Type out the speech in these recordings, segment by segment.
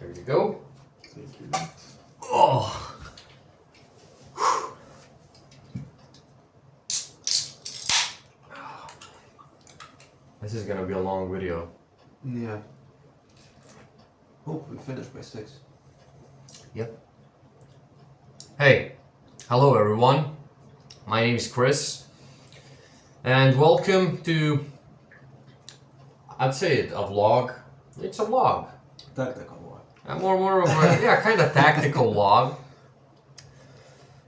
There you go. Thank you. Oh. This is gonna be a long video. Yeah. Hope we finish by 6. Yep. Hey, hello everyone. My name is Chris, and welcome to, I'd say it, a vlog. It's a vlog. Tactical one. More of a, yeah, kind of tactical vlog.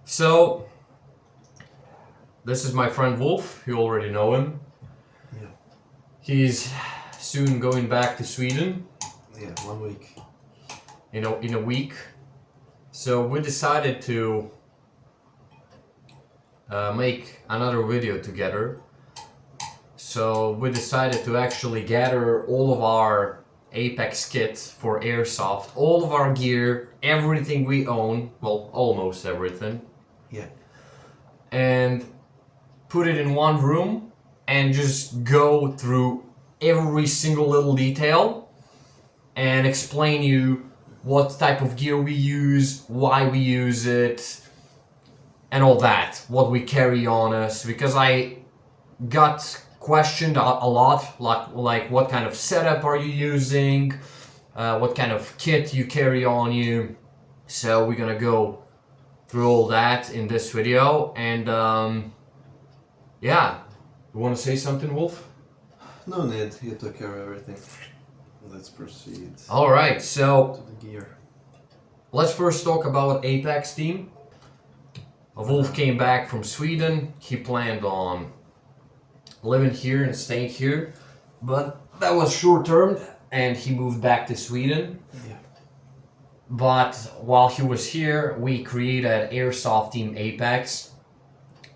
So, this is my friend Wolf. You already know him. Yeah. He's soon going back to Sweden. Yeah, 1 week. In a week. So we decided to make another video together. So we decided to actually gather all of our Apex kit for airsoft, all of our gear, everything we own, well, almost everything. Yeah. And put it in one room and just go through every single little detail and explain you what type of gear we use, why we use it, and all that, what we carry on us, because I got questioned a lot, like what kind of setup are you using, what kind of kit you carry on you. So we're gonna go through all that in this video, and yeah, you want to say something, Wolf? No need, you took care of everything. Let's proceed All right, so to the gear. let's first talk about Apex team. Wolf came back from Sweden. He planned on living here and staying here, but that was short term, and he moved back to Sweden. Yeah. But while he was here, we created Airsoft Team Apex,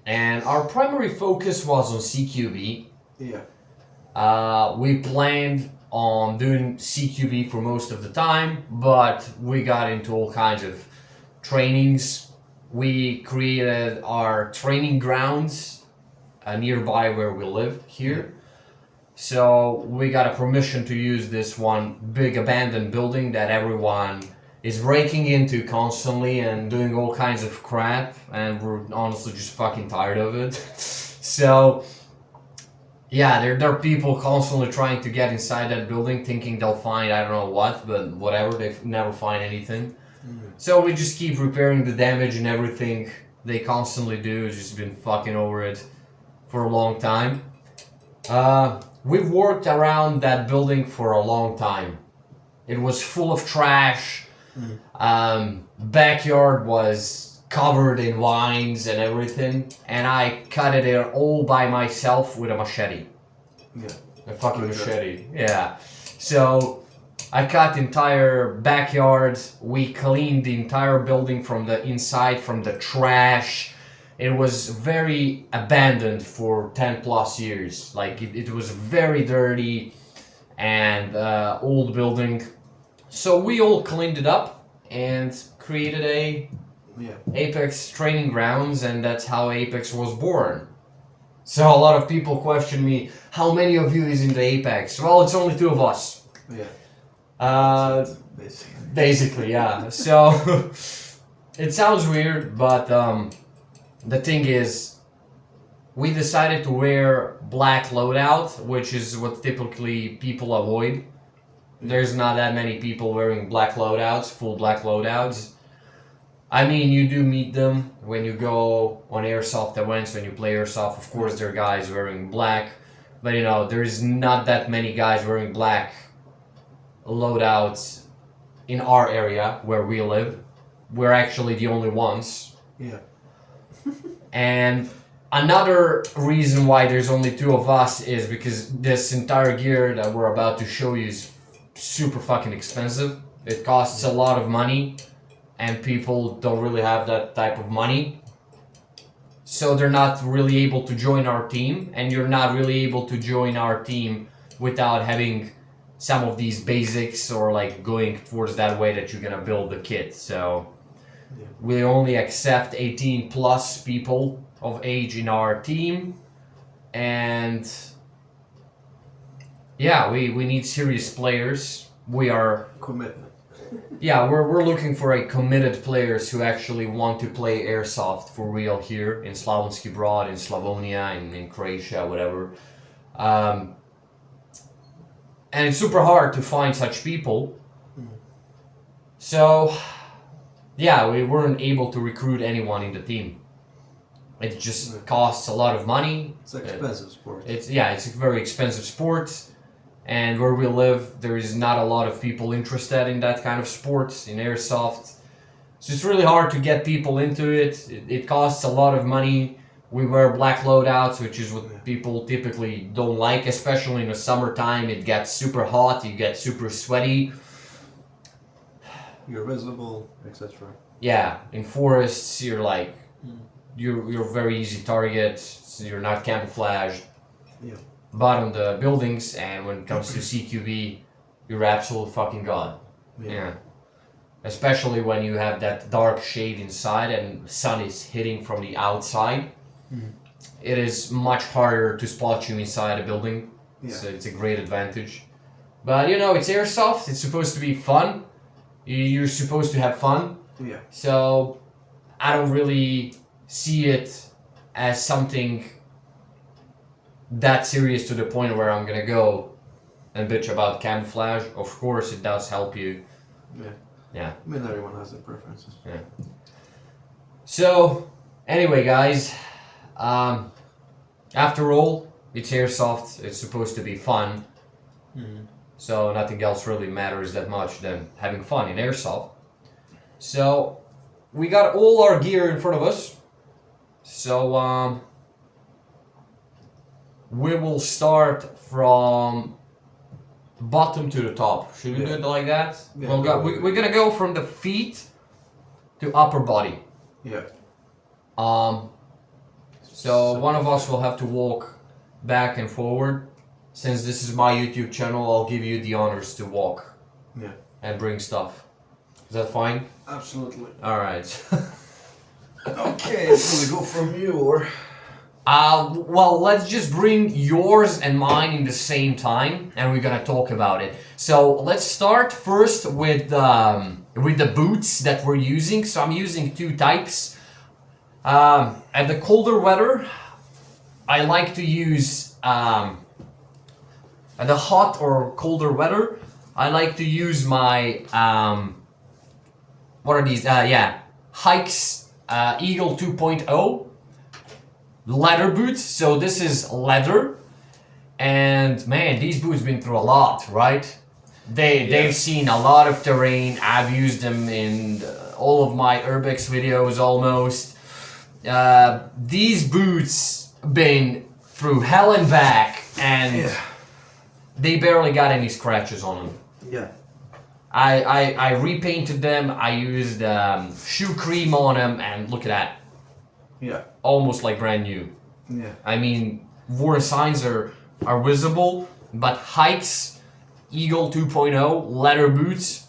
and our primary focus was on CQB. Yeah. We planned on doing CQB for most of the time, but we got into all kinds of trainings. We created our training grounds nearby where we live here. So we got a permission to use this one big abandoned building that everyone is breaking into constantly and doing all kinds of crap, and we're honestly just fucking tired of it. So yeah, there are people constantly trying to get inside that building thinking they'll find I don't know what, but whatever, they never find anything. So we just keep repairing the damage and everything they constantly do. It's just been fucking over it for a long time. We've worked around that building for a long time. It was full of trash. Backyard was covered in vines and everything, and I cut it all by myself with a machete. Yeah. A fucking machete. Yeah. So I cut the entire backyard. We cleaned the entire building from the inside, from the trash. It was very abandoned for 10 plus years. Like it was very dirty and old building. So we all cleaned it up and created a Apex training grounds, and that's how Apex was born. So a lot of people question me, how many of you is in the Apex? Well, it's only 2 of us. Yeah. Basically, yeah. So it sounds weird, but the thing is, we decided to wear black loadout, which is what typically people avoid. There's not that many people wearing black loadouts, full black loadouts. I mean, you do meet them when you go on airsoft events, when you play airsoft. Of course, there are guys wearing black, but you know, there's not that many guys wearing black loadouts in our area where we live. We're actually the only ones. Yeah. And another reason why there's only 2 of us is because this entire gear that we're about to show you is super fucking expensive. It costs a lot of money, and people don't really have that type of money. So they're not really able to join our team, and you're not really able to join our team without having some of these basics or like going towards that way that you're gonna build the kit. So we only accept 18 plus people of age in our team, and yeah, we need serious players. We are Commitment. Yeah, we're looking for a committed players who actually want to play airsoft for real here in Slavonski Brod, in Slavonia, in Croatia, whatever. Um, and it's super hard to find such people. So, yeah, we weren't able to recruit anyone in the team. It just costs a lot of money. It's an expensive sport. It's a very expensive sport, and where we live, there is not a lot of people interested in that kind of sport, in airsoft. So it's really hard to get people into it. It costs a lot of money. We wear black loadouts, which is what people typically don't like, especially in the summertime. It gets super hot, you get super sweaty. You're visible, etc. Yeah, in forests, you're like, you're a very easy target. So you're not camouflaged. Yeah. But on the buildings, and when it comes to CQB, you're absolute fucking god. Yeah. Especially when you have that dark shade inside and the sun is hitting from the outside. It is much harder to spot you inside a building. Yeah. So it's a great advantage. But you know, it's airsoft. It's supposed to be fun. You're supposed to have fun. Yeah. So I don't really see it as something that serious to the point where I'm gonna go and bitch about camouflage. Of course, it does help you. Yeah. Yeah. I mean, everyone has their preferences. Yeah. So, anyway, guys, after all, it's airsoft. It's supposed to be fun. So nothing else really matters that much than having fun in airsoft. So we got all our gear in front of us. So we will start from bottom to the top. Should we do it like that? Yeah, we're gonna go from the feet to upper body. Yeah. So one of us will have to walk back and forward. Since this is my YouTube channel, I'll give you the honors to walk. Yeah. And bring stuff. Is that fine? Absolutely. All right. Okay, so we go from you or? Well, let's just bring yours and mine in the same time, and we're gonna talk about it. So let's start first with the boots that we're using. So I'm using two types. At the colder weather, I like to use at the hot or colder weather, I like to use my what are these? Hikes Eagle 2.0 leather boots. So this is leather, and man, these boots been through a lot, right? They've seen a lot of terrain. I've used them in all of my urbex videos almost. These boots been through hell and back, and they barely got any scratches on them. Yeah. I repainted them. I used shoe cream on them, and look at that. Yeah. Almost like brand new. Yeah. I mean, worn signs are visible, but Hikes Eagle 2.0 leather boots,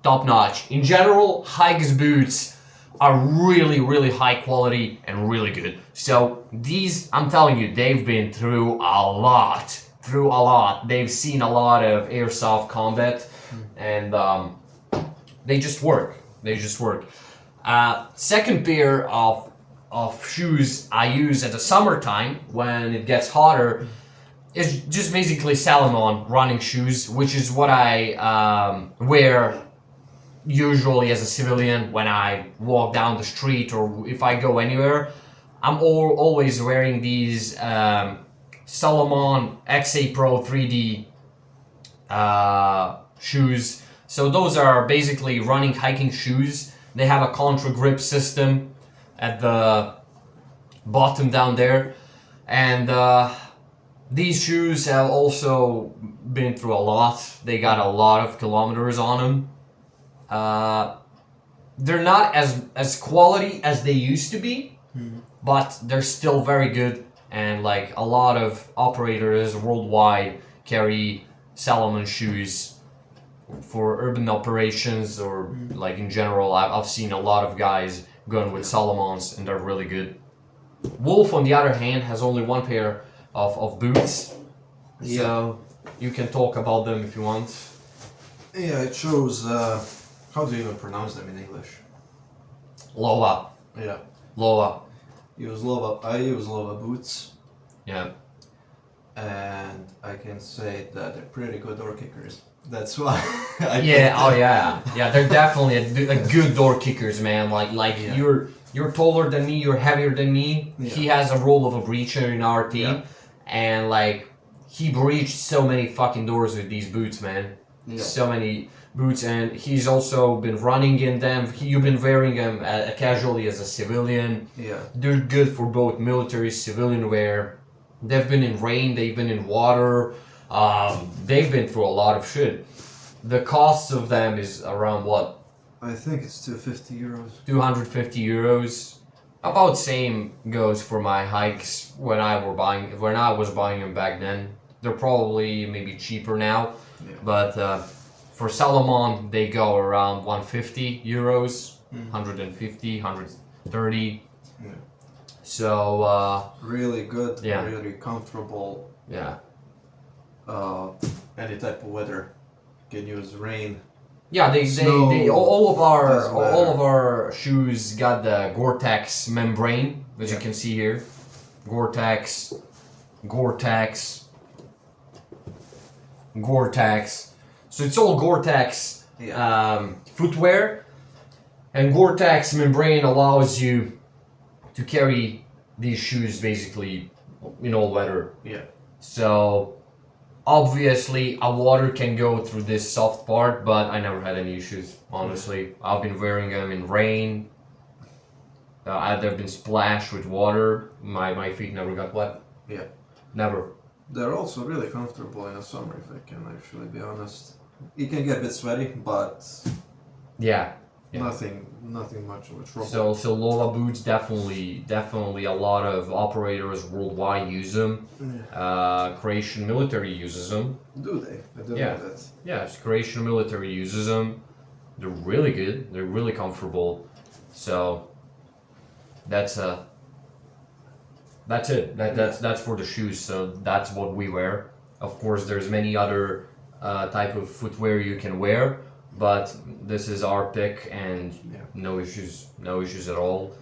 top notch. In general, Hikes boots are really, really high quality and really good. So these, I'm telling you, they've been through a lot. They've seen a lot of airsoft combat, and they just work. Second pair of shoes I use at the summertime when it gets hotter is just basically Salomon running shoes, which is what I wear usually as a civilian when I walk down the street or if I go anywhere. I'm always wearing these Salomon XA Pro 3D shoes. So those are basically running hiking shoes. They have a contra grip system at the bottom down there, and these shoes have also been through a lot. They got a lot of kilometers on them. They're not as quality as they used to be, but they're still very good, and like a lot of operators worldwide carry Salomon shoes for urban operations or like in general. I've seen a lot of guys going with Salomons, and they're really good. Wolf, on the other hand, has only one pair of boots, so you can talk about them if you want. Yeah, I chose How do you even pronounce them in English? Lova. Yeah. Lova. I use Lova boots, Yeah. and I can say that they're pretty good door kickers. That's why. I Yeah. picked Oh them. yeah. Yeah. They're definitely a good door kickers, man. Like Yeah. you're taller than me. You're heavier than me. Yeah. He has a role of a breacher in our team, and like he breached so many fucking doors with these boots, man. Yeah. So many boots, and he's also been running in them. You've been wearing them casually as a civilian. Yeah. They're good for both military, civilian wear. They've been in rain. They've been in water. They've been through a lot of shit. The cost of them is around what? I think it's 250 euros. 250 euros. About same goes for my hikes when I was buying them back then. They're probably maybe cheaper now, Yeah. but for Salomon they go around 150 euros, 150, 130. Yeah. So Really good. Yeah. Really comfortable. yeah, Any type of weather. Can use rain. yeah. They Snow all of our doesn't matter. all of our shoes got the Gore-Tex membrane, as you Yeah. can see here. Gore-Tex, Gore-Tex, Gore-Tex. So it's all Gore-Tex footwear, and Gore-Tex membrane allows you to carry these shoes basically in all weather. Yeah. So obviously a water can go through this soft part, but I never had any issues, honestly. I've been wearing them in rain. They've been splashed with water. My feet never got wet. Yeah. Never. They're also really comfortable in the summer, if I can actually be honest. You can get a bit sweaty, but Yeah. Yeah. nothing much of a trouble. So Lola boots definitely a lot of operators worldwide use them. Croatian military uses them. Do they? I didn't Yeah. know that. Yes, Croatian military uses them. They're really good. They're really comfortable. So that's it. That's for the shoes. So that's what we wear. Of course, there's many other type of footwear you can wear, but this is our pick, and Yeah. no issues at all.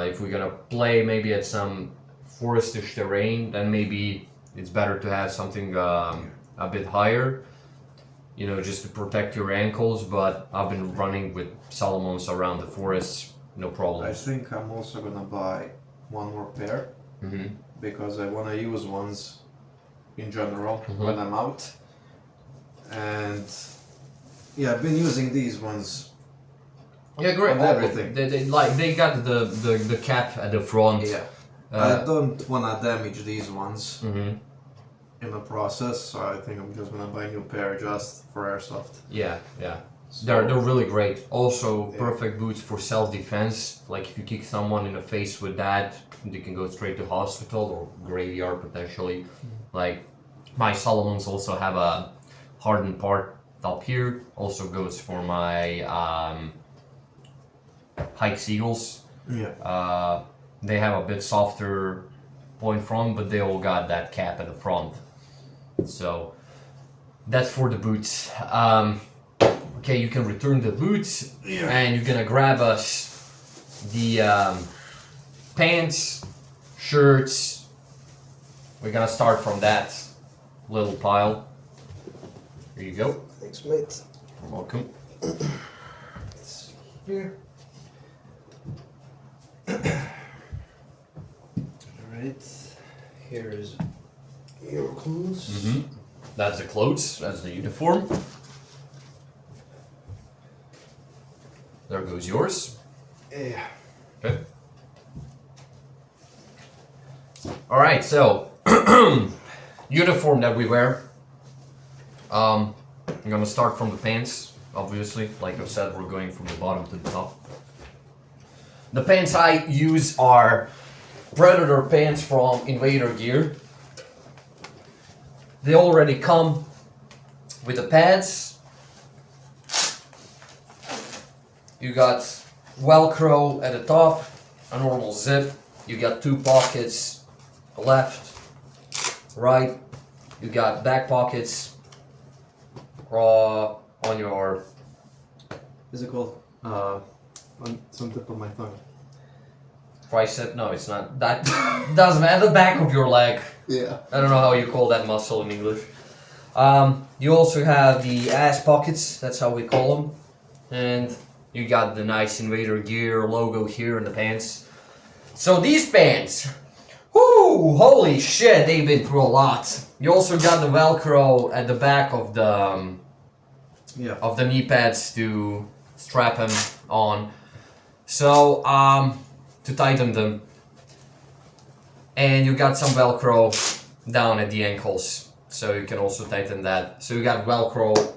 If we're gonna play maybe at some forestish terrain, then maybe it's better to have something a bit higher, just to protect your ankles. But I've been running with Salomons around the forests, no I problems. think I'm also gonna buy one more pair because I wanna use ones in general when I'm out. And yeah, I've been using these ones. Yeah, great. On everything. They got the cap at the front. Yeah. I don't wanna damage these ones Mhm. in the process, so I think I'm just gonna buy a new pair just for airsoft. Yeah. So, They're really great. Also, Yeah. perfect boots for self-defense. Like if you kick someone in the face with that, they can go straight to hospital or graveyard potentially. Like my Solomons also have a hardened part up here. Also goes for my Hike Seagulls. yeah. They have a bit softer point front, but they all got that cap at the front. So that's for the boots. Okay, you can return the boots, and you're gonna grab us the pants, shirts. We're gonna start from that little pile. Here you go. Thanks, mate. You're welcome. It's here. Alright. Here is your clothes. That's the clothes. That's the uniform. There goes yours. Yeah. Okay. All right. So uniform that we wear. I'm gonna start from the pants. Obviously, like I said, we're going from the bottom to the top. The pants I use are Predator pants from Invader Gear. They already come with the pads. You got Velcro at the top, a normal zip. You got two pockets, left, right. You got back pockets on your is it called? It's on tip of my tongue. Tricep? No, it's not. That doesn't matter. The back of your leg. Yeah. I don't know how you call that muscle in English. You also have the ass pockets. That's how we call them. And you got the nice Invader Gear logo here in the pants. So these pants, whoo, holy shit, they've been through a lot. You also got the Velcro at the back of the knee pads to strap them on. So to tighten them, and you got some Velcro down at the ankles, so you can also tighten that. So you got Velcro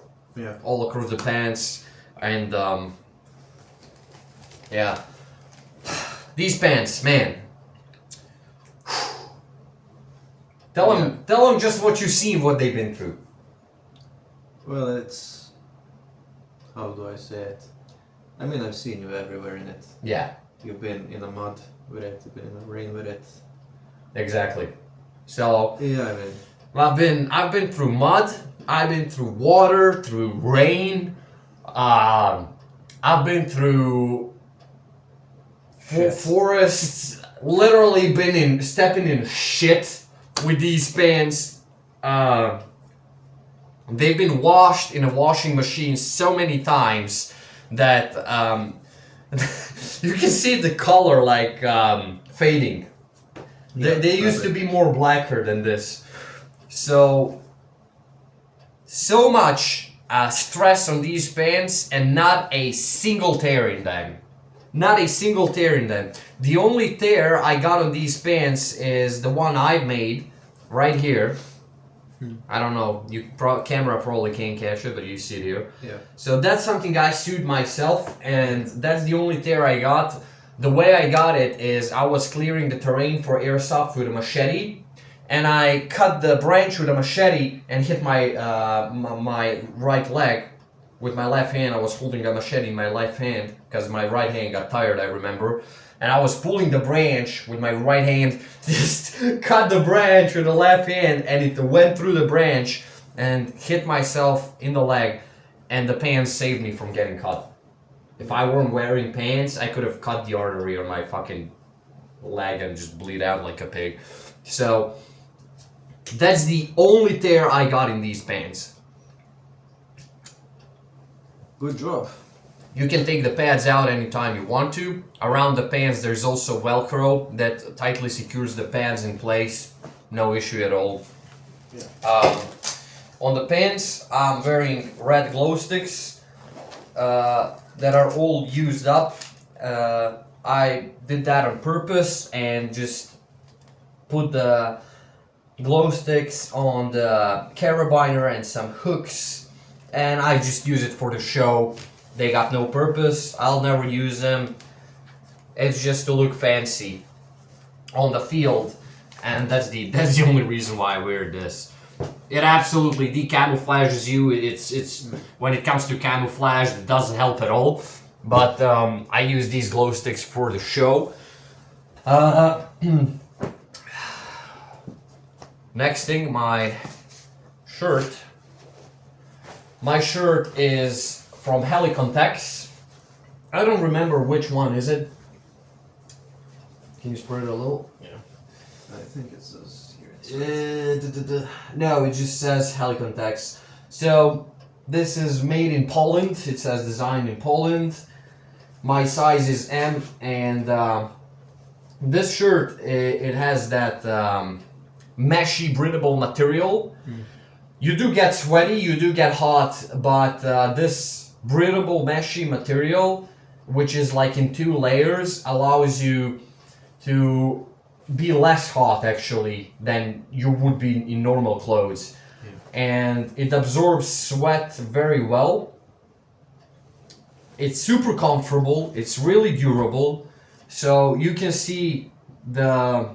all across the pants, and yeah, these pants, man. Tell them just what you see, what they've been through. Well, it's, how do I say it? I mean, I've seen you everywhere in it. Yeah. You've been in the mud with it. You've been in the rain with it. Exactly. So yeah, I mean, I've been through mud. I've been through water, through rain. I've been through forests. Literally been stepping in shit with these pants. They've been washed in a washing machine so many times that you can see the color like fading. They used to be more blacker than this. So much stress on these pants and not a single tear in them. Not a single tear in them. The only tear I got on these pants is the one I've made right here. I don't know, camera probably can't catch it, but you see it here. Yeah. So that's something I sewed myself, and that's the only tear I got. The way I got it is I was clearing the terrain for airsoft with a machete, and I cut the branch with a machete and hit my my right leg with my left hand. I was holding a machete in my left hand because my right hand got tired, I remember. And I was pulling the branch with my right hand, just cut the branch with the left hand, and it went through the branch and hit myself in the leg, and the pants saved me from getting cut. If I weren't wearing pants, I could have cut the artery on my fucking leg and just bleed out like a pig. So that's the only tear I got in these pants. Good job. You can take the pads out anytime you want to. Around the pants there's also Velcro that tightly secures the pads in place. No issue at all. Yeah. On the pants I'm wearing red glow sticks that are all used up. I did that on purpose and just put the glow sticks on the carabiner and some hooks, and I just use it for the show. They got no purpose. I'll never use them. It's just to look fancy on the field, and that's the only reason why I wear this. It absolutely decamouflages you. It's when it comes to camouflage, it doesn't help at all. But I use these glow sticks for the show. Next thing, my shirt. My shirt is from Helicontex. I don't remember which one is it. Can you spread it a little? Yeah. I think it says here. No, it just says Helicontex. So this is made in Poland. It says designed in Poland. My size is M, and this shirt it has that meshy, breathable material. You do get sweaty, you do get hot, but this breathable, meshy material, which is like in 2 layers, allows you to be less hot actually than you would be in normal clothes. And it absorbs sweat very well. It's super comfortable, it's really durable, so you can see the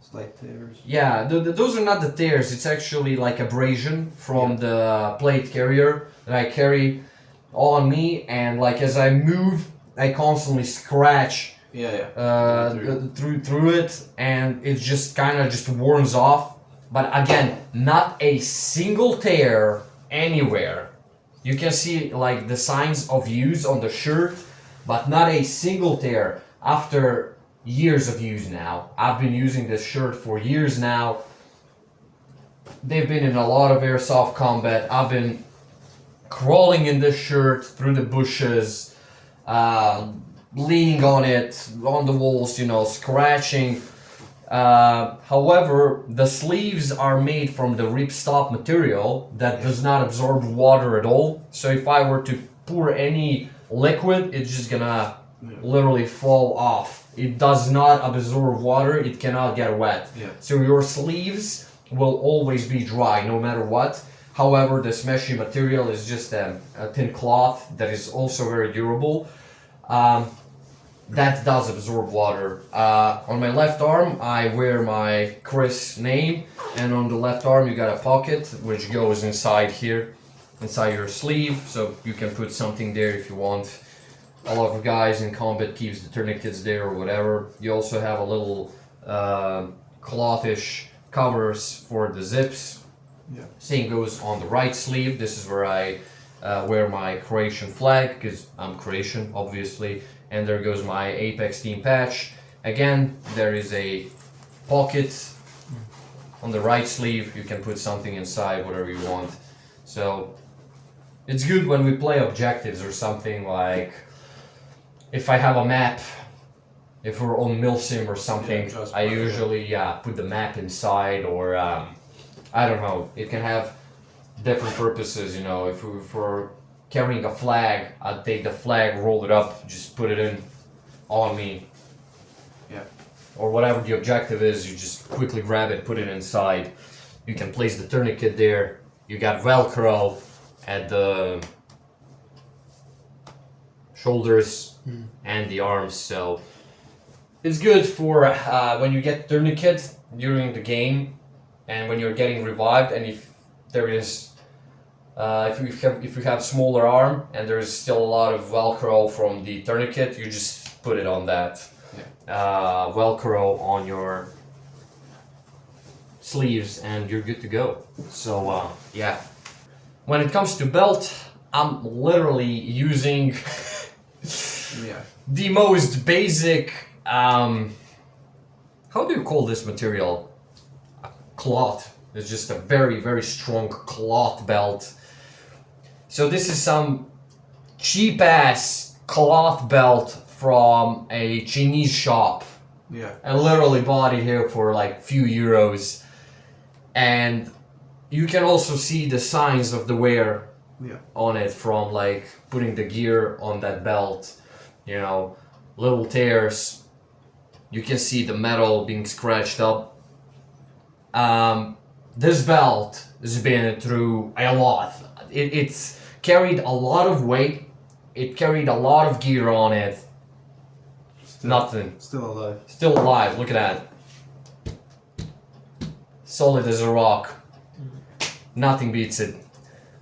Slight tears. yeah, those are not the tears, it's actually like abrasion from the plate carrier that I carry on me, and like as I move, I constantly scratch through it, and it just kind of just warms off. But again, not a single tear anywhere. You can see like the signs of use on the shirt, but not a single tear after years of use now. I've been using this shirt for years now. They've been in a lot of airsoft combat. I've been crawling in this shirt through the bushes, leaning on it, on the walls, you know, scratching. However, the sleeves are made from the ripstop material that does not absorb water at all. So if I were to pour any liquid, it's just gonna literally fall off. It does not absorb water, it cannot get wet. Yeah. So your sleeves will always be dry no matter what. However, this meshy material is just a thin cloth that is also very durable. That does absorb water. On my left arm, I wear my Chris name, and on the left arm, you got a pocket which goes inside here, inside your sleeve, so you can put something there if you want. A lot of guys in combat keeps the tourniquets there or whatever. You also have a little clothish covers for the zips. Yeah. Same goes on the right sleeve. This is where I wear my Croatian flag, because I'm Croatian, obviously. And there goes my Apex team patch. Again, there is a pocket on the right sleeve. You can put something inside, whatever you want. So it's good when we play objectives or something, like if I have a map, if we're on Milsim or something, I usually put the map inside, or I don't know, it can have different purposes, you know. If we're carrying a flag, I'd take the flag, roll it up, just put it in on me. Yeah. Or whatever the objective is, you just quickly grab it, put it inside. You can place the tourniquet there. You got Velcro at the shoulders and the arms, so it's good for when you get tourniquet during the game and when you're getting revived, and if there is if you have smaller arm and there's still a lot of Velcro from the tourniquet, you just put it on that. Velcro on your sleeves and you're good to go. So yeah, when it comes to belt, I'm literally using the most basic how do you call this material? Cloth. It's just a very, very strong cloth belt. So this is some cheap ass cloth belt from a Chinese shop. Yeah. I literally bought it here for like few euros. And you can also see the signs of the wear on it from like putting the gear on that belt. You know, little tears. You can see the metal being scratched up. This belt has been through a lot. It's carried a lot of weight. It carried a lot of gear on it. Nothing. Still alive. Still alive. Look at that. Solid as a rock. Nothing beats it.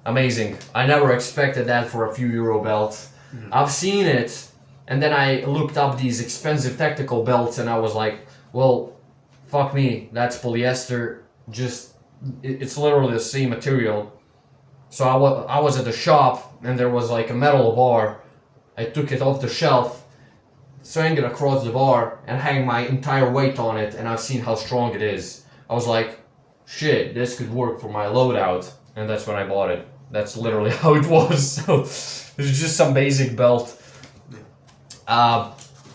Amazing. I never expected that for a few euro belt. I've seen it, and then I looked up these expensive tactical belts, and I was like, well, fuck me. That's polyester. Just, it's literally the same material. So I was at the shop, and there was like a metal bar. I took it off the shelf, swung it across the bar, and hang my entire weight on it, and I've seen how strong it is. I was like, shit, this could work for my loadout, and that's when I bought it. That's literally how it was. So it's just some basic belt.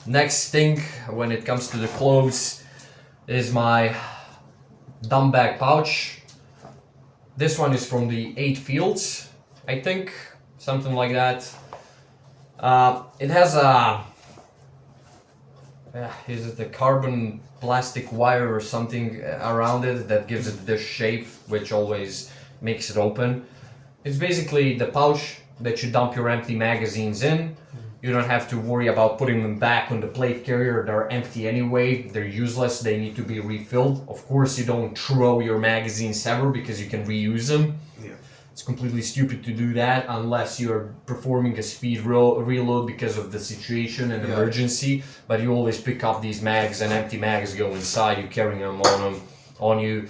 Next thing, when it comes to the clothes, is my dumb bag pouch. This one is from the 8 Fields, I think, something like that. It has a is it a carbon plastic wire or something around it that gives it this shape, which always makes it open. It's basically the pouch that you dump your empty magazines in. You don't have to worry about putting them back on the plate carrier. They're empty anyway. They're useless. They need to be refilled. Of course, you don't throw your magazines ever because you can reuse them. Yeah. It's completely stupid to do that unless you're performing a speed reload because of the situation and emergency. But you always pick up these mags, and empty mags go inside. You're carrying them on you.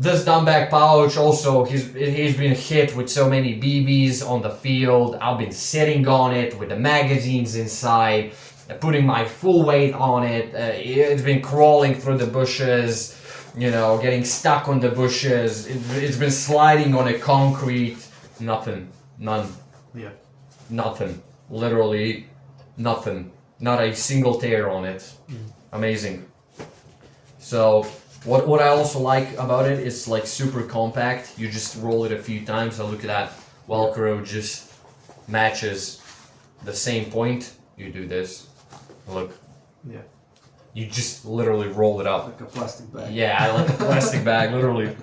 This dumb bag pouch also, he's been hit with so many BBs on the field. I've been sitting on it with the magazines inside, putting my full weight on it. It's been crawling through the bushes, you know, getting stuck on the bushes. It's been sliding on the concrete. Nothing. None. Yeah. Nothing. Literally nothing. Not a single tear on it. Amazing. So what I also like about it is like super compact. You just roll it a few times. So look at that. Velcro just matches the same point. You do this. Look. Yeah. You just literally roll it up. Like a plastic bag. Yeah, like a plastic bag, literally.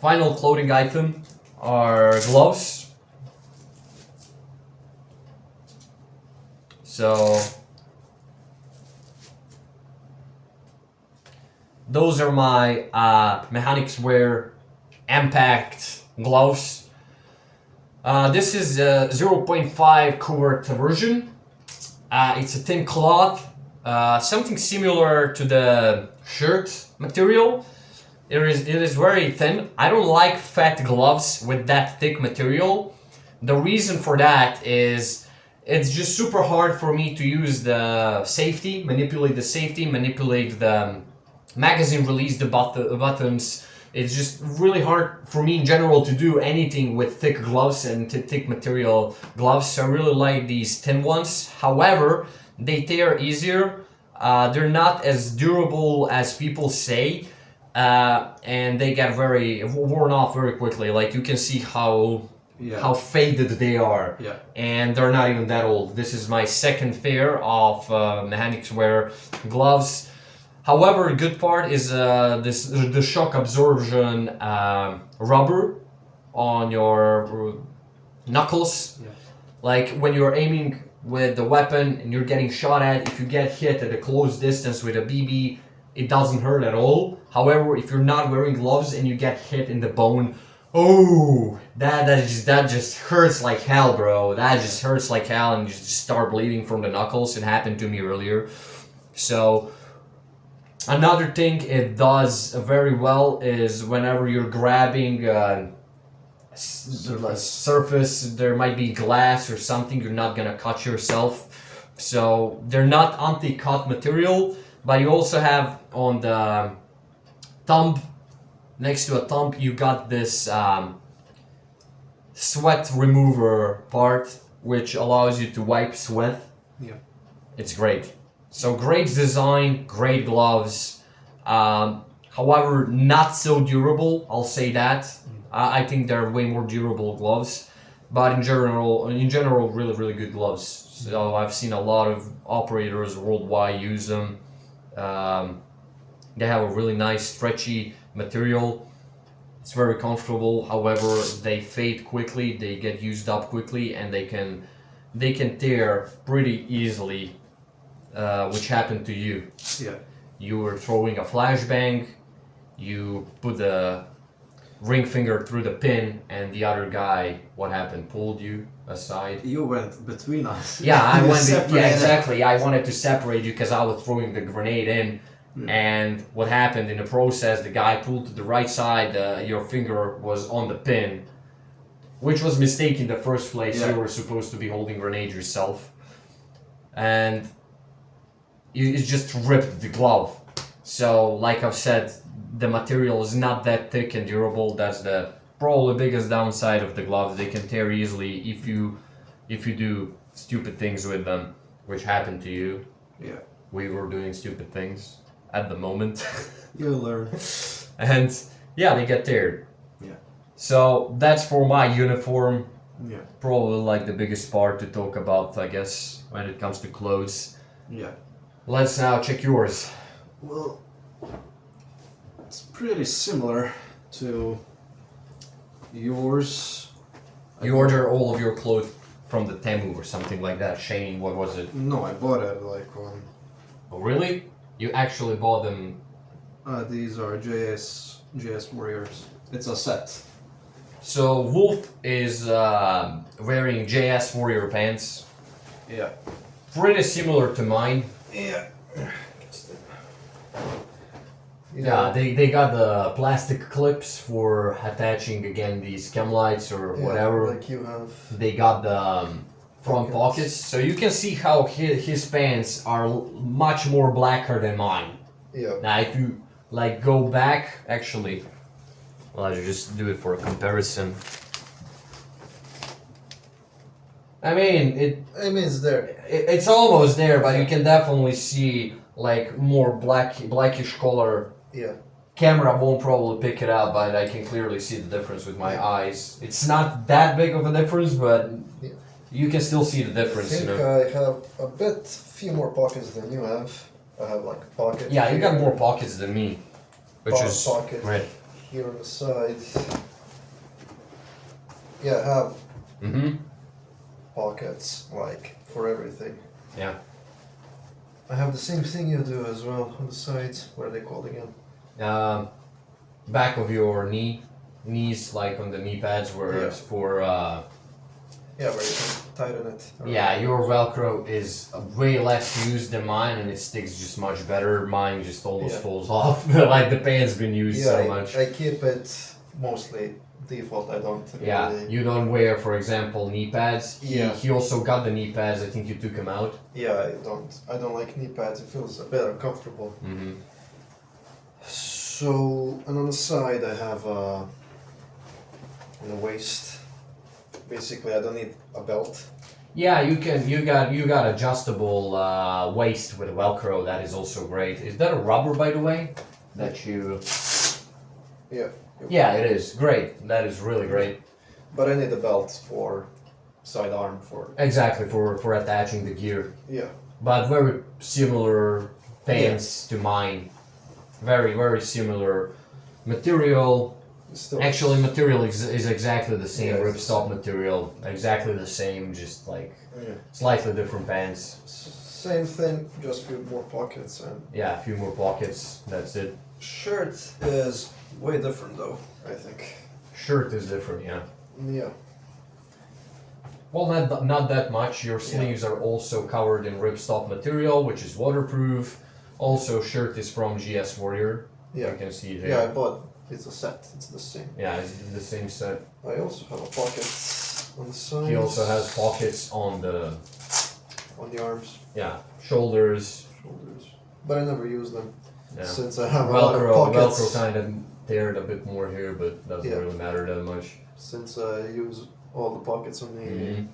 Final clothing item are gloves. So those are my mechanics wear impact gloves. This is a 0.5 quart version. It's a thin cloth, something similar to the shirt material. It is very thin. I don't like fat gloves with that thick material. The reason for that is it's just super hard for me to use the safety, manipulate the magazine release, the buttons. It's just really hard for me in general to do anything with thick gloves and thick material gloves. So I really like these thin ones. However, they tear easier. They're not as durable as people say, and they get very worn off very quickly. Like you can see how faded they are. Yeah. And they're not even that old. This is my second pair of mechanics wear gloves. However, good part is the shock absorption rubber on your knuckles. Yeah. Like when you're aiming with the weapon and you're getting shot at, if you get hit at a close distance with a BB, it doesn't hurt at all. However, if you're not wearing gloves and you get hit in the bone, oh, that just hurts like hell, bro. That just hurts like hell, and you just start bleeding from the knuckles. It happened to me earlier. So another thing it does very well is whenever you're grabbing a surface, there might be glass or something, you're not gonna cut yourself. So they're not anti-cut material, but you also have on the thumb, next to a thumb, you got this sweat remover part, which allows you to wipe sweat. Yeah. It's great. So great design, great gloves. However, not so durable. I'll say that. I think they're way more durable gloves, but in general, really, really good gloves. So I've seen a lot of operators worldwide use them. They have a really nice, stretchy material. It's very comfortable. However, they fade quickly. They get used up quickly, and they can tear pretty easily. Which happened to you. Yeah. You were throwing a flashbang, you put the ring finger through the pin, and the other guy, what happened? Pulled you aside. You went between us. Yeah, I You went. separated. Yeah, exactly. I wanted to separate you because I was throwing the grenade in, and what happened in the process? The guy pulled to the right side. Your finger was on the pin, which was mistake in the first place. Yeah. You were supposed to be holding grenade yourself, and it just ripped the glove. So, like I've said, the material is not that thick and durable. That's the probably biggest downside of the gloves. They can tear easily if you do stupid things with them, which happened to you. Yeah. We were doing stupid things at the moment. You learn. And yeah, they get teared. Yeah. So that's for my uniform. Yeah. Probably like the biggest part to talk about, I guess, when it comes to clothes. Yeah. Let's now check yours. Well, it's pretty similar to yours. You order all of your clothes from the Temu or something like that. Shane, what was it? No, I bought it like on. Oh, really? You actually bought them? These are JS Warriors. It's a set. So Wolf is wearing JS Warrior pants. Yeah. Pretty similar to mine. Yeah. Yeah, they got the plastic clips for attaching again these chem lights or whatever. Like you have. They got the front pockets, so you can see how his pants are much more blacker than mine. Yeah. Now, if you like go back, actually, well, I'll just do it for a comparison. I mean, it's there. it's almost there, but you can definitely see like more blackish color. Yeah. Camera won't probably pick it up, but I can clearly see the difference with my eyes. It's not that big of a difference, but you can still see the difference. I think I have a few more pockets than you have. I have like a pocket. Yeah, you got more pockets than me, which is pocket great. here on the side. Yeah, I have pockets like for everything. Yeah. I have the same thing you do as well on the sides. What are they called again? Back of your knees, like on the knee pads, where it's for. Yeah, where you can tighten it. Yeah, your Velcro is way less used than mine, and it sticks just much better. Mine just almost falls off. Like the pants been used so much. I keep it mostly default. I don't. Yeah, really... you don't wear, for example, knee pads. Yeah. He also got the knee pads. I think you took them out. Yeah, I don't. I don't like knee pads. It feels a bit uncomfortable. Mm-hmm. So, and on the side I have on the waist. Basically, I don't need a belt. Yeah, you can. You got adjustable waist with Velcro. That is also great. Is that a rubber, by the way? That you. Yeah. Yeah, it is great. That is really great. But I need a belt for sidearm for. Exactly for attaching the gear. Yeah. But very similar pants to mine. Very similar material. Still Actually, material is exactly the same. Yeah, Ripstop material, exactly the same. Just like slightly different pants. Same thing, just a few more pockets and. Yeah, a few more pockets. That's it. Shirt is way different though, I think. Shirt is different, yeah. Yeah. Well, not that much. Your sleeves are also covered in ripstop material, which is waterproof. Also, shirt is from GS Warrior. Yeah. You can see it here. Yeah, I bought. It's a set. It's the same. Yeah, it's the same set. I also have a pocket on the side. He also has pockets on the arms. Yeah, shoulders. But I never use them. Yeah. Since I have a lot of pockets. Velcro kind of teared a bit more here, but doesn't really matter that much. Since I use all the pockets on the.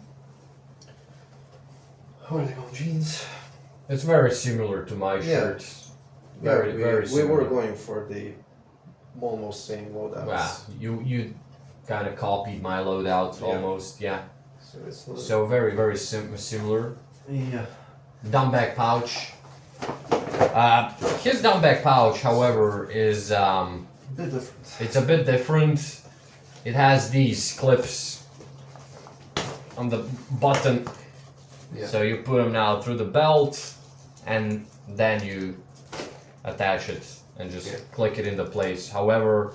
What are they called? Jeans. It's very similar to my shirts. Very we similar. were going for the almost same loadouts. Yeah, you kind of copied my loadout almost. Yeah. So it's not So very similar. Yeah. Dumb bag pouch. His dumb bag pouch, however, is a bit different. it's a bit different. It has these clips on the button, so you put them now through the belt, and then you attach it and just click it into place. However,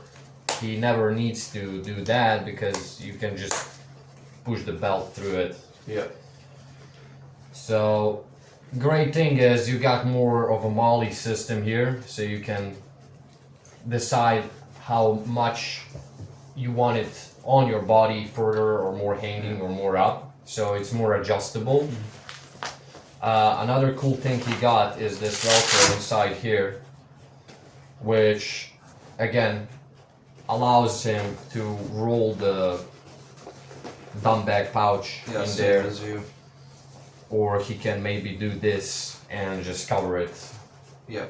he never needs to do that because you can just push the belt through it. Yeah. So, great thing is you got more of a molly system here, so you can decide how much you want it on your body, further or more hanging or more up. So it's more adjustable. Another cool thing he got is this Velcro inside here, which again allows him to roll the dumb bag pouch in there. Or he can maybe do this and just cover it. Yeah.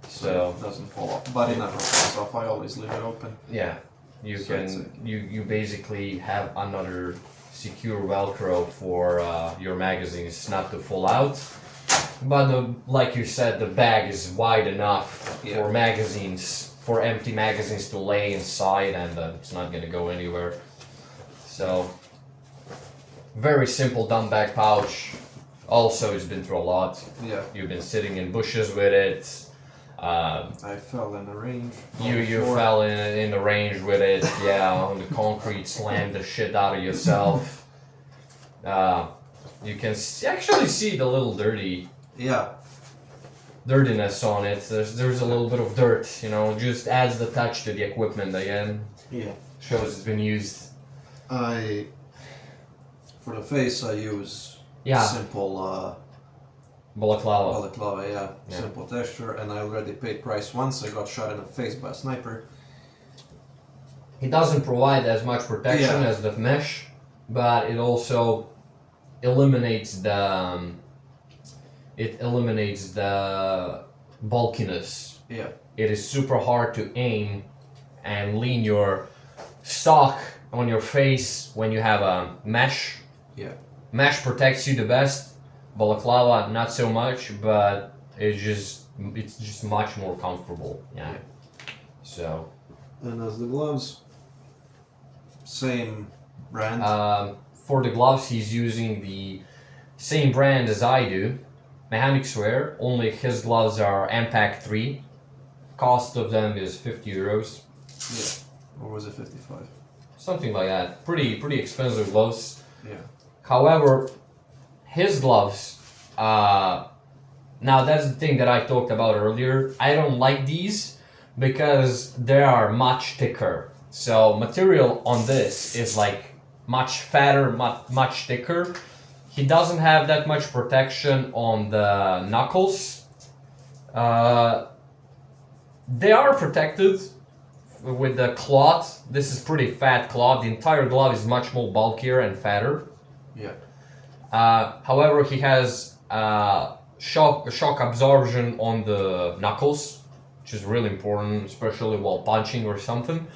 So it doesn't fall off. But it never falls off. I always leave it open. Yeah. You can you basically have another secure Velcro for your magazines not to fall out. But like you said, the bag is wide enough for magazines, for empty magazines to lay inside, and it's not gonna go anywhere. So very simple dumb bag pouch. Also, it's been through a lot. Yeah. You've been sitting in bushes with it. I fell in the range. You fell in the range with it. Yeah, on the concrete, slammed the shit out of yourself. You can actually see the little dirty. Yeah. dirtiness on it. There's a little bit of dirt, you know, just adds the touch to the equipment again. Yeah. Shows it's been used. For the face, I use Yeah. simple Balaclava. balaclava, Yeah. simple texture, and I already paid price once. I got shot in the face by a sniper. It doesn't provide as much protection Yeah. as the mesh, but it also eliminates the bulkiness. Yeah. It is super hard to aim and lean your stock on your face when you have a mesh. Yeah. Mesh protects you the best. Balaclava not so much, but it's just much more comfortable. Yeah. So. And as the gloves, same brand. For the gloves, he's using the same brand as I do, Mechanics Wear. Only his gloves are Impact 3. Cost of them is 50 euros. Yeah. Or was it 55? Something like that. Pretty expensive gloves. Yeah. However, his gloves, now that's the thing that I talked about earlier. I don't like these because they are much thicker. So material on this is like much fatter, much thicker. He doesn't have that much protection on the knuckles. They are protected with the cloth. This is pretty fat cloth. The entire glove is much more bulkier and fatter. Yeah. However, he has shock absorption on the knuckles, which is really important, especially while punching or something.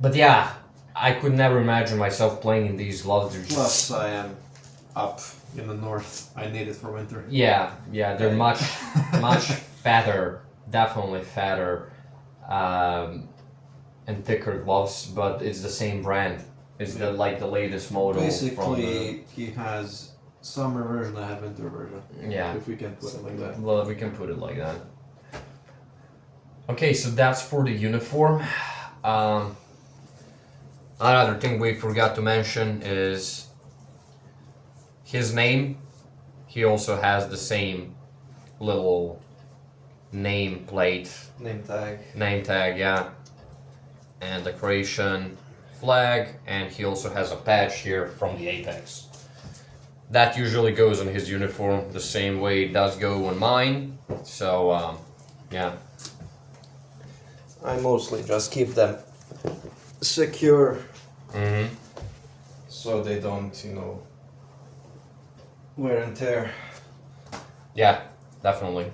But yeah, I could never imagine myself playing in these gloves. Plus, I am up in the north. I need it for winter. Yeah, they're much fatter, definitely fatter, and thicker gloves. But it's the same brand. It's the latest model. Basically, he has summer version. I have winter version. Yeah. If we can put it like that. Well, we can put it like that. Okay, so that's for the uniform. Another thing we forgot to mention is his name. He also has the same little name plate. Name tag. Name tag, yeah. And the Croatian flag, and he also has a patch here from the Apex. That usually goes on his uniform the same way it does go on mine. So, yeah. I mostly just keep them secure. Mm-hmm. So they don't, wear and tear. Yeah, definitely.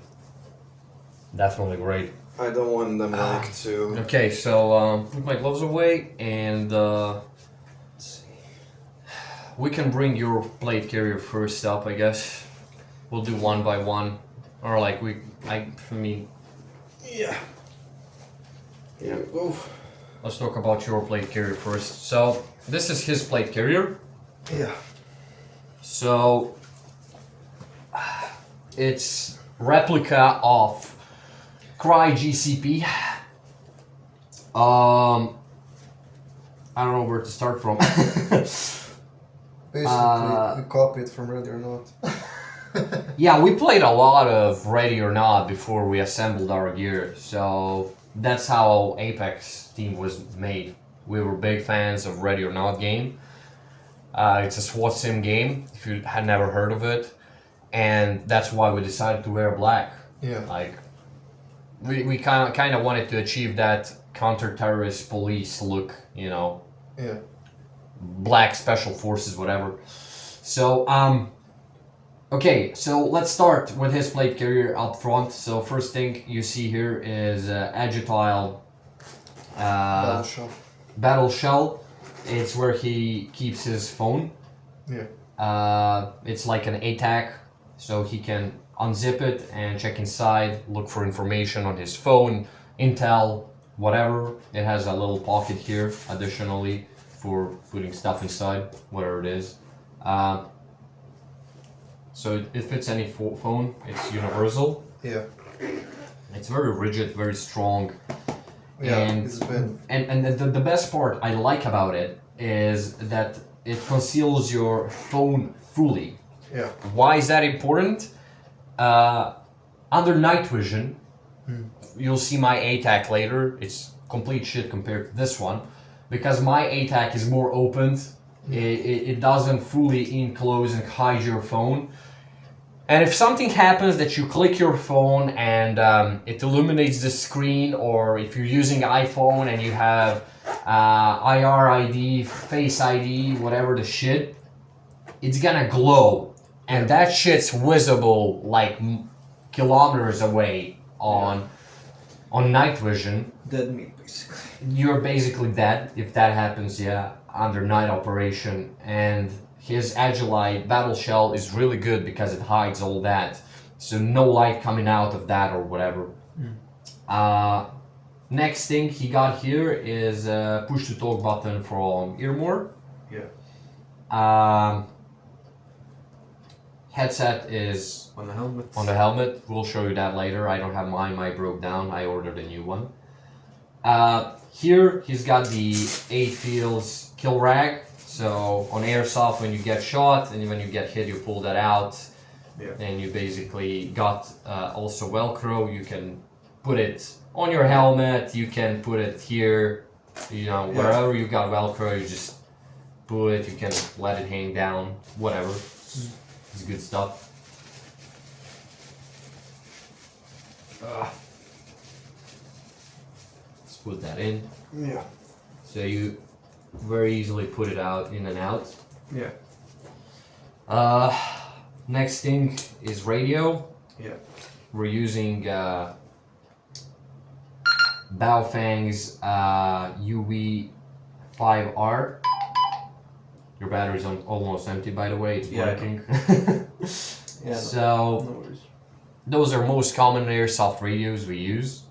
Definitely great. I don't want them to. Okay, so put my gloves away, and Let's see. we can bring your plate carrier first up, I guess. We'll do one by one, or like for me. Yeah. Here we go. Let's talk about your plate carrier first. So this is his plate carrier. Yeah. So it's replica of Cry GCP. I don't know where to start from. Basically, we copied from Ready or Not. Yeah, we played a lot of Ready or Not before we assembled our gear, so that's how Apex team was made. We were big fans of Ready or Not game. It's a SWAT sim game, if you had never heard of it, and that's why we decided to wear black. Yeah. Like, we kind of wanted to achieve that counter-terrorist police look, Yeah. black special forces, whatever. So, okay, so let's start with his plate carrier up front. So first thing you see here is Agile battle shell. It's where he keeps his phone. Yeah. It's like an ATAC, so he can unzip it and check inside, look for information on his phone, intel, whatever. It has a little pocket here, additionally, for putting stuff inside, whatever it is. So it fits any phone. It's universal. Yeah. It's very rigid, very strong. Yeah. And It's been. and the best part I like about it is that it conceals your phone fully. Yeah. Why is that important? Under night vision, you'll see my ATAC later. It's complete shit compared to this one, because my ATAC is more opened. It doesn't fully enclose and hide your phone. And if something happens that you click your phone and it illuminates the screen, or if you're using iPhone and you have IR ID, Face ID, whatever the shit, it's gonna glow. And that shit's visible like kilometers away on night vision. Dead meat, basically. You're basically dead if that happens, yeah, under night operation. And his Agilite battle shell is really good because it hides all that. So no light coming out of that or whatever. Next thing he got here is a push to talk button from Armory. Yeah. Headset is On the helmet. on the helmet. We'll show you that later. I don't have mine. Mine broke down. I ordered a new one. Here he's got the 8 fields kill rag. So on airsoft, when you get shot and when you get hit, you pull that out. Yeah. And you basically got also Velcro. You can put it on your helmet. You can put it here. You know, wherever you got Velcro, you just put it. You can let it hang down. Whatever. It's good stuff. Let's put that in. Yeah. So you very easily put it out, in and out. Yeah. Next thing is radio. Yeah. We're using Baofeng's UV5R. Your battery's almost empty, by the way. It's working. Yeah. So No worries. those are most common airsoft radios we use.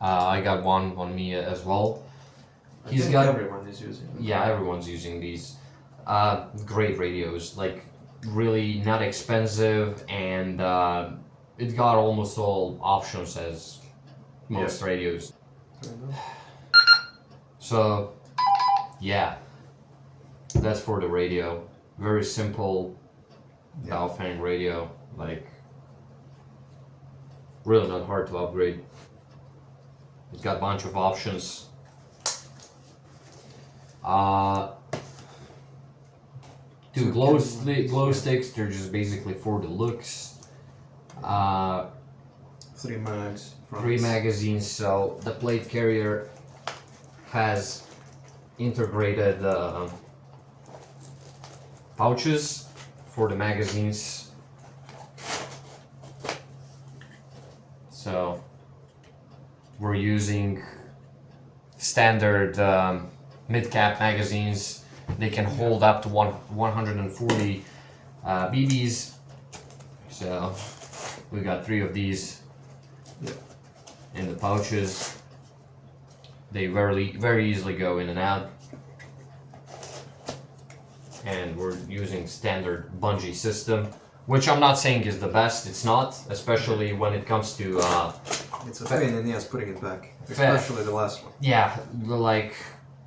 I got one on me as well. I think everyone is using them. Yeah, everyone's using these. Great radios, like really not expensive, and it got almost all options as most radios. So yeah, that's for the radio. Very simple Baofeng radio, like really not hard to upgrade. It's got a bunch of options. Two glow sticks, they're just basically for the looks. 3 mags. 3 magazines, so the plate carrier has integrated pouches for the magazines. So we're using standard mid-cap magazines. They can hold up to 140 BBs. So we got 3 of these in the pouches. They very easily go in and out. And we're using standard bungee system, which I'm not saying is the best. It's not, especially when it comes to it's a pain in the ass putting it back, especially the last one. Yeah, like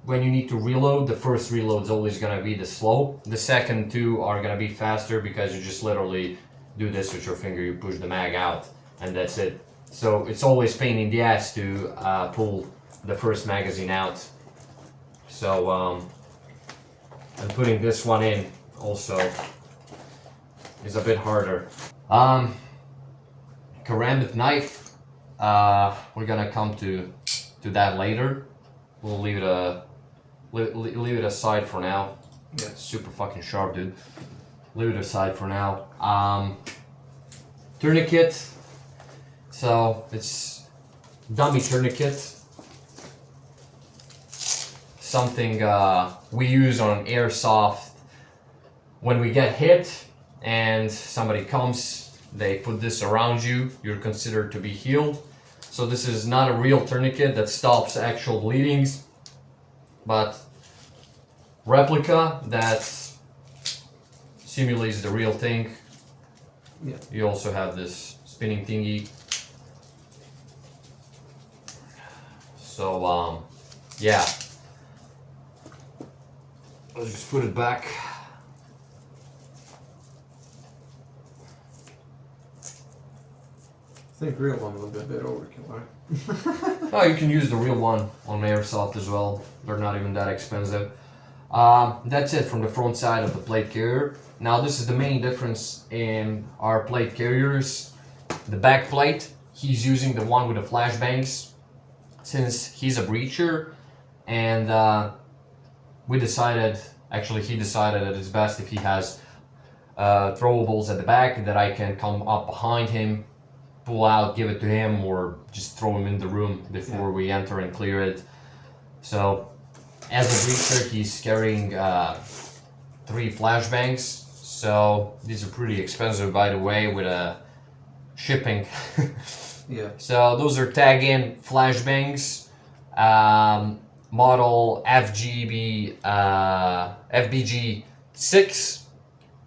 when you need to reload, the first reload's always gonna be the slow. The second 2 are gonna be faster because you just literally do this with your finger, you push the mag out, and that's it. So it's always pain in the ass to pull the first magazine out. So and putting this one in also is a bit harder. Karambit knife, we're gonna come to that later. We'll leave it aside for now. Yeah. Super fucking sharp, dude. Leave it aside for now. Tourniquet. So it's dummy tourniquet. Something we use on airsoft when we get hit and somebody comes, they put this around you, you're considered to be healed. So this is not a real tourniquet that stops actual bleedings, but replica that simulates the real thing. Yeah. You also have this spinning thingy. So yeah. Let's just put it back. think real one would be a bit overkill, right? Oh, you can use the real one on Airsoft as well. They're not even that expensive. That's it from the front side of the plate carrier. Now this is the main difference in our plate carriers. The back plate, he's using the one with the flashbangs since he's a breacher, and he decided that it's best if he has throwables at the back that I can come up behind him, pull out, give it to him, or just throw him in the room before we enter and clear it. So as a breacher, he's carrying 3 flashbangs. So these are pretty expensive, by the way, with shipping. Yeah. So those are tag-in flashbangs, model FBG 6.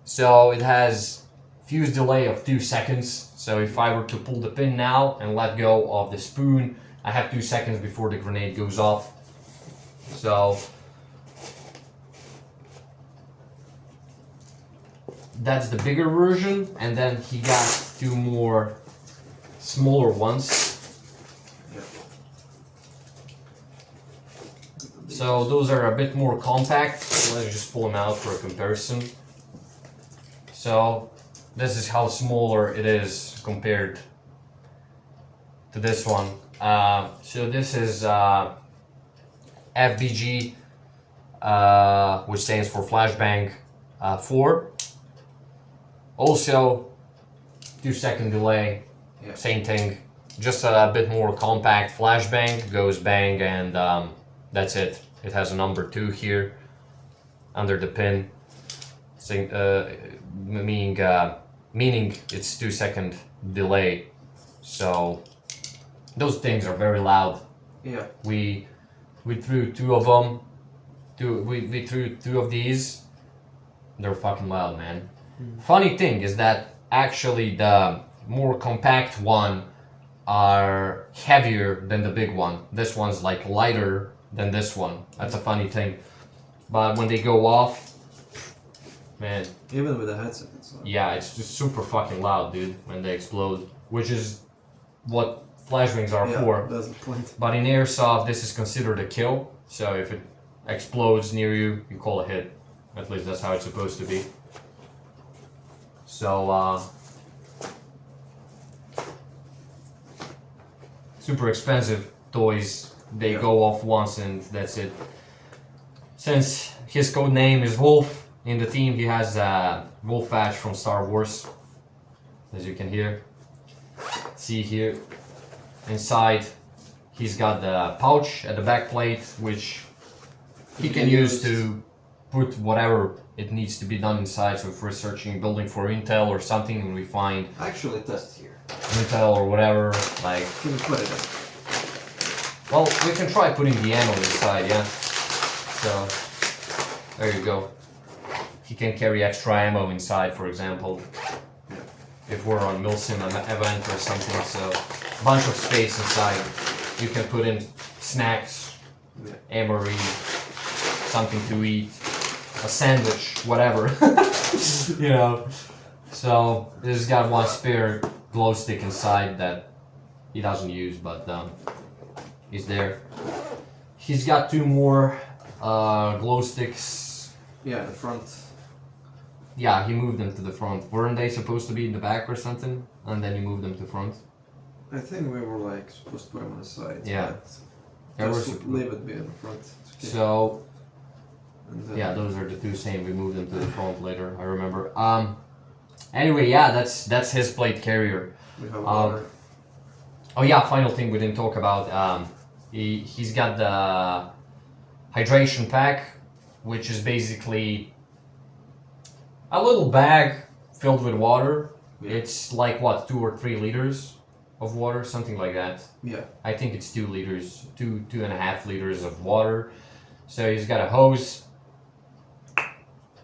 So it has fuse delay of 2 seconds. So if I were to pull the pin now and let go of the spoon, I have 2 seconds before the grenade goes off. So that's the bigger version, and then he got 2 more smaller ones. Yeah. So those are a bit more compact. Let's just pull them out for a comparison. So this is how smaller it is compared to this one. So this is FBG, which stands for Flashbang 4. Also, 2-second delay, same thing, just a bit more compact flashbang, goes bang, and that's it. It has a number 2 here under the pin, meaning it's 2-second delay. So those things are very loud. Yeah. We threw 2 of them. We threw 2 of these. They're fucking loud, man. Funny thing is that actually the more compact one are heavier than the big one. This one's like lighter than this one. That's a funny thing. But when they go off, man. Even with a headset, it's loud. Yeah, it's just super fucking loud, dude, when they explode. Which is what flashbangs are for. That's the point. But in Airsoft, this is considered a kill. So if it explodes near you, you call a hit. At least that's how it's supposed to be. So, super expensive toys. They go off once and that's it. Since his code name is Wolf, in the team he has a Wolf badge from Star Wars, as you can hear. See here, inside he's got the pouch at the back plate, which he can use to put whatever it needs to be done inside. So if we're searching a building for intel or something and we find Actually, test here. intel or whatever, like, Can you put it in? well, we can try putting the ammo inside, yeah. So there you go. He can carry extra ammo inside, for example, if we're on Milsim event or something. So a bunch of space inside. You can put in snacks, Armory, something to eat, a sandwich, whatever. You know. So this has got 1 spare glow stick inside that he doesn't use, but he's there. He's got 2 more glow sticks. Yeah, the front. Yeah, he moved them to the front. Weren't they supposed to be in the back or something? And then you moved them to front? I think we were like supposed to put them on the side. Yeah. But Yeah, just leave it be in the front. It's okay. So, And then yeah, those are the 2 same. We moved them to the front later, I remember. Anyway, yeah, that's his plate carrier. we have water. Oh yeah, final thing we didn't talk about. He's got the hydration pack, which is basically a little bag filled with water. Yeah. It's like what, 2 or 3 liters of water, something like that. Yeah. I think it's 2 liters, 2.5 liters of water. So he's got a hose,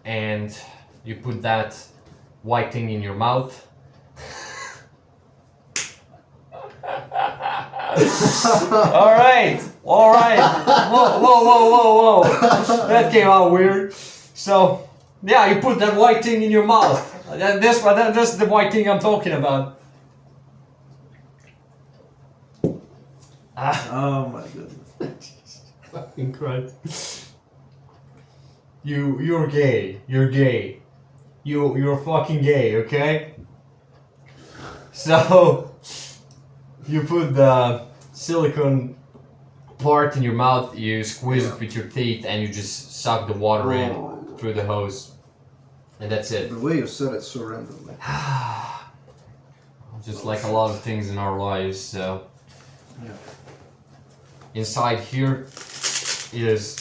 and you put that white thing in your mouth. All right. Whoa. That came out weird. So, yeah, you put that white thing in your mouth. That's the white thing I'm talking about. Oh my goodness. Fucking Christ. You're gay. You're gay. You're fucking gay, okay? So you put the silicone part in your mouth, you squeeze it with your teeth, and you just suck the water in through the hose. And that's it. The way you said it so randomly. Just like a lot of things in our lives, so. Yeah. Inside here is,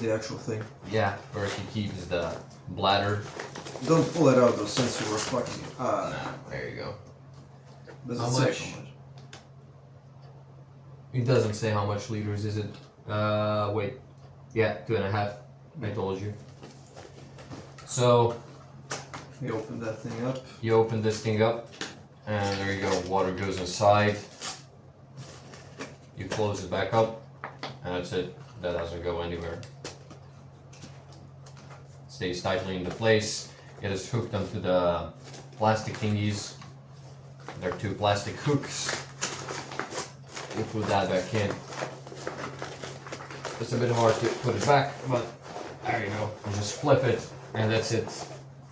The actual thing. yeah, where he keeps the bladder. Don't pull it out though, since you were fucking. There you go. Does How it say much? how much? It doesn't say how much liters is it. Wait. Yeah, 2.5. I told you. So, You open that thing up. you open this thing up, and there you go, water goes inside. You close it back up, and that's it. That doesn't go anywhere. Stays tightly into place. It is hooked onto the plastic thingies. They're 2 plastic hooks. You put that back in. It's a bit hard to put it back, but there you go. You just flip it, and that's it.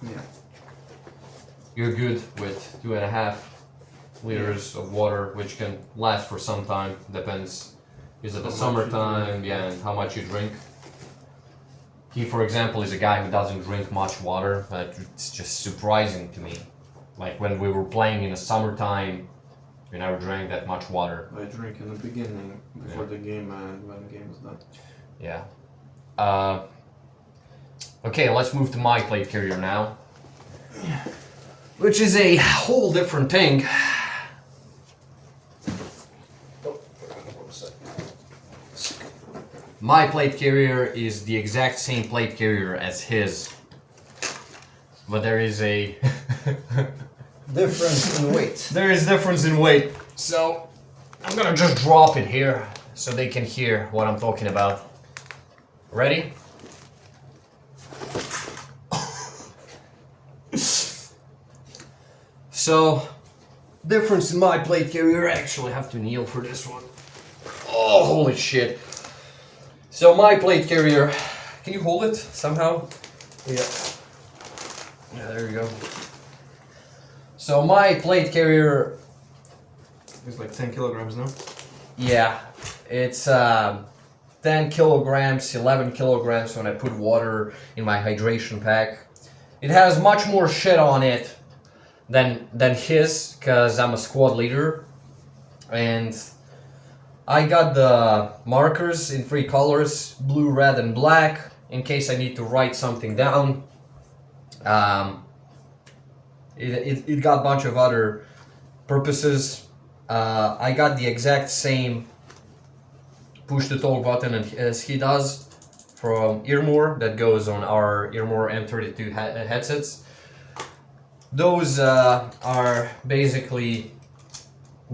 Yeah. You're good with 2.5 liters of water, which can last for some time. Depends. Is it the How much you summertime? drink. Yeah, and how much you drink. He, for example, is a guy who doesn't drink much water. But it's just surprising to me. Like when we were playing in the summertime, we never drank that much water. I drink in the beginning before the game and when the game is done. Yeah. Okay, let's move to my plate carrier now. Which is a whole different thing. My plate carrier is the exact same plate carrier as his. But there is a Difference in weight. there is difference in weight. So I'm gonna just drop it here so they can hear what I'm talking about. Ready? So, difference in my plate carrier. I actually have to kneel for this one. Oh, holy shit. So my plate carrier, can you hold it somehow? Yeah. Yeah, there you go. So my plate carrier, It's like 10 kilograms now. yeah, it's 10 kilograms, 11 kilograms when I put water in my hydration pack. It has much more shit on it than his, because I'm a squad leader. And I got the markers in 3 colors, blue, red, and black, in case I need to write something down. It got a bunch of other purposes. I got the exact same push to talk button as he does from Armory that goes on our Armory M32 headsets. Those are basically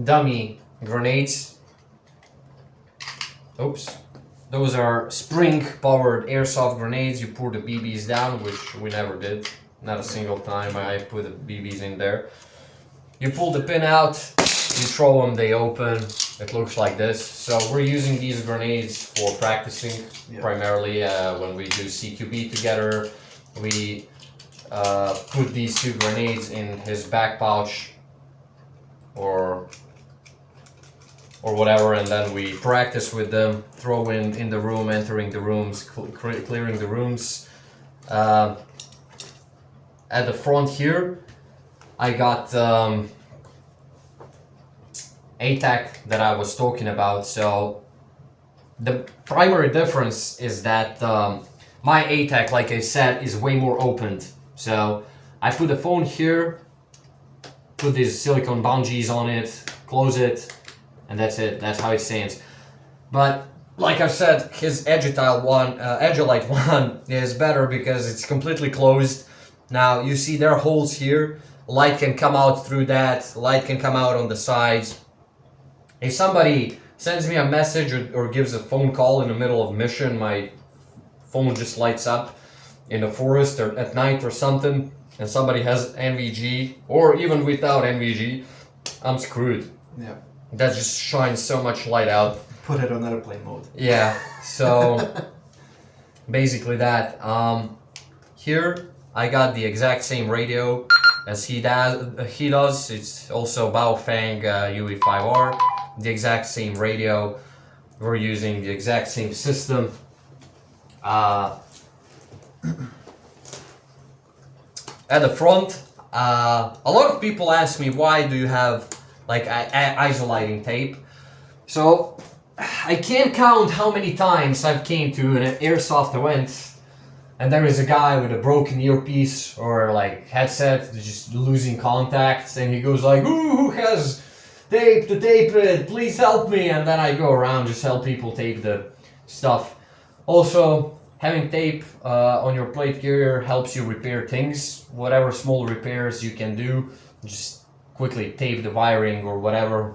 dummy grenades. Oops. Those are spring-powered airsoft grenades. You pour the BBs down, which we never did. Not a single time I put the BBs in there. You pull the pin out, you throw them, they open. It looks like this. So we're using these grenades for practicing, primarily when we do CQB together. We put these 2 grenades in his back pouch or whatever, and then we practice with them, throw in the room, entering the rooms, clearing the rooms. At the front here, I got ATAC that I was talking about. So the primary difference is that my ATAC, like I said, is way more opened. So I put the phone here, put these silicone bungees on it, close it, and that's it. That's how it stands. But like I said, his Agilite one is better because it's completely closed. Now you see there are holes here. Light can come out through that. Light can come out on the sides. If somebody sends me a message or gives a phone call in the middle of mission, my phone just lights up in the forest or at night or something, and somebody has NVG, or even without NVG, I'm screwed. Yeah. that just shines so much light out. Put it on airplane mode. Yeah, so basically that. Here I got the exact same radio as he does. It's also Baofeng UE5R, the exact same radio. We're using the exact same system. At the front, a lot of people ask me, why do you have like isolating tape? So I can't count how many times I've came to an airsoft event and there is a guy with a broken earpiece or like headset just losing contacts, and he goes like, "Ooh, who has tape to tape it? Please help me!" And then I go around just help people tape the stuff. Also, having tape on your plate carrier helps you repair things. Whatever small repairs you can do, just quickly tape the wiring or whatever.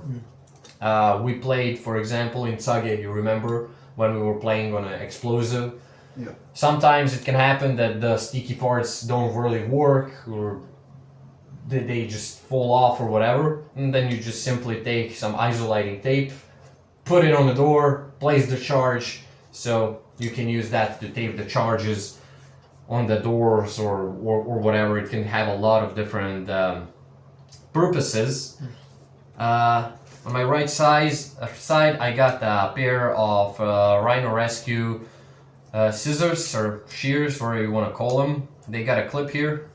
We played, for example, in Tsage, you remember, when we were playing on an explosive. Yeah. Sometimes it can happen that the sticky parts don't really work, or they just fall off or whatever, and then you just simply take some isolating tape, put it on the door, place the charge, so you can use that to tape the charges on the doors or whatever. It can have a lot of different purposes. On my right side, I got a pair of Rhino Rescue scissors or shears, whatever you want to call them. They got a clip here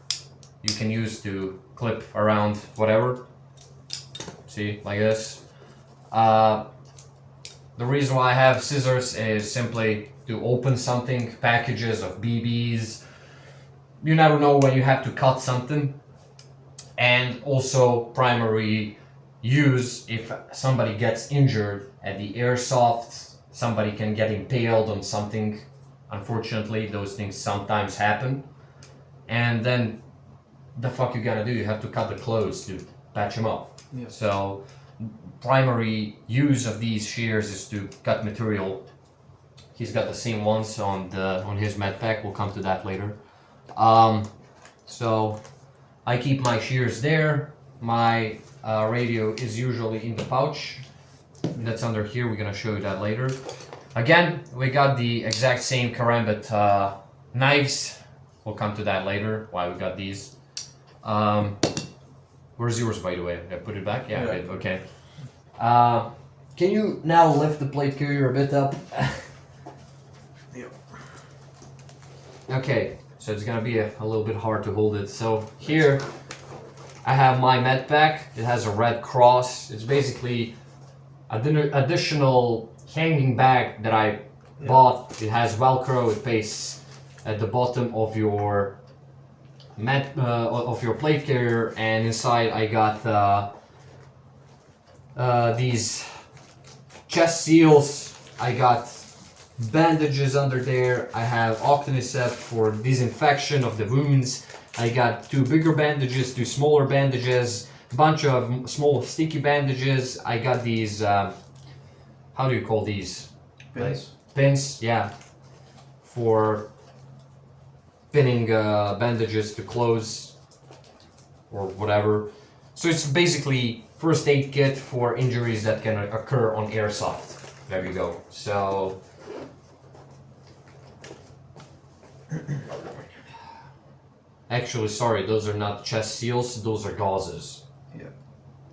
you can use to clip around whatever. See, like this. The reason why I have scissors is simply to open something, packages of BBs. You never know when you have to cut something. And also primary use if somebody gets injured at the airsoft, somebody can get impaled on something. Unfortunately, those things sometimes happen. And then the fuck you gotta do? You have to cut the clothes to patch them up. Yeah. So primary use of these shears is to cut material. He's got the same ones on his med pack. We'll come to that later. So I keep my shears there. My radio is usually in the pouch that's under here. We're gonna show you that later. Again, we got the exact same karambit knives. We'll come to that later, why we got these. Where's yours, by the way? I put it back? Yeah, right, okay. Can you now lift the plate carrier a bit up? Yep. Okay, so it's gonna be a little bit hard to hold it. So here, I have my med pack. It has a red cross. It's basically an additional hanging bag that I bought. It has Velcro. It pastes at the bottom of your plate carrier, and inside I got these chest seals. I got bandages under there. I have Octanicept for disinfection of the wounds. I got 2 bigger bandages, 2 smaller bandages, bunch of small sticky bandages. I got these, how do you call these? Pins. Pins, yeah, for pinning bandages to clothes or whatever. So it's basically first aid kit for injuries that can occur on airsoft. There you go. So actually, sorry, those are not chest seals, those are gauzes. Yeah.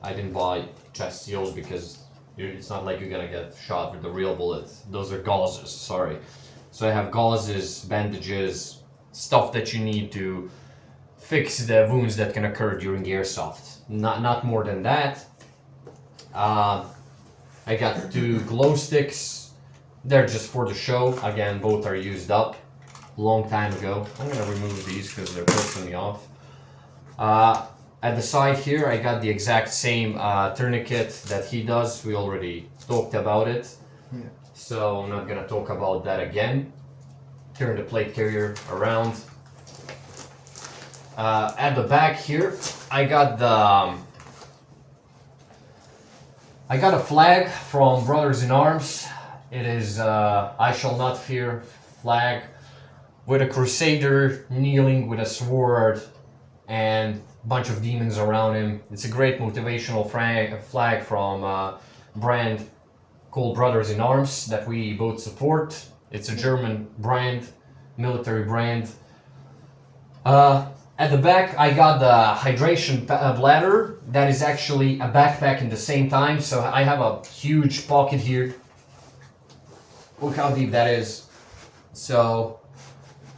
I didn't buy chest seals because it's not like you're gonna get shot with the real bullet. Those are gauzes, sorry. So I have gauzes, bandages, stuff that you need to fix the wounds that can occur during airsoft. Not more than that. I got 2 glow sticks. They're just for the show. Again, both are used up long time ago. I'm gonna remove these because they're pissing me off. At the side here, I got the exact same tourniquet that he does. We already talked about it. Yeah. So I'm not gonna talk about that again. Turn the plate carrier around. At the back here, I got a flag from Brothers in Arms. It is I Shall Not Fear flag with a crusader kneeling with a sword and a bunch of demons around him. It's a great motivational flag from brand called Brothers in Arms that we both support. It's a German brand, military brand. At the back, I got the hydration bladder that is actually a backpack in the same time. So I have a huge pocket here. Look how deep that is. So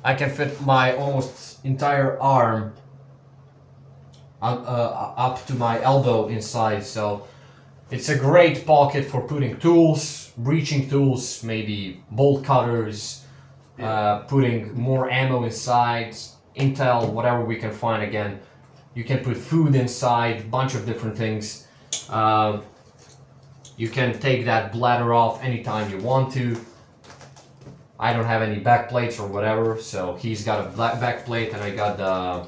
I can fit my almost entire arm up to my elbow inside. So it's a great pocket for putting tools, breaching tools, maybe bolt cutters, putting more ammo inside, intel, whatever we can find. Again, you can put food inside, bunch of different things. You can take that bladder off anytime you want to. I don't have any back plates or whatever, so he's got a back plate and I got the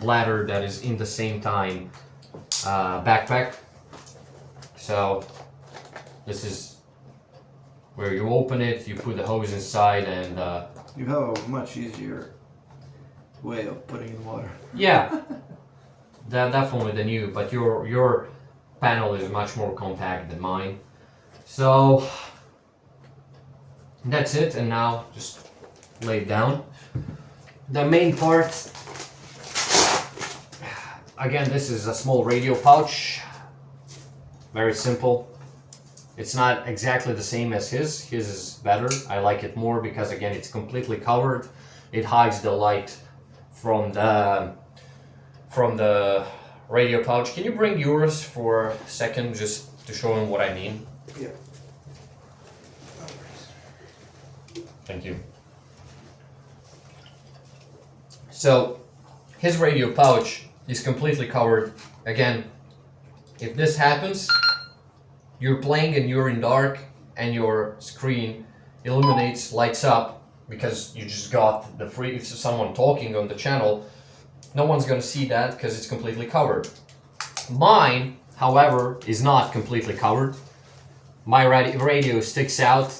bladder that is in the same time backpack. So this is where you open it, you put the hose inside, and you have a much easier way of putting in water. Yeah, definitely than you, but your panel is much more compact than mine. So that's it, and now just lay it down. The main part, again, this is a small radio pouch. Very simple. It's not exactly the same as his. His is better. I like it more because, again, it's completely covered. It hides the light from the radio pouch. Can you bring yours for a second just to show him what I mean? Yeah. Thank you. So his radio pouch is completely covered. Again, if this happens, you're playing and you're in dark and your screen illuminates, lights up, because you just got the free, if someone talking on the channel, no one's gonna see that because it's completely covered. Mine, however, is not completely covered. My radio sticks out,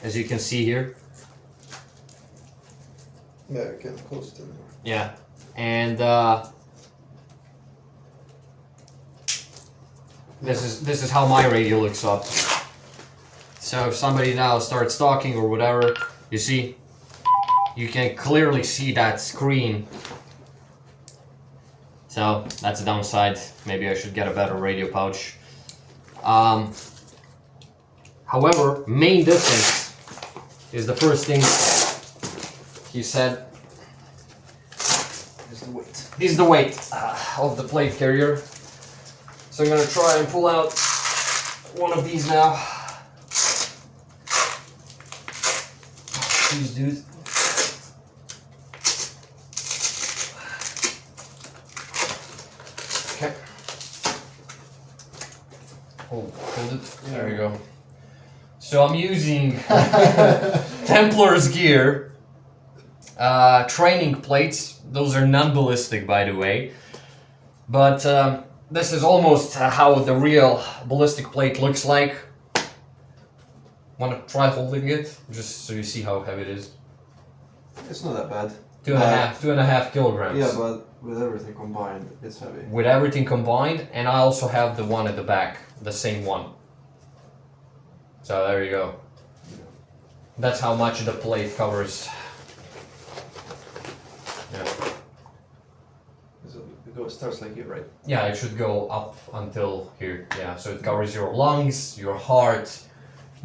as you can see here. Yeah, I can close it anymore. Yeah, and this is how my radio looks up. So if somebody now starts talking or whatever, you see, you can clearly see that screen. So that's a downside. Maybe I should get a better radio pouch. However, main difference is the first thing he said is the weight of the plate carrier. So I'm gonna try and pull out one of these now. Please, dude. Okay. Hold it. There you go. So I'm using Templar's gear, training plates. Those are non-ballistic, by the way. But this is almost how the real ballistic plate looks like. Want to try holding it, just so you see how heavy it is? It's not that bad. 2.5 kilograms. Yeah, but with everything combined, it's heavy. With everything combined, and I also have the one at the back, the same one. So there you go. That's how much the plate covers. Yeah. It starts like here, right? Yeah, it should go up until here. Yeah, so it covers your lungs, your heart,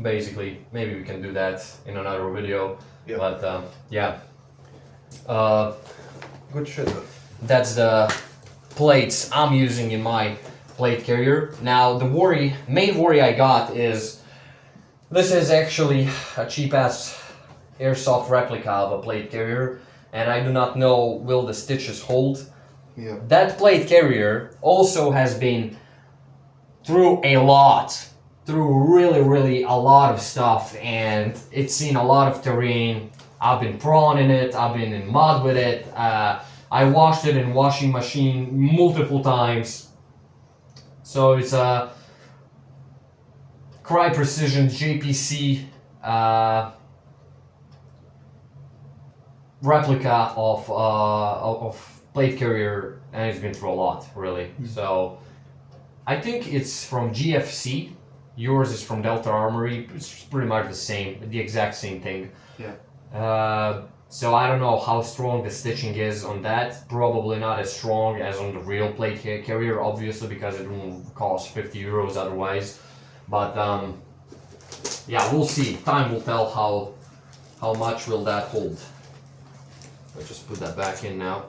basically. Maybe we can do that in another video. Yeah. But yeah. Good shit. That's the plates I'm using in my plate carrier. Now the main worry I got is this is actually a cheap ass airsoft replica of a plate carrier, and I do not know will the stitches hold. Yeah. That plate carrier also has been through really a lot of stuff, and it's seen a lot of terrain. I've been prawn in it, I've been in mud with it, I washed it in washing machine multiple times. So it's a Cry Precision JPC replica of plate carrier, and it's been through a lot, really. So I think it's from GFC. Yours is from Delta Armory. It's pretty much the same, the exact same thing. Yeah. So I don't know how strong the stitching is on that. Probably not as strong as on the real plate carrier, obviously, because it will cost 50 euros otherwise. But yeah, we'll see. Time will tell how much will that hold. I'll just put that back in now.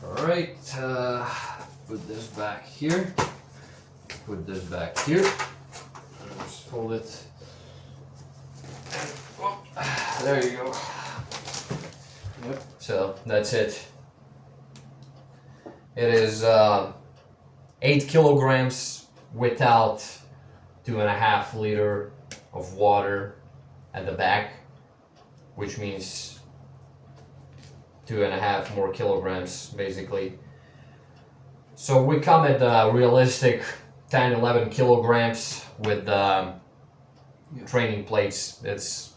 All right, put this back here. Put this back here. Just hold it. And, oh, there you go. Yep. So that's it. It is 8 kilograms without 2.5 liter of water at the back, which means 2.5 more kilograms basically. So we come at the realistic 10-11 kilograms with training plates. It's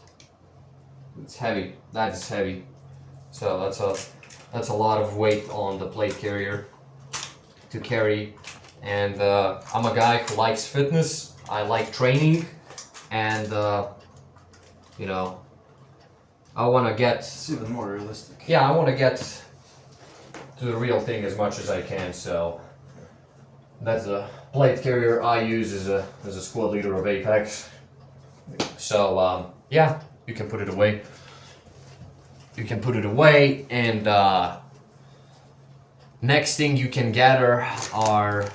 heavy. That is heavy. So that's a lot of weight on the plate carrier to carry. And I'm a guy who likes fitness. I like training, and you know, I want to get. It's even more realistic. Yeah, I want to get to the real thing as much as I can. So that's the plate carrier I use as a squad leader of Apex. So yeah, you can put it away. You can put it away, and next thing you can gather are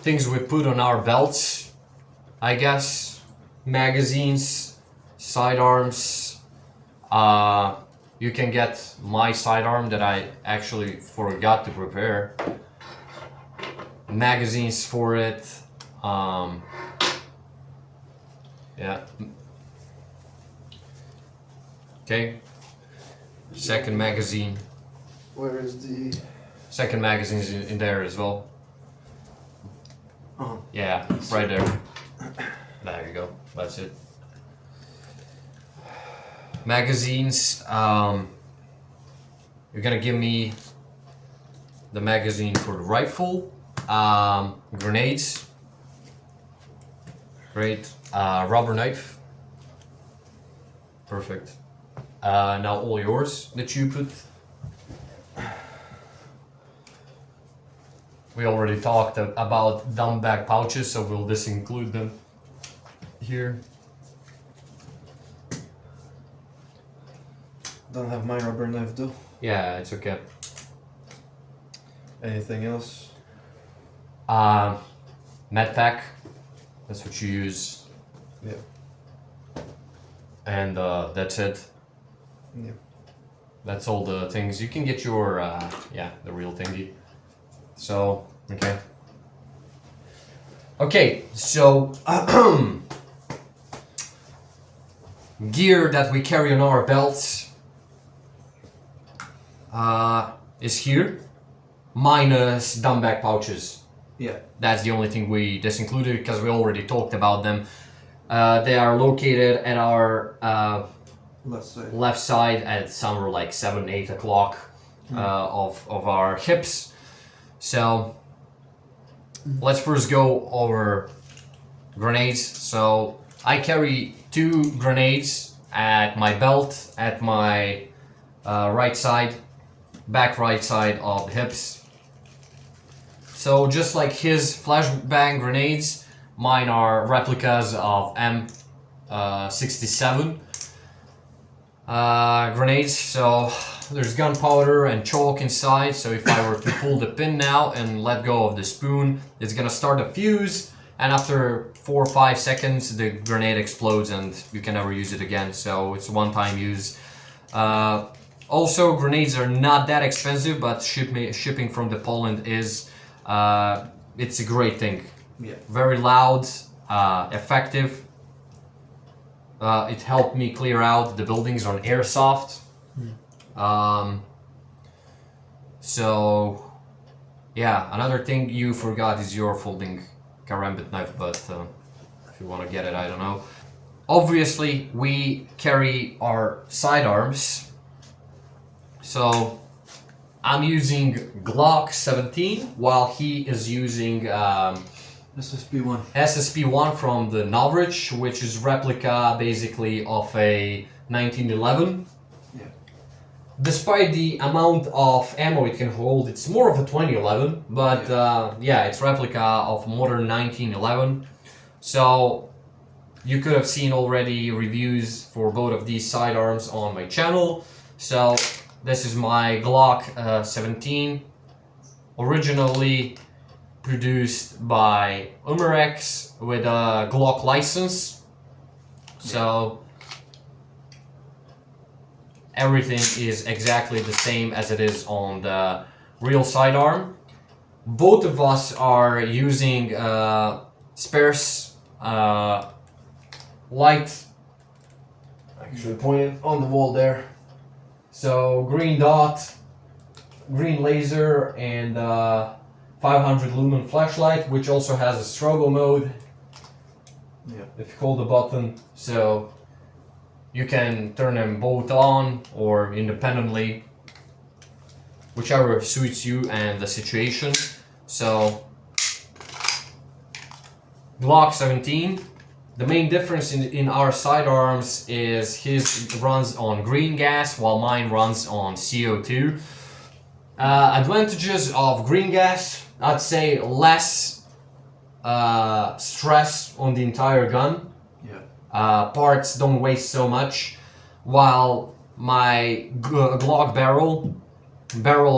things we put on our belts, I guess. Magazines, sidearms. You can get my sidearm that I actually forgot to prepare. Magazines for it. Yeah. Okay. Second magazine. Where is the? Second magazine's in there as well. Oh. Yeah, right there. There you go. That's it. Magazines. You're gonna give me the magazine for the rifle. Grenades. Great. Rubber knife. Perfect. Now all yours that you put. We already talked about dump bag pouches, so we'll disinclude them here. Don't have my rubber knife though. Yeah, it's okay. Anything else? Medpack. That's what you use. Yeah. And that's it. Yeah. That's all the things. You can get your, yeah, the real thingy. So, okay. Okay, so gear that we carry on our belts is here, minus dump bag pouches. Yeah. That's the only thing we disincluded because we already talked about them. They are located at our left side at somewhere like 7-8 o'clock of our hips. So let's first go over grenades. So I carry 2 grenades at my belt, at my right side, back right side of the hips. So just like his flashbang grenades, mine are replicas of M67 grenades. So there's gunpowder and chalk inside, so if I were to pull the pin now and let go of the spoon, it's gonna start a fuse, and after 4 or 5 seconds the grenade explodes and you can never use it again, so it's a one-time use. Also, grenades are not that expensive, but shipping from the Poland is, it's a great thing. Yeah. Very loud, effective. It helped me clear out the buildings on airsoft. So yeah, another thing you forgot is your folding karambit knife, but if you want to get it, I don't know. Obviously, we carry our sidearms. So I'm using Glock 17 while he is using SSP1. SSP1 from the Norwich, which is replica basically of a 1911. Yeah. Despite the amount of ammo it can hold, it's more of a 2011, but yeah, it's replica of modern 1911. So you could have seen already reviews for both of these sidearms on my channel. So this is my Glock 17, originally produced by Armory with a Glock license. So everything is exactly the same as it is on the real sidearm. Both of us are using spares light. Actually, pointed on the wall there. So green dot, green laser, and 500 lumen flashlight, which also has a strobo mode. Yeah. If you hold the button, so you can turn them both on or independently, whichever suits you and the situation. So Glock 17. The main difference in our sidearms is his runs on green gas while mine runs on CO2. Advantages of green gas, I'd say less stress on the entire gun. Yeah. Parts don't waste so much, while my Glock barrel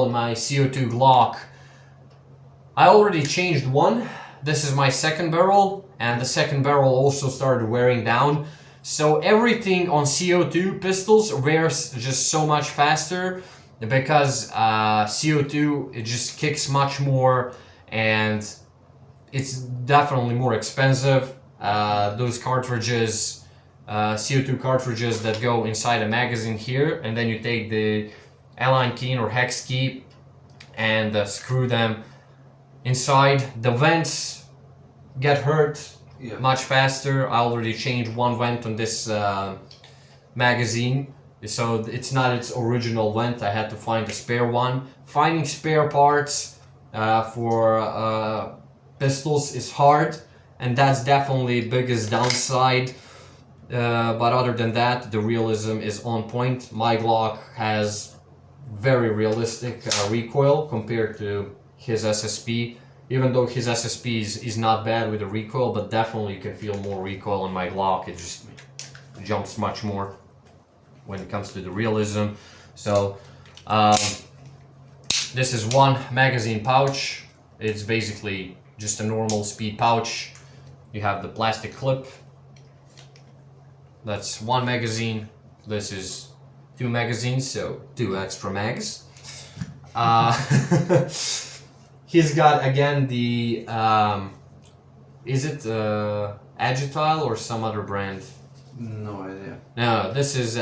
in my CO2 Glock, I already changed one. This is my second barrel, and the second barrel also started wearing down. So everything on CO2 pistols wears just so much faster because CO2, it just kicks much more, and it's definitely more expensive. Those cartridges, CO2 cartridges that go inside a magazine here, and then you take the Allen key or hex key and screw them inside. The vents get hurt much faster. I already changed one vent on this magazine, so it's not its original vent. I had to find a spare one. Finding spare parts for pistols is hard, and that's definitely biggest downside. But other than that, the realism is on point. My Glock has very realistic recoil compared to his SSP. Even though his SSP is not bad with the recoil, but definitely you can feel more recoil on my Glock. It just jumps much more when it comes to the realism. So this is one magazine pouch. It's basically just a normal speed pouch. You have the plastic clip. That's one magazine. This is two magazines, so two extra mags. He's got again the is it Agile or some other brand? No idea. No, this is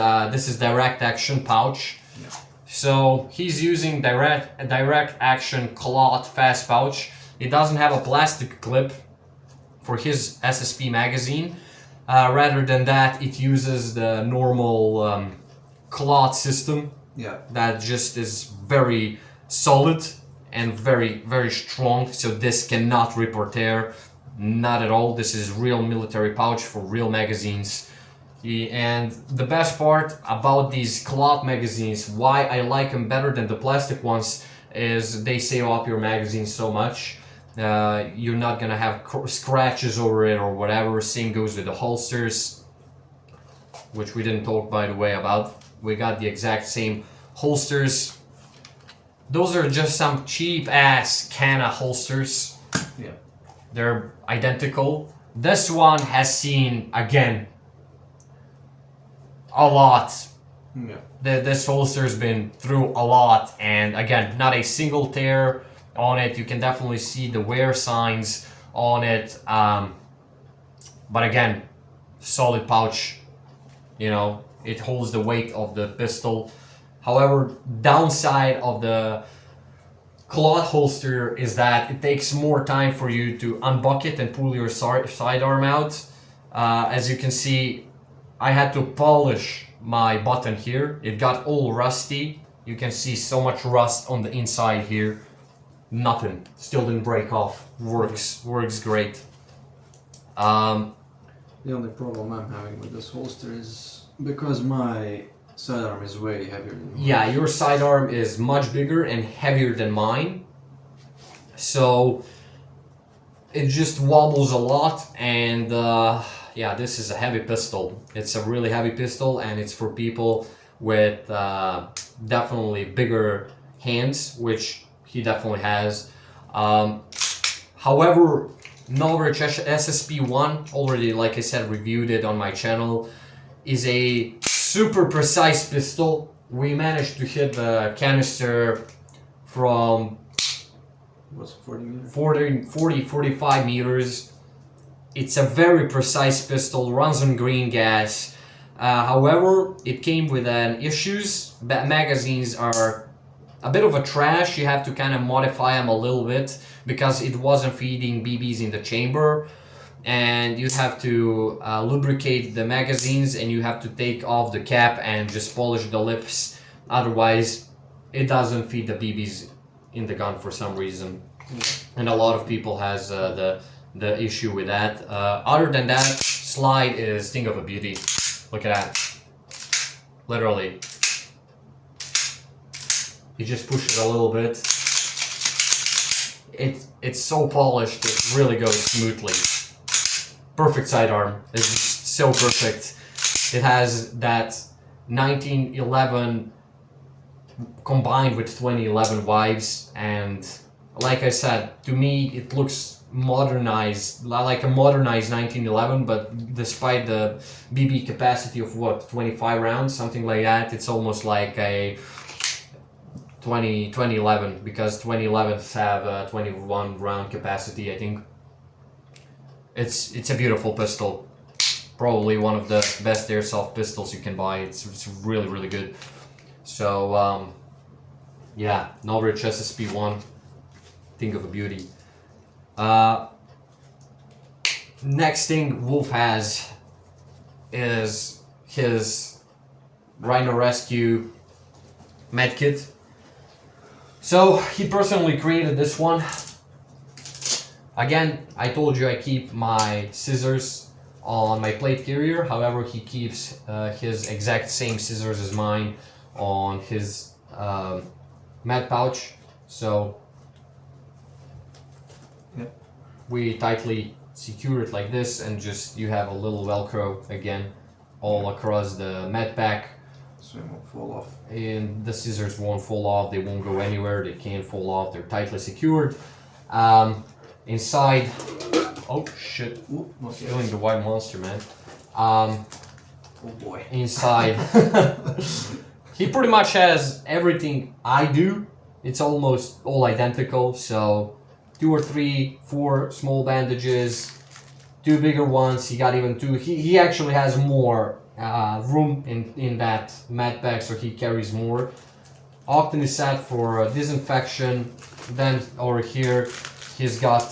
direct action pouch. Yeah. So he's using direct action cloth fast pouch. It doesn't have a plastic clip for his SSP magazine. Rather than that, it uses the normal cloth system. Yeah. That just is very solid and very, very strong. So this cannot rip or tear, not at all. This is real military pouch for real magazines. And the best part about these cloth magazines, why I like them better than the plastic ones, is they save up your magazine so much. You're not gonna have scratches over it or whatever. Same goes with the holsters, which we didn't talk, by the way, about. We got the exact same holsters. Those are just some cheap ass Canna holsters. Yeah. They're identical. This one has seen, again, a lot. Yeah. This holster's been through a lot, and again, not a single tear on it. You can definitely see the wear signs on it. But again, solid pouch. You know, it holds the weight of the pistol. However, downside of the cloth holster is that it takes more time for you to unbuck it and pull your sidearm out. As you can see, I had to polish my button here. It got all rusty. You can see so much rust on the inside here. Nothing. Still didn't break off. Works great. The only problem I'm having with this holster is because my sidearm is way heavier than mine. Yeah, your sidearm is much bigger and heavier than mine. So it just wobbles a lot, and yeah, this is a heavy pistol. It's a really heavy pistol, and it's for people with definitely bigger hands, which he definitely has. However, Norwich SSP-1, already, like I said, reviewed it on my channel, is a super precise pistol. We managed to hit the canister from What's 40 meters? 45 meters. It's a very precise pistol, runs on green gas. However, it came with an issues. Magazines are a bit of a trash. You have to kind of modify them a little bit because it wasn't feeding BBs in the chamber, and you have to lubricate the magazines, and you have to take off the cap and just polish the lips. Otherwise, it doesn't feed the BBs in the gun for some reason, and a lot of people has the issue with that. Other than that, slide is thing of a beauty. Look at that, literally. You just push it a little bit. It's so polished, it really goes smoothly. Perfect sidearm. It's just so perfect. It has that 1911 combined with 2011 vibes, and like I said, to me it looks modernized, like a modernized 1911, but despite the BB capacity of what, 25 rounds, something like that, it's almost like a 2011, because 2011s have a 21 round capacity, I think. It's a beautiful pistol. Probably one of the best airsoft pistols you can buy. It's really, really good. So, yeah, Norwich SSP-1, think of a beauty. Next thing Wolf has is his Rhino Rescue medkit. So he personally created this one. Again, I told you I keep my scissors on my plate carrier. However, he keeps his exact same scissors as mine on his med pouch. So we tightly secure it like this, and just you have a little Velcro again all across the med pack. So it won't fall off. And the scissors won't fall off, they won't go anywhere, they can't fall off, they're tightly secured. Inside, oh shit, feeling the white monster, man. Oh boy. Inside, he pretty much has everything I do. It's almost all identical, so 2 or 3, 4 small bandages, 2 bigger ones, he got even 2. He actually has more room in that med pack, so he carries more. Octane is set for disinfection. Then over here he's got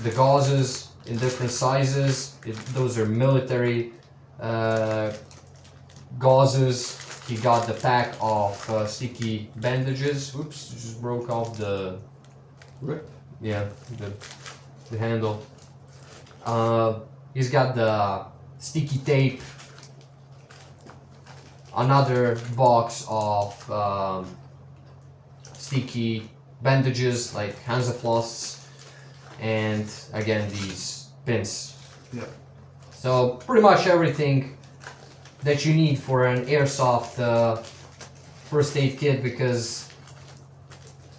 the gauzes in different sizes. Those are military gauzes. He got the pack of sticky bandages. Oops, just broke off the Rip. Yeah, the handle. He's got the sticky tape. Another box of sticky bandages like Hansafloss, and again these pins. Yeah. So pretty much everything that you need for an airsoft first aid kit, because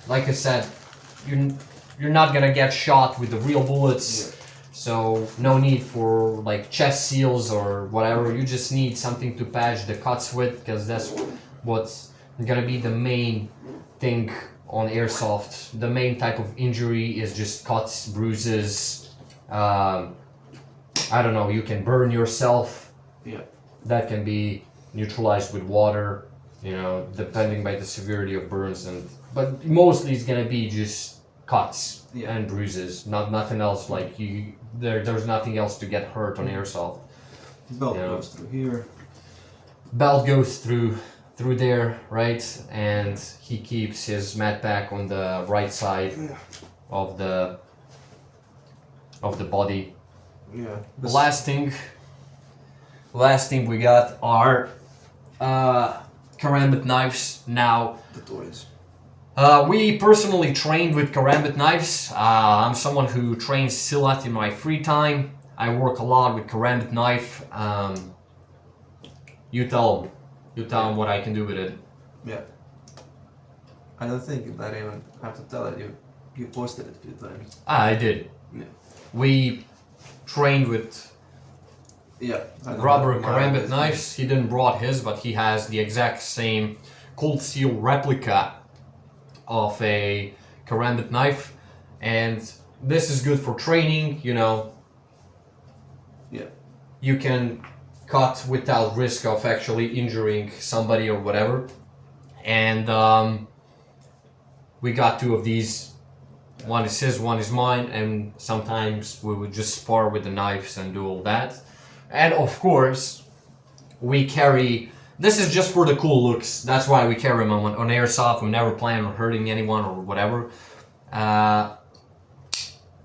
like I said, you're not gonna get shot with the real bullets. Yeah. So no need for like chest seals or whatever. You just need something to patch the cuts with, because that's what's gonna be the main thing on airsoft. The main type of injury is just cuts, bruises. I don't know, you can burn yourself. Yeah. That can be neutralized with water, you know, depending by the severity of burns, but mostly it's gonna be just cuts and bruises, nothing else. Like there's nothing else to get hurt on airsoft. Belt goes through here. Belt goes through through there, right? And he keeps his mat pack on the right side of the body. Yeah. Last thing we got are karambit knives. Now, The toys. we personally trained with karambit knives. I'm someone who trains silat in my free time. I work a lot with karambit knife. You tell them what I can do with it. Yeah. I don't think that I even have to tell it. You posted it a few times. I did. Yeah. We trained with rubber karambit knives. He didn't brought his, but he has the exact same cold steel replica of a karambit knife, and this is good for training. You know, you can cut without risk of actually injuring somebody or whatever. And we got two of these. One is his, one is mine, and sometimes we would just spar with the knives and do all that. And of course, we carry. This is just for the cool looks. That's why we carry them on airsoft. We never plan on hurting anyone or whatever.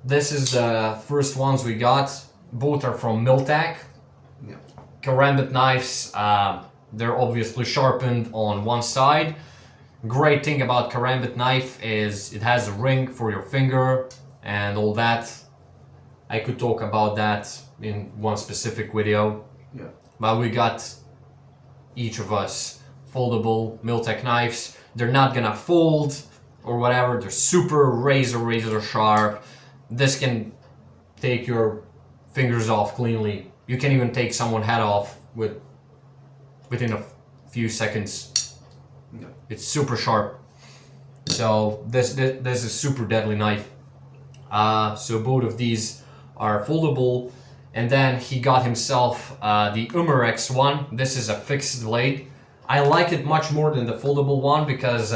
This is the first ones we got. Both are from Miltac. Yeah. Karambit knives. They're obviously sharpened on one side. Great thing about karambit knife is it has a ring for your finger and all that. I could talk about that in one specific video. Yeah. But we got each of us foldable Miltec knives. They're not gonna fold or whatever. They're super razor sharp. This can take your fingers off cleanly. You can even take someone's head off within a few seconds. Yeah. It's super sharp. So this is super deadly knife. So both of these are foldable. And then he got himself the Armory one. This is a fixed blade. I like it much more than the foldable one because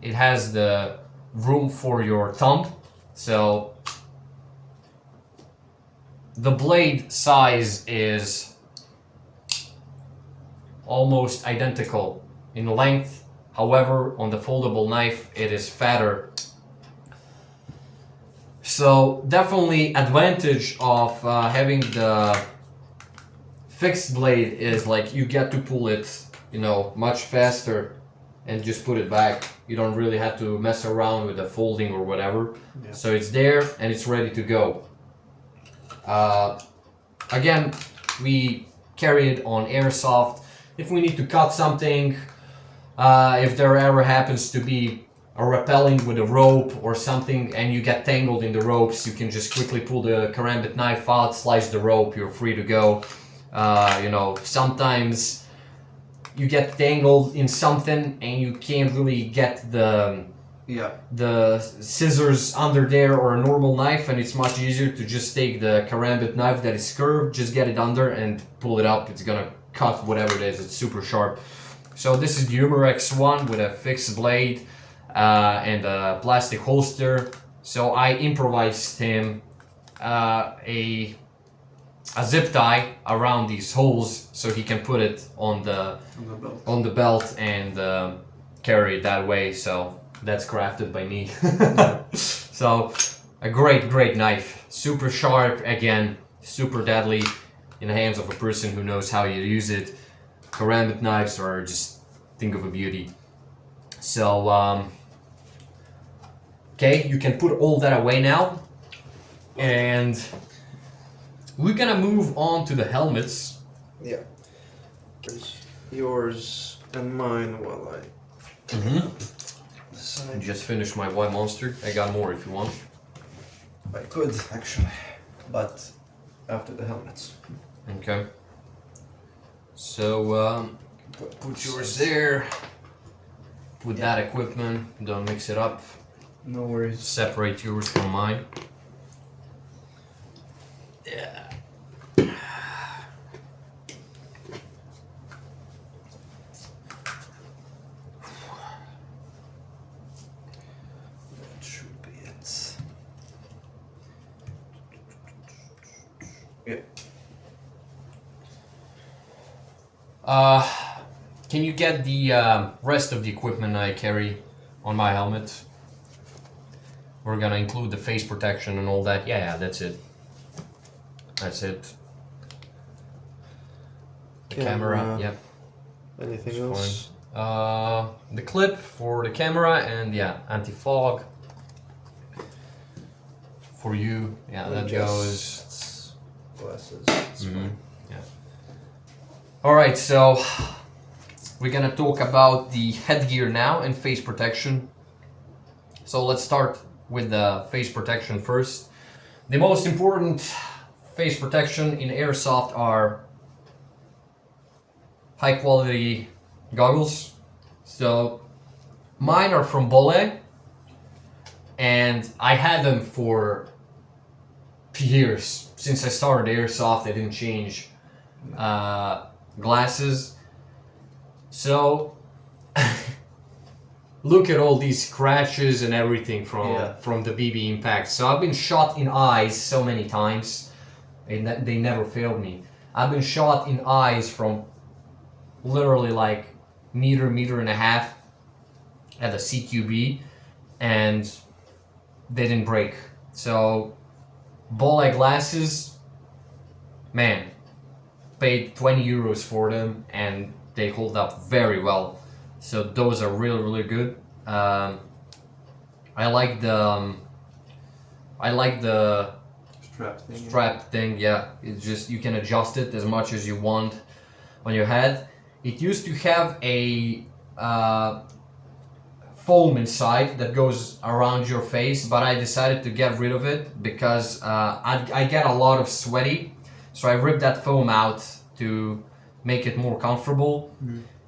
it has the room for your thumb. So the blade size is almost identical in length. However, on the foldable knife, it is fatter. So definitely advantage of having the fixed blade is like you get to pull it, you know, much faster and just put it back. You don't really have to mess around with the folding or whatever. Yeah. So it's there and it's ready to go. Again, we carry it on airsoft. If we need to cut something, if there ever happens to be a rappelling with a rope or something and you get tangled in the ropes, you can just quickly pull the karambit knife out, slice the rope, you're free to go. You know, sometimes you get tangled in something and you can't really get the scissors under there or a normal knife, and it's much easier to just take the karambit knife that is curved, just get it under and pull it up. It's gonna cut whatever it is, it's super sharp. So this is the Armory one with a fixed blade and a plastic holster. So I improvised him a zip tie around these holes so he can put it on the belt and carry it that way. So that's crafted by me. So a great knife, super sharp, again super deadly in the hands of a person who knows how you use it. Karambit knives are just think of a beauty. So okay, you can put all that away now, and we're gonna move on to the helmets. Yeah. Yours and mine while I decide. Just finished my white monster. I got more if you want. I could actually, but after the helmets. Okay. So put yours there. Put that equipment. Don't mix it up. No worries. Separate yours from mine. Yeah. That should be it. Yeah. can you get the rest of the equipment I carry on my helmet? We're gonna include the face protection and all that. Yeah, that's it. That's it. The camera, yeah. Anything else? The clip for the camera and yeah, anti-fog. For you, yeah, that goes. Glasses. Yeah. All right, so we're gonna talk about the headgear now and face protection. So let's start with the face protection first. The most important face protection in airsoft are high quality goggles. So mine are from Bolle, and I had them for years. Since I started airsoft, I didn't change glasses. So look at all these scratches and everything from the BB impact. So I've been shot in eyes so many times, and they never failed me. I've been shot in eyes from literally like meter and a half at a CQB, and they didn't break. So Bolle glasses, man, paid 20 euros for them, and they hold up very well. So those are really good. I like the strap thing. Yeah, it's just you can adjust it as much as you want on your head. It used to have a foam inside that goes around your face, but I decided to get rid of it because I get a lot of sweaty, so I ripped that foam out to make it more comfortable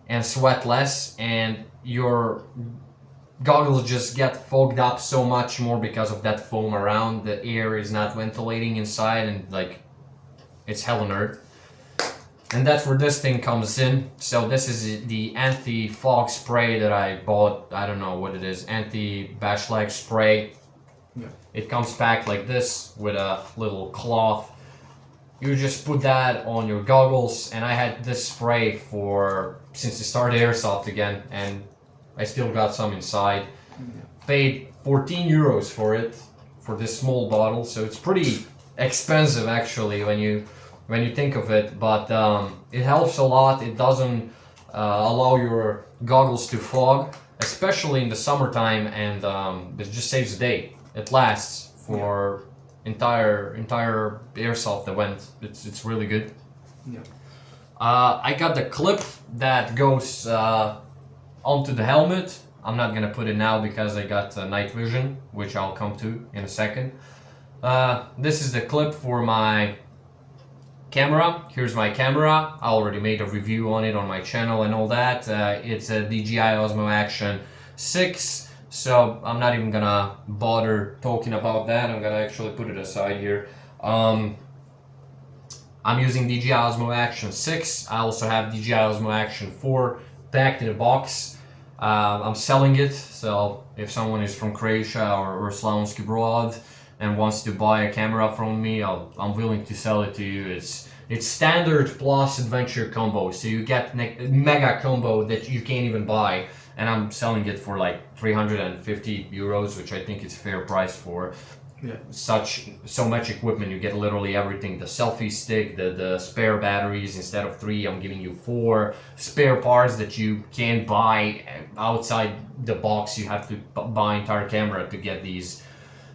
and sweat less, and your goggles just get fogged up so much more because of that foam around. The air is not ventilating inside, and like it's hell on earth. And that's where this thing comes in. So this is the anti-fog spray that I bought. I don't know what it is. Anti-bashlag spray. Yeah. It comes packed like this with a little cloth. You just put that on your goggles, and I had this spray since I started airsoft again, and I still got some inside. Yeah. Paid 14 euros for it, for this small bottle, so it's pretty expensive actually when you think of it, but it helps a lot. It doesn't allow your goggles to fog, especially in the summertime, and it just saves the day. It lasts for entire airsoft event. It's really good. Yeah. I got the clip that goes onto the helmet. I'm not gonna put it now because I got night vision, which I'll come to in a second. This is the clip for my camera. Here's my camera. I already made a review on it on my channel and all that. It's a DJI Osmo Action 6, so I'm not even gonna bother talking about that. I'm gonna actually put it aside here. I'm using DJI Osmo Action 6. I also have DJI Osmo Action 4 packed in a box. I'm selling it, so if someone is from Croatia or Slavonski Brod and wants to buy a camera from me, I'm willing to sell it to you. It's standard plus adventure combo, so you get mega combo that you can't even buy, and I'm selling it for like 350 euros, which I think is a fair price for so much equipment. You get literally everything: the selfie stick, the spare batteries. Instead of 3, I'm giving you 4 spare parts that you can't buy outside the box. You have to buy entire camera to get these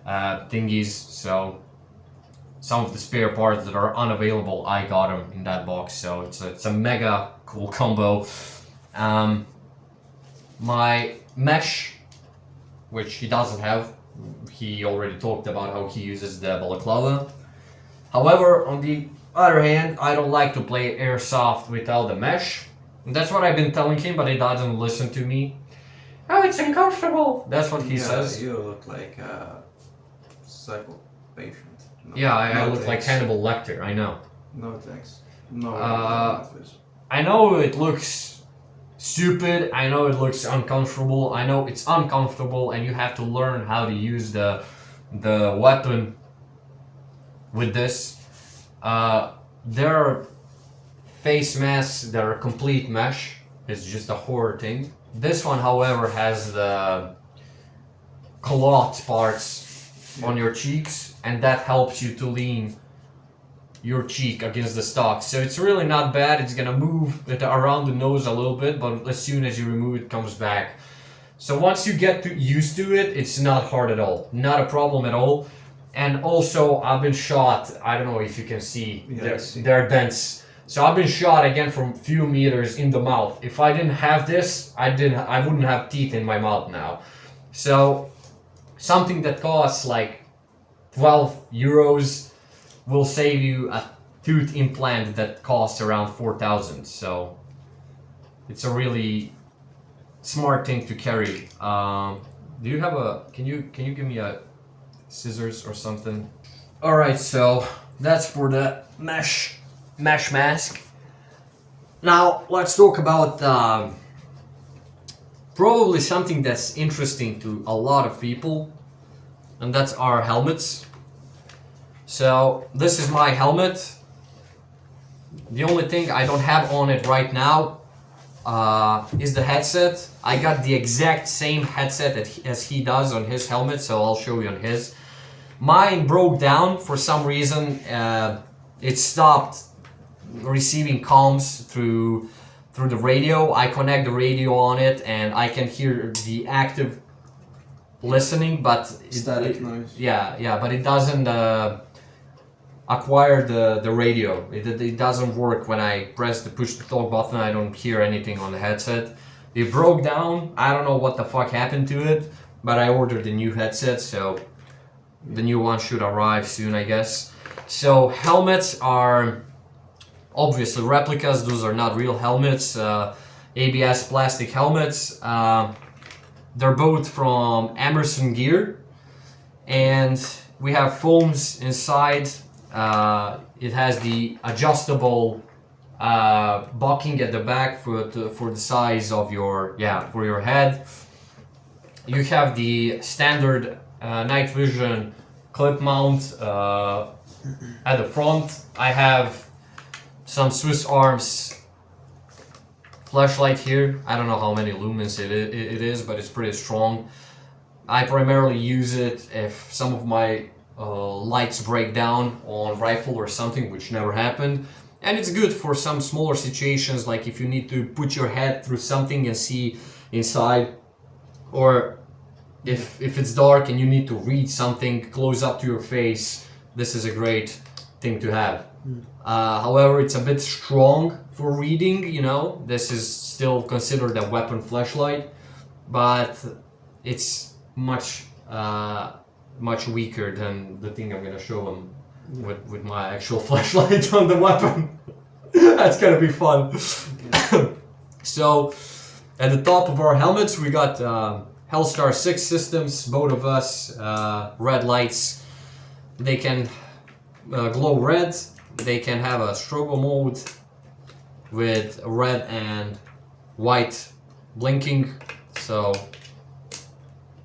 thingies. So some of the spare parts that are unavailable, I got them in that box. So it's a mega cool combo. My mesh, which he doesn't have, he already talked about how he uses the balaclava. However, on the other hand, I don't like to play airsoft without the mesh. And that's what I've been telling him, but he doesn't listen to me. Oh, it's uncomfortable. That's what he says. You look like a psycho patient. No, I look like Hannibal Lecter, I know. No thanks. No. I know it looks stupid, I know it looks uncomfortable, I know it's uncomfortable, and you have to learn how to use the weapon with this. There are face masks that are complete mesh, It's just a horror thing. This one, however, has the cloth parts on your cheeks, and that helps you to lean your cheek against the stock. So it's really not bad. It's gonna move it around the nose a little bit, but as soon as you remove it, it comes back. So once you get used to it, it's not hard at all. Not a problem at all. And also, I've been shot. I don't know if you can see. Yeah, they're dents. So I've been shot again from few meters in the mouth. If I didn't have this, I wouldn't have teeth in my mouth now. So something that costs like 12 euros will save you a tooth implant that costs around 4,000. So it's a really smart thing to carry. Do you have a? Can you give me a scissors or something? All right, so that's for the mesh mask. Now let's talk about probably something that's interesting to a lot of people, and that's our helmets. So this is my helmet. The only thing I don't have on it right now is the headset. I got the exact same headset as he does on his helmet, so I'll show you on his. Mine broke down for some reason. It stopped receiving comms through the radio. I connect the radio on it, and I can hear the active listening, but static noise. Yeah, but it doesn't acquire the radio. It doesn't work when I press the push to talk button. I don't hear anything on the headset. It broke down. I don't know what the fuck happened to it, but I ordered a new headset, so the new one should arrive soon, I guess. So helmets are obviously replicas. Those are not real helmets. ABS plastic helmets. They're both from Emerson Gear, and we have foams inside. It has the adjustable bucking at the back for the size of your for your head. You have the standard night vision clip mount at the front. I have some Swiss Arms flashlight here. I don't know how many lumens it is, but it's pretty strong. I primarily use it if some of my lights break down on rifle or something, which never happened. And it's good for some smaller situations, like if you need to put your head through something and see inside, or if it's dark and you need to read something close up to your face. This is a great thing to have. However, it's a bit strong for reading, you know. This is still considered a weapon flashlight, but it's much weaker than the thing I'm gonna show them with my actual flashlight on the weapon. That's gonna be fun. So, at the top of our helmets, we got Hellstar 6 systems, both of us, red lights. They can glow red. They can have a strobo mode with red and white blinking. So,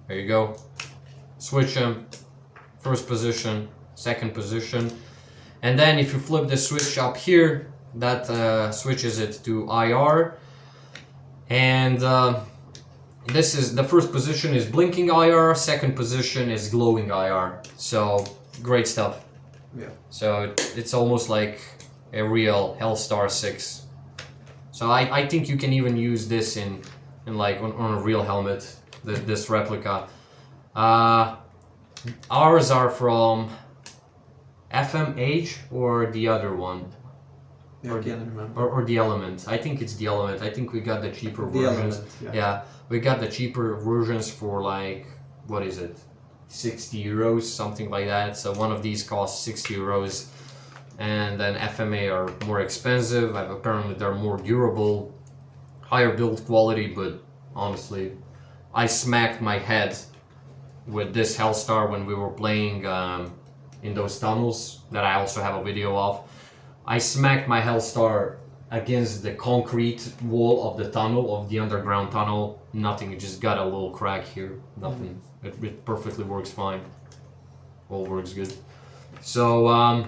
there you go. Switch them, first position, second position. And then if you flip the switch up here, that switches it to IR. And this is the first position is blinking IR, second position is glowing IR. So great stuff. Yeah. So it's almost like a real Hellstar 6. So I think you can even use this in like on a real helmet, this replica. Ours are from FMH or the other one. I can't remember. Or the Element. I think it's the Element. I think we got the cheaper versions. Element, yeah, we got the cheaper versions for like, what is it? 60 euros, something like that. So one of these costs 60 euros. And then FMA are more expensive. Apparently they're more durable, higher build quality, but honestly, I smacked my head with this Hellstar when we were playing in those tunnels that I also have a video of. I smacked my Hellstar against the concrete wall of the tunnel, of the underground tunnel. Nothing, it just got a little crack here. Nothing. It perfectly works fine. All works good. So,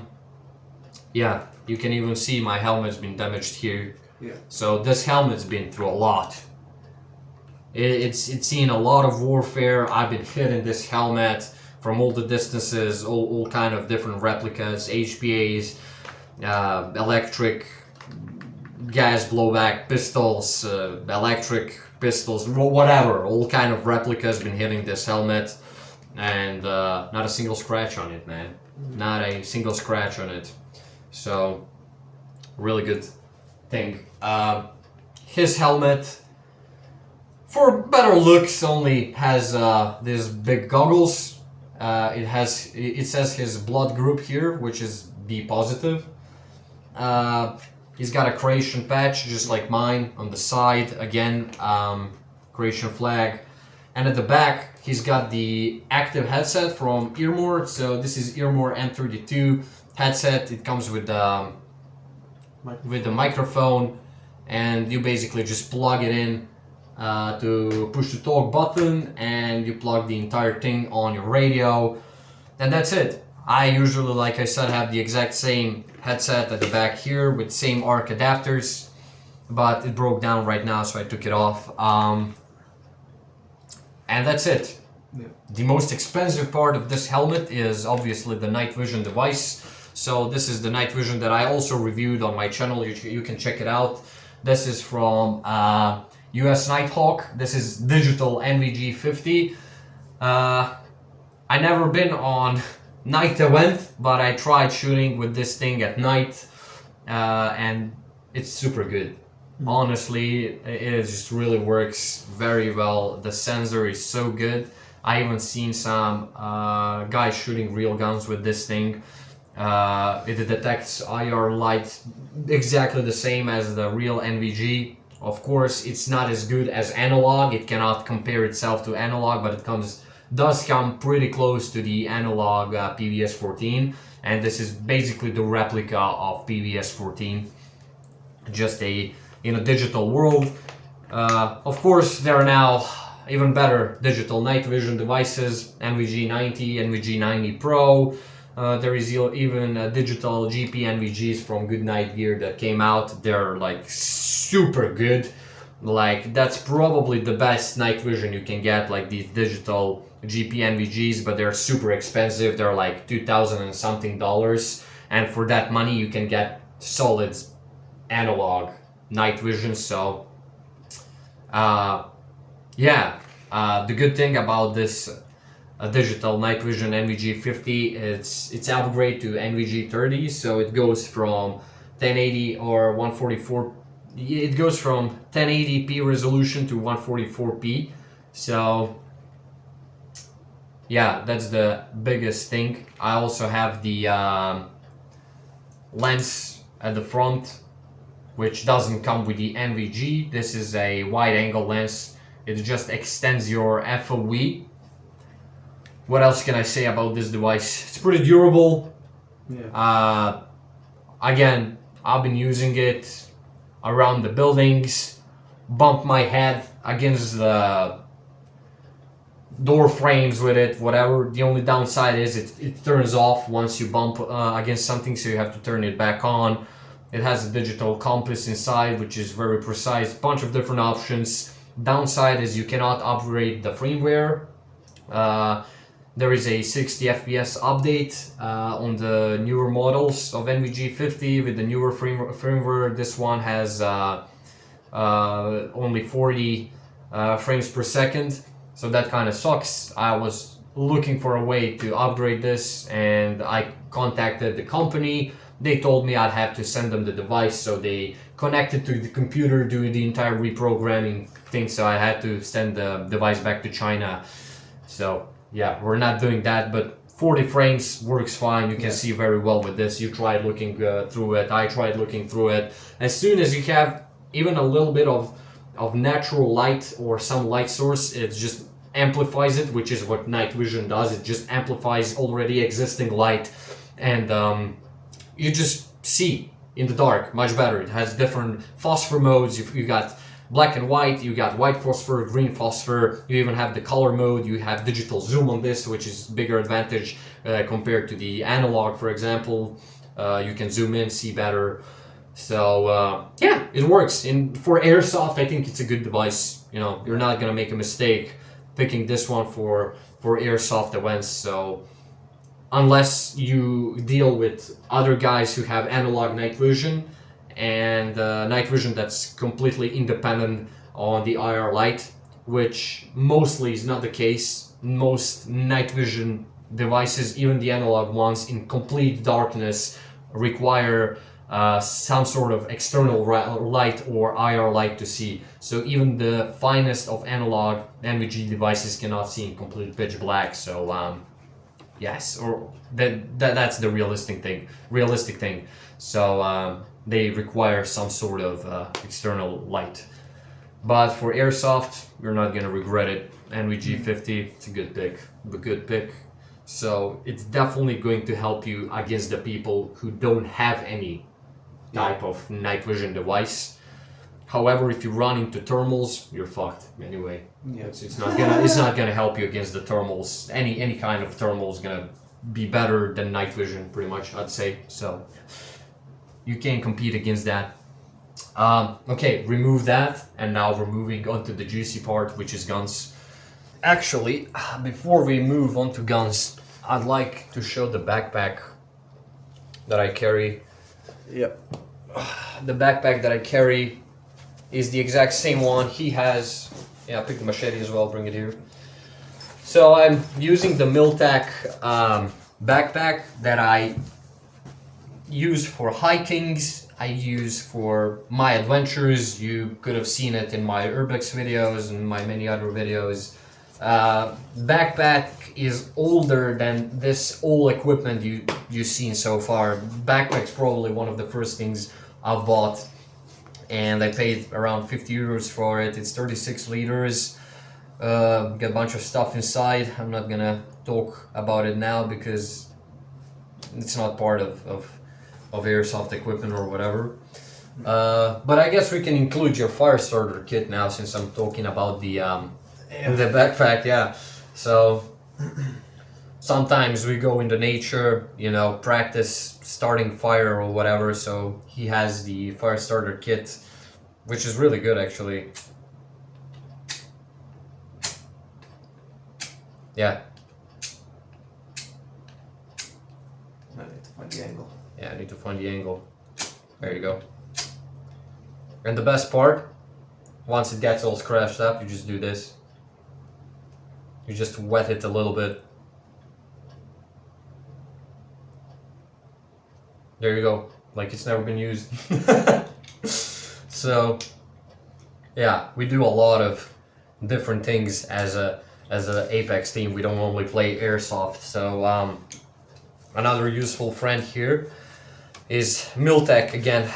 yeah, you can even see my helmet's been damaged here. Yeah. So this helmet's been through a lot. It's seen a lot of warfare. I've been hitting this helmet from all the distances, all kind of different replicas, HPAs, electric gas blowback pistols, electric pistols, whatever. All kind of replicas been hitting this helmet, and not a single scratch on it, man. Not a single scratch on it. So, really good thing. His helmet, for better looks, only has these big goggles. It says his blood group here, which is B positive. He's got a Croatian patch, just like mine, on the side. Again, Croatian flag. And at the back, he's got the active headset from Armory. So this is Armory N32 headset. It comes with the microphone, and you basically just plug it in to push the talk button, and you plug the entire thing on your radio, and that's it. I usually, like I said, have the exact same headset at the back here with same ARC adapters, but it broke down right now, so I took it off. And that's it. Yeah. The most expensive part of this helmet is obviously the night vision device. So this is the night vision that I also reviewed on my channel. You can check it out. This is from US Nighthawk. This is digital NVG 50. I never been on night event, but I tried shooting with this thing at night, and it's super good. Honestly, it just really works very well. The sensor is so good. I even seen some guys shooting real guns with this thing. It detects IR light exactly the same as the real NVG. Of course, it's not as good as analog. It cannot compare itself to analog, but it does come pretty close to the analog PVS 14. And this is basically the replica of PVS 14, just in a digital world. Of course, there are now even better digital night vision devices, NVG 90, NVG 90 Pro. There is even digital GP NVGs from Goodnight Gear that came out. They're like super good. Like, that's probably the best night vision you can get, like these digital GP NVGs, but they're super expensive. They're like $2,000 and something, and for that money you can get solid analog night vision. So the good thing about this digital night vision NVG 50, it's upgrade to NVG 30, so it goes from 1080 or 144. It goes from 1080p resolution to 144p. So yeah, that's the biggest thing. I also have the lens at the front, which doesn't come with the NVG. This is a wide angle lens. It just extends your FOV. What else can I say about this device? It's pretty durable. Yeah. Again, I've been using it around the buildings, bump my head against the door frames with it, whatever. The only downside is it turns off once you bump against something, so you have to turn it back on. It has a digital compass inside, which is very precise, bunch of different options. Downside is you cannot upgrade the firmware. There is a 60 FPS update on the newer models of NVG 50 with the newer firmware. This one has only 40 frames per second, so that kind of sucks. I was looking for a way to upgrade this, and I contacted the company. They told me I'd have to send them the device, so they connected to the computer, do the entire reprogramming thing, so I had to send the device back to China. So yeah, we're not doing that, but 40 frames works fine. You can see very well with this. You tried looking through it, I tried looking through it. As soon as you have even a little bit of natural light or some light source, it just amplifies it, which is what night vision does. It just amplifies already existing light, and you just see in the dark much better. It has different phosphor modes. You got black and white, you got white phosphor, green phosphor, you even have the color mode, you have digital zoom on this, which is bigger advantage compared to the analog, for example. You can zoom in, see better. So yeah, it works. And for airsoft, I think it's a good device. You know, you're not gonna make a mistake picking this one for airsoft events. So unless you deal with other guys who have analog night vision and night vision that's completely independent on the IR light, which mostly is not the case. Most night vision devices, even the analog ones in complete darkness, require some sort of external light or IR light to see. So even the finest of analog NVG devices cannot see in complete pitch black. So yes, or that's the realistic thing. So they require some sort of external light. But for airsoft, you're not gonna regret it. NVG 50, it's a good pick. So it's definitely going to help you against the people who don't have any type of night vision device. However, if you run into thermals, you're fucked anyway. Yeah. It's not gonna help you against the thermals. Any kind of thermal is gonna be better than night vision, pretty much, I'd say. So you can't compete against that. Okay, remove that, and now we're moving on to the juicy part, which is guns. Actually, before we move on to guns, I'd like to show the backpack that I carry. Yep. The backpack that I carry is the exact same one he has. Yeah, pick the machete as well, bring it here. So I'm using the Miltac backpack that I use for hikings. I use for my adventures. You could have seen it in my Urbex videos and my many other videos. Backpack is older than this all equipment you've seen so far. Backpack's probably one of the first things I've bought, and I paid around 50 euros for it. It's 36 liters. Got a bunch of stuff inside. I'm not gonna talk about it now because it's not part of airsoft equipment or whatever. But I guess we can include your fire starter kit now, since I'm talking about the backpack. Yeah. So sometimes we go into nature, you know, practice starting fire or whatever. So he has the fire starter kit, which is really good actually. Yeah. I need to find the angle. Yeah, I need to find the angle. There you go. And the best part, once it gets all scratched up, you just do this. You just wet it a little bit. There you go. Like it's never been used. So, yeah, we do a lot of different things as a Apex team. We don't only play airsoft. So, another useful friend here is Miltac again.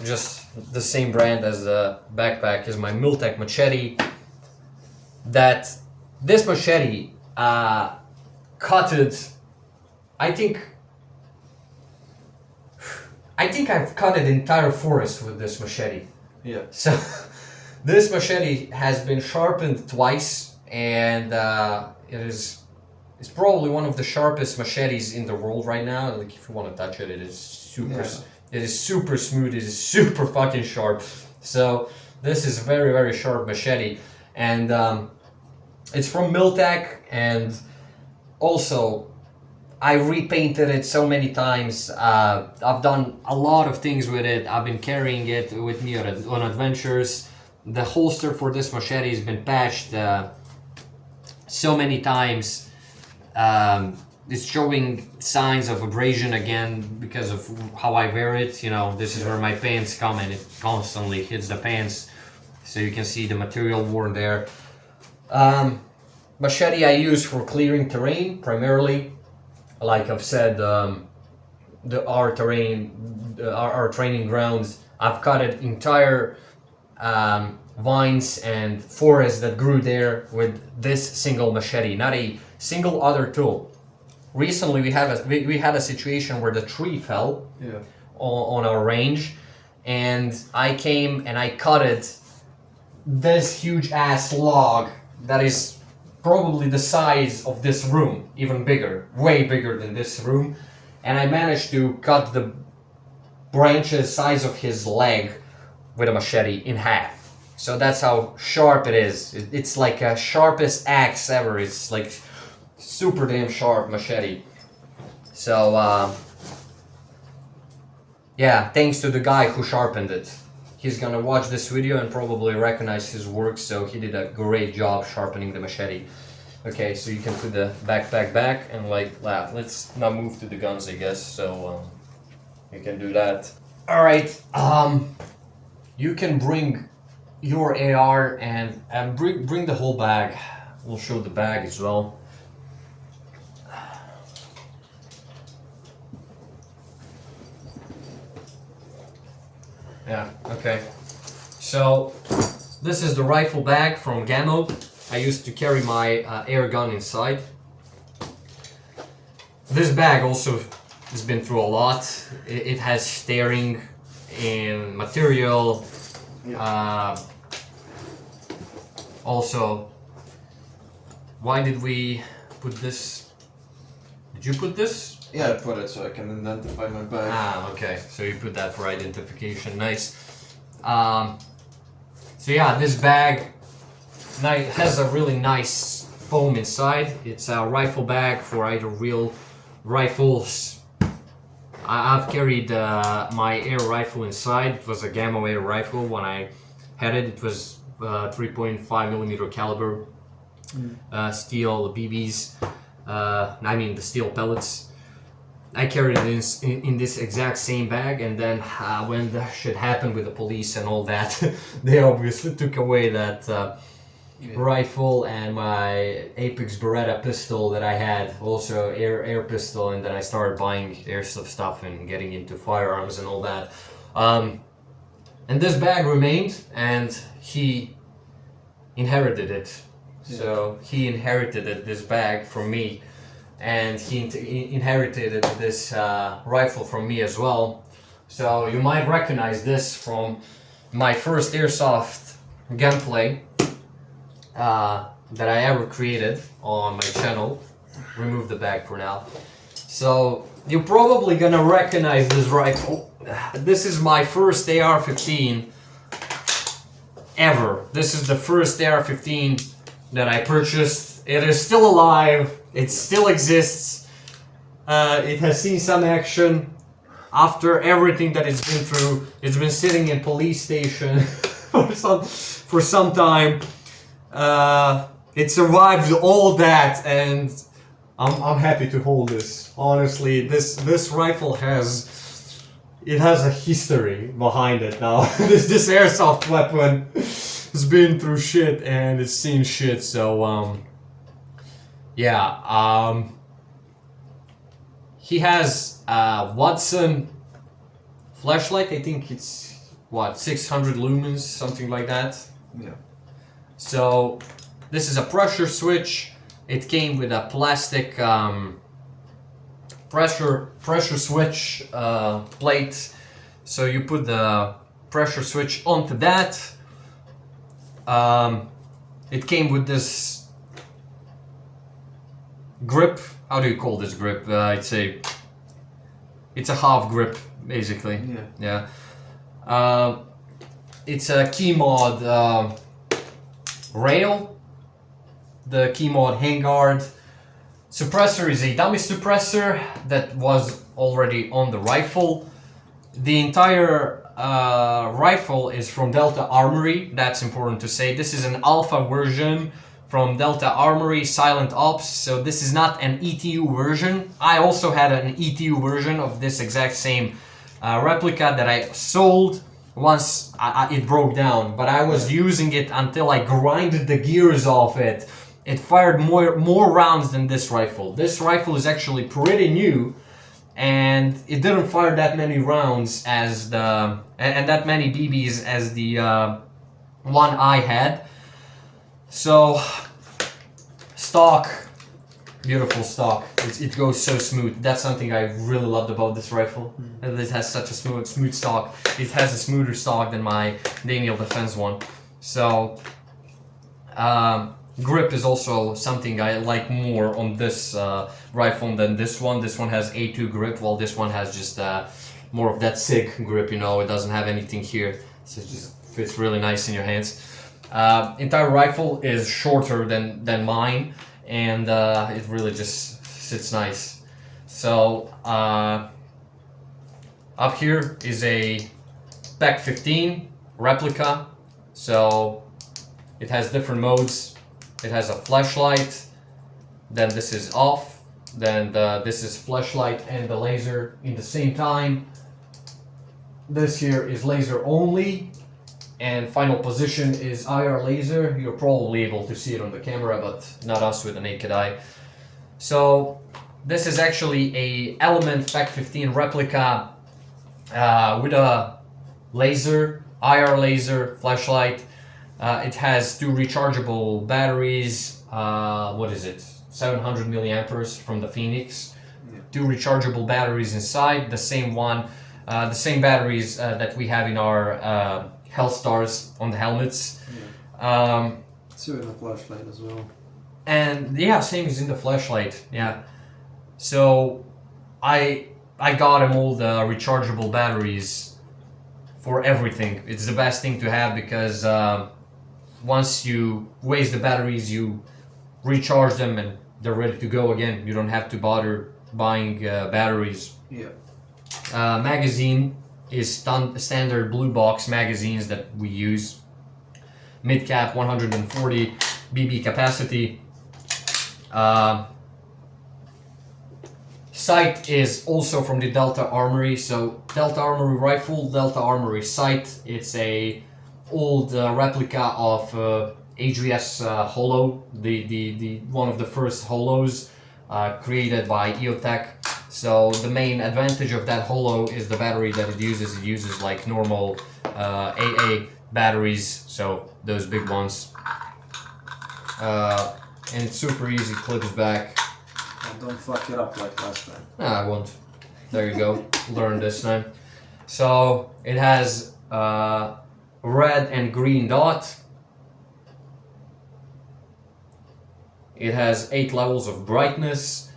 Just the same brand as the backpack is my Miltac machete. This machete cutted. I think I've cut an entire forest with this machete. Yeah. So this machete has been sharpened twice, and it's probably one of the sharpest machetes in the world right now. Like if you want to touch it, it is super. Yeah. It is super smooth. It is super fucking sharp. So this is a very, very sharp machete, and it's from Miltac. And also, I repainted it so many times. I've done a lot of things with it. I've been carrying it with me on adventures. The holster for this machete has been patched so many times. It's showing signs of abrasion again because of how I wear it. You know, this is where my pants come, and it constantly hits the pants. So you can see the material worn there. Machete I use for clearing terrain primarily. Like I've said, our training grounds, I've cut entire vines and forests that grew there with this single machete, not a single other tool. Recently, we had a situation where the tree fell on our range, and I came and I cut this huge ass log that is probably the size of this room, even bigger, way bigger than this room, and I managed to cut branches size of his leg with a machete in half. So that's how sharp it is. It's like a sharpest axe ever. It's like super damn sharp machete. So yeah, thanks to the guy who sharpened it. He's gonna watch this video and probably recognize his work, so he did a great job sharpening the machete. Okay, so you can put the backpack back and like that. Let's now move to the guns, I guess. So you can do that. All right. You can bring your AR and bring the whole bag. We'll show the bag as well. Yeah. Okay. So this is the rifle bag from Gammo. I used to carry my air gun inside. This bag also has been through a lot. It has tearing in material. Also, why did we put this? Did you put this? Yeah, I put it so I can identify my bag. Ah, okay. So you put that for identification. Nice. So yeah, this bag has a really nice foam inside. It's a rifle bag for either real rifles. I've carried my air rifle inside. It was a Gamma air rifle when I had it. It was 3.5mm caliber steel BBs. I mean the steel pellets. I carried it in this exact same bag, and then when the shit happened with the police and all that, they obviously took away that rifle and my Apex Beretta pistol that I had, also air pistol, and then I started buying airsoft stuff and getting into firearms and all that. And this bag remained, and he inherited it. Yeah. So he inherited this bag from me. And he inherited this rifle from me as well. So you might recognize this from my first airsoft gunplay that I ever created on my channel. Remove the bag for now. So you're probably gonna recognize this rifle. This is my first AR-15 ever. This is the first AR-15 that I purchased. It is still alive. It still exists. It has seen some action. After everything that it's been through, it's been sitting in police station for some time. It survived all that, and I'm happy to hold this. Honestly, this rifle has a history behind it now. this airsoft weapon has been through shit and it's seen shit. So yeah, he has Watson flashlight. I think it's what, 600 lumens, something like that. Yeah. So this is a pressure switch. It came with a plastic pressure switch plate. So you put the pressure switch onto that. It came with this grip. How do you call this grip? It's a half grip, basically. Yeah. It's a key mod rail. The key mod handguard. Suppressor is a dummy suppressor that was already on the rifle. The entire rifle is from Delta Armory. That's important to say. This is an alpha version from Delta Armory Silent Ops, so this is not an ETU version. I also had an ETU version of this exact same replica that I sold once it broke down, but I was using it until I grinded the gears off it. It fired more rounds than this rifle. This rifle is actually pretty new, and it didn't fire that many rounds as and that many BBs as the one I had. So, stock, beautiful stock. It goes so smooth. That's something I really loved about this rifle. It has such a smooth stock. It has a smoother stock than my Daniel Defense one. So, grip is also something I like more on this rifle than this one. This one has A2 grip, while this one has just more of that SIG grip, you know, it doesn't have anything here, so it just fits really nice in your hands. Entire rifle is shorter than mine, and it really just sits nice. So up here is a Pack 15 replica, so it has different modes. It has a flashlight, then this is off, then this is flashlight and the laser in the same time. This here is laser only, and final position is IR laser. You're probably able to see it on the camera, but not us with the naked eye. So this is actually a Element Pack 15 replica with a laser, IR laser, flashlight. It has 2 rechargeable batteries. What is it? 700 milliamperes from the Phoenix. Yeah. 2 rechargeable batteries inside. The same one, the same batteries that we have in our Health Stars on the helmets. Yeah. 2 in the flashlight as well. And yeah, same as in the flashlight. Yeah. So I got him all the rechargeable batteries for everything. It's the best thing to have because once you waste the batteries, you recharge them and they're ready to go again. You don't have to bother buying batteries. Yeah. Magazine is standard blue box magazines that we use. Mid cap 140 BB capacity. Sight is also from the Delta Armory. So Delta Armory rifle, Delta Armory sight. It's a old replica of HVS Holo, the one of the first Holos created by EOTech. So the main advantage of that Holo is the battery that it uses. It uses like normal AA batteries, so those big ones. And it's super easy, clips back. Don't fuck it up like last time. Nah, I won't. There you go. Learn this time. So it has red and green dot. It has 8 levels of brightness.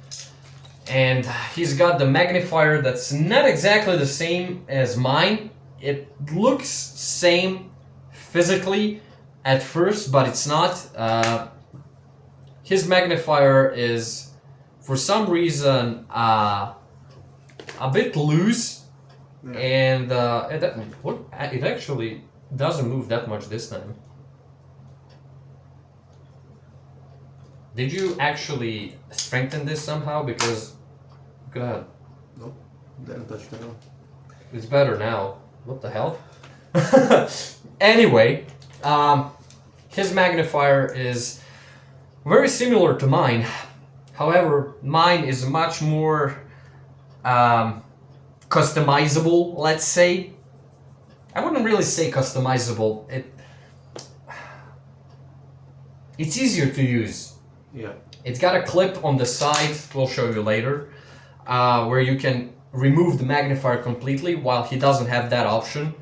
And he's got the magnifier that's not exactly the same as mine. It looks same physically at first, but it's not. His magnifier is, for some reason, a bit loose, yeah. And it actually doesn't move that much this time. Did you actually strengthen this somehow? Because, go ahead. Nope, didn't touch it at all. It's better now. What the hell? Anyway, his magnifier is very similar to mine. However, mine is much more customizable, let's say. I wouldn't really say customizable. It's easier to use. Yeah. It's got a clip on the side, we'll show you later, where you can remove the magnifier completely, while he doesn't have that option.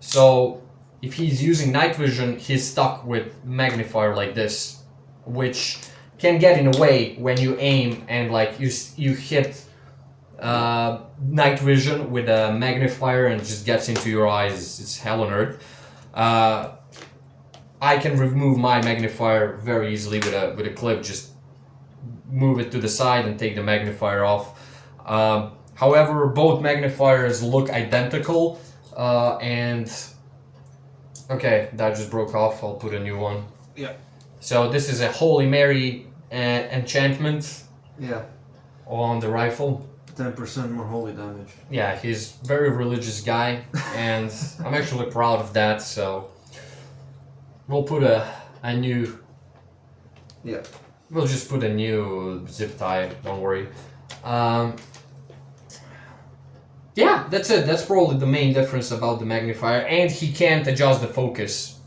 So if he's using night vision, he's stuck with magnifier like this, which can get in the way when you aim and like you hit night vision with a magnifier and it just gets into your eyes. It's hell on earth. I can remove my magnifier very easily with a clip. Just move it to the side and take the magnifier off. However, both magnifiers look identical, and okay, that just broke off. I'll put a new one. Yeah. So this is a Holy Mary enchantment. Yeah. On the rifle. 10% more holy damage. Yeah, he's a very religious guy, and I'm actually proud of that. So we'll put a new. Yeah. We'll just put a new zip tie. Don't worry. Yeah, that's it. That's probably the main difference about the magnifier, and he can't adjust the focus.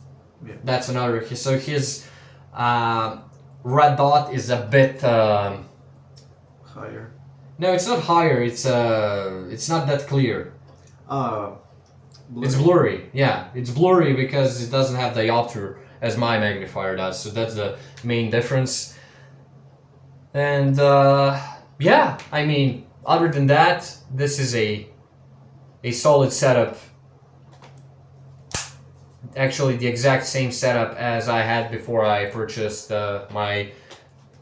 Yeah. That's another. So his red dot is a bit higher. No, it's not higher. It's not that clear. Blurry. It's blurry. Yeah, it's blurry because it doesn't have diopter as my magnifier does. So that's the main difference. And yeah, I mean, other than that, this is a a solid setup. Actually, the exact same setup as I had before I purchased my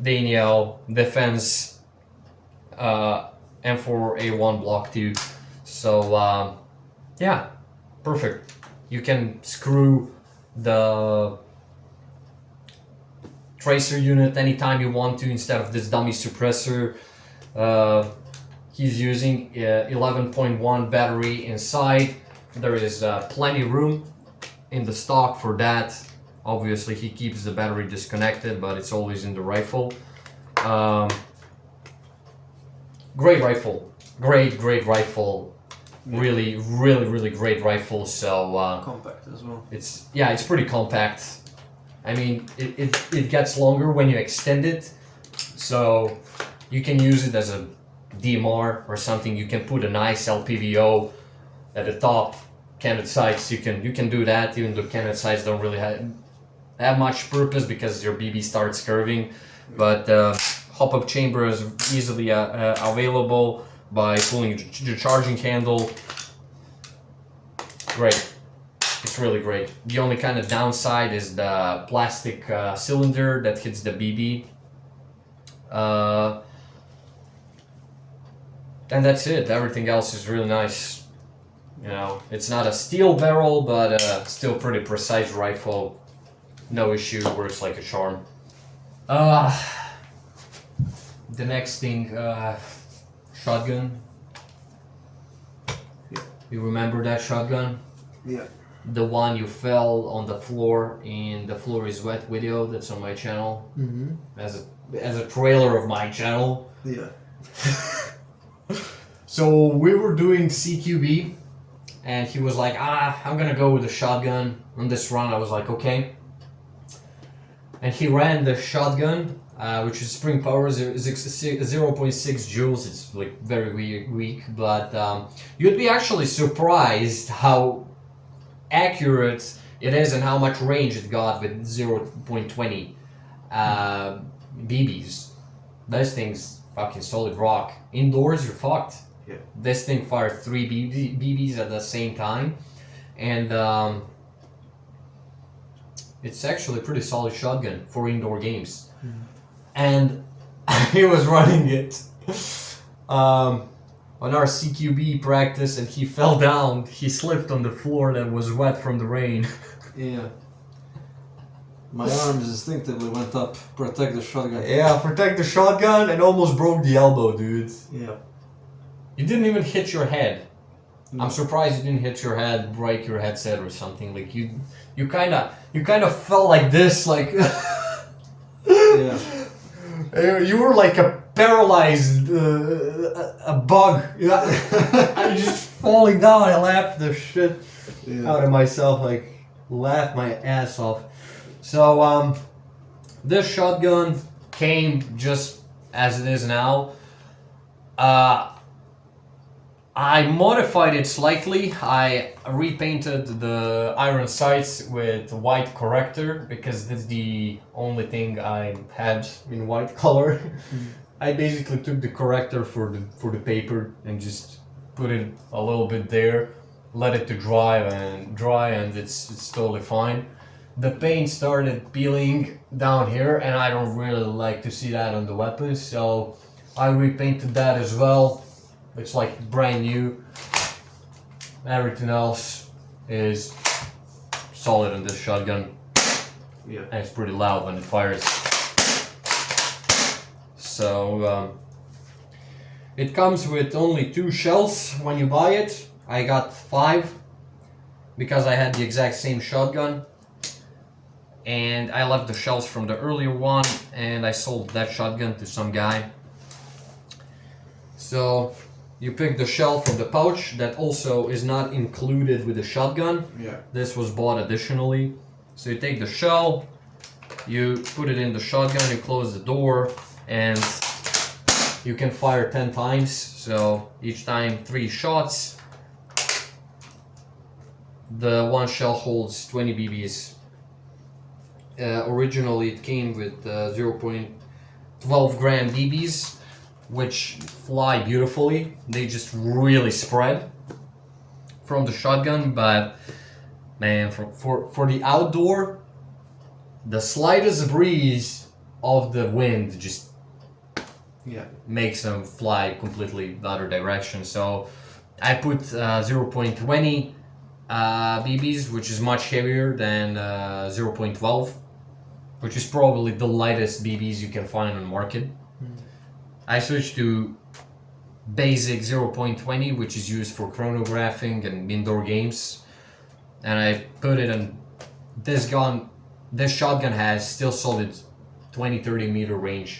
Daniel Defense M4A1 Block 2. So yeah, perfect. You can screw the tracer unit anytime you want to instead of this dummy suppressor. He's using 11.1 battery inside. There is plenty room in the stock for that. Obviously he keeps the battery disconnected, but it's always in the rifle. Great rifle, great rifle. Really great rifle. So compact as well. It's pretty compact. I mean, it gets longer when you extend it, so you can use it as a DMR or something. You can put a nice LPVO at the top. Cannon sights, you can do that, even though cannon sights don't really have much purpose because your BB starts curving. But hop-up chamber is easily available by pulling the charging handle. Great. It's really great. The only kind of downside is the plastic cylinder that hits the BB. And that's it. Everything else is really nice. You know, it's not a steel barrel, but still pretty precise rifle. No issue, works like a charm. The next thing, shotgun. Yeah. You remember that shotgun? Yeah. The one you fell on the floor in the Floor is Wet video that's on my channel. Mm-hmm. As a trailer of my channel. Yeah. So we were doing CQB and he was like, I'm gonna go with the shotgun on this run. I was like, okay. And he ran the shotgun, which is spring power 0.6 joules. It's like very weak, but you'd be actually surprised how accurate it is and how much range it got with 0.20 BBs. Those things fucking solid rock. Indoors, you're fucked. Yeah. This thing fired 3 BBs at the same time, and it's actually a pretty solid shotgun for indoor games. Mm-hmm. And he was running it on our CQB practice, and he fell down. He slipped on the floor that was wet from the rain. Yeah. My arms instinctively went up, protect the shotgun. Yeah, protect the shotgun, and almost broke the elbow, dude. Yeah. You didn't even hit your head. No. I'm surprised you didn't hit your head, break your headset or something. Like you kind of felt like this, like Yeah. you were like a paralyzed a bug. I'm just falling down. I laughed the shit out of myself, like laughed my ass off. So this shotgun came just as it is now. I modified it slightly. I repainted the iron sights with white corrector because that's the only thing I had in white color. I basically took the corrector for the paper and just put it a little bit there, let it to dry, and it's totally fine. The paint started peeling down here, and I don't really like to see that on the weapon, so I repainted that as well. It's like brand new. Everything else is solid in this shotgun. Yeah. And it's pretty loud when it fires. So it comes with only 2 shells when you buy it. I got 5 because I had the exact same shotgun. And I left the shells from the earlier one, and I sold that shotgun to some guy. So you pick the shell from the pouch that also is not included with the shotgun. Yeah. This was bought additionally. So you take the shell, you put it in the shotgun, you close the door, and you can fire 10 times. So each time 3 shots. The one shell holds 20 BBs. Originally it came with 0.12 gram BBs, which fly beautifully. They just really spread. from the shotgun, but man, for the outdoor, the slightest breeze of the wind just makes them fly completely the other direction. So I put 0.20 BBs, which is much heavier than 0.12, which is probably the lightest BBs you can find on the market. I switched to basic 0.20, which is used for chronographing and indoor games, and I put it in this gun. This shotgun has still solid 20-30 meter range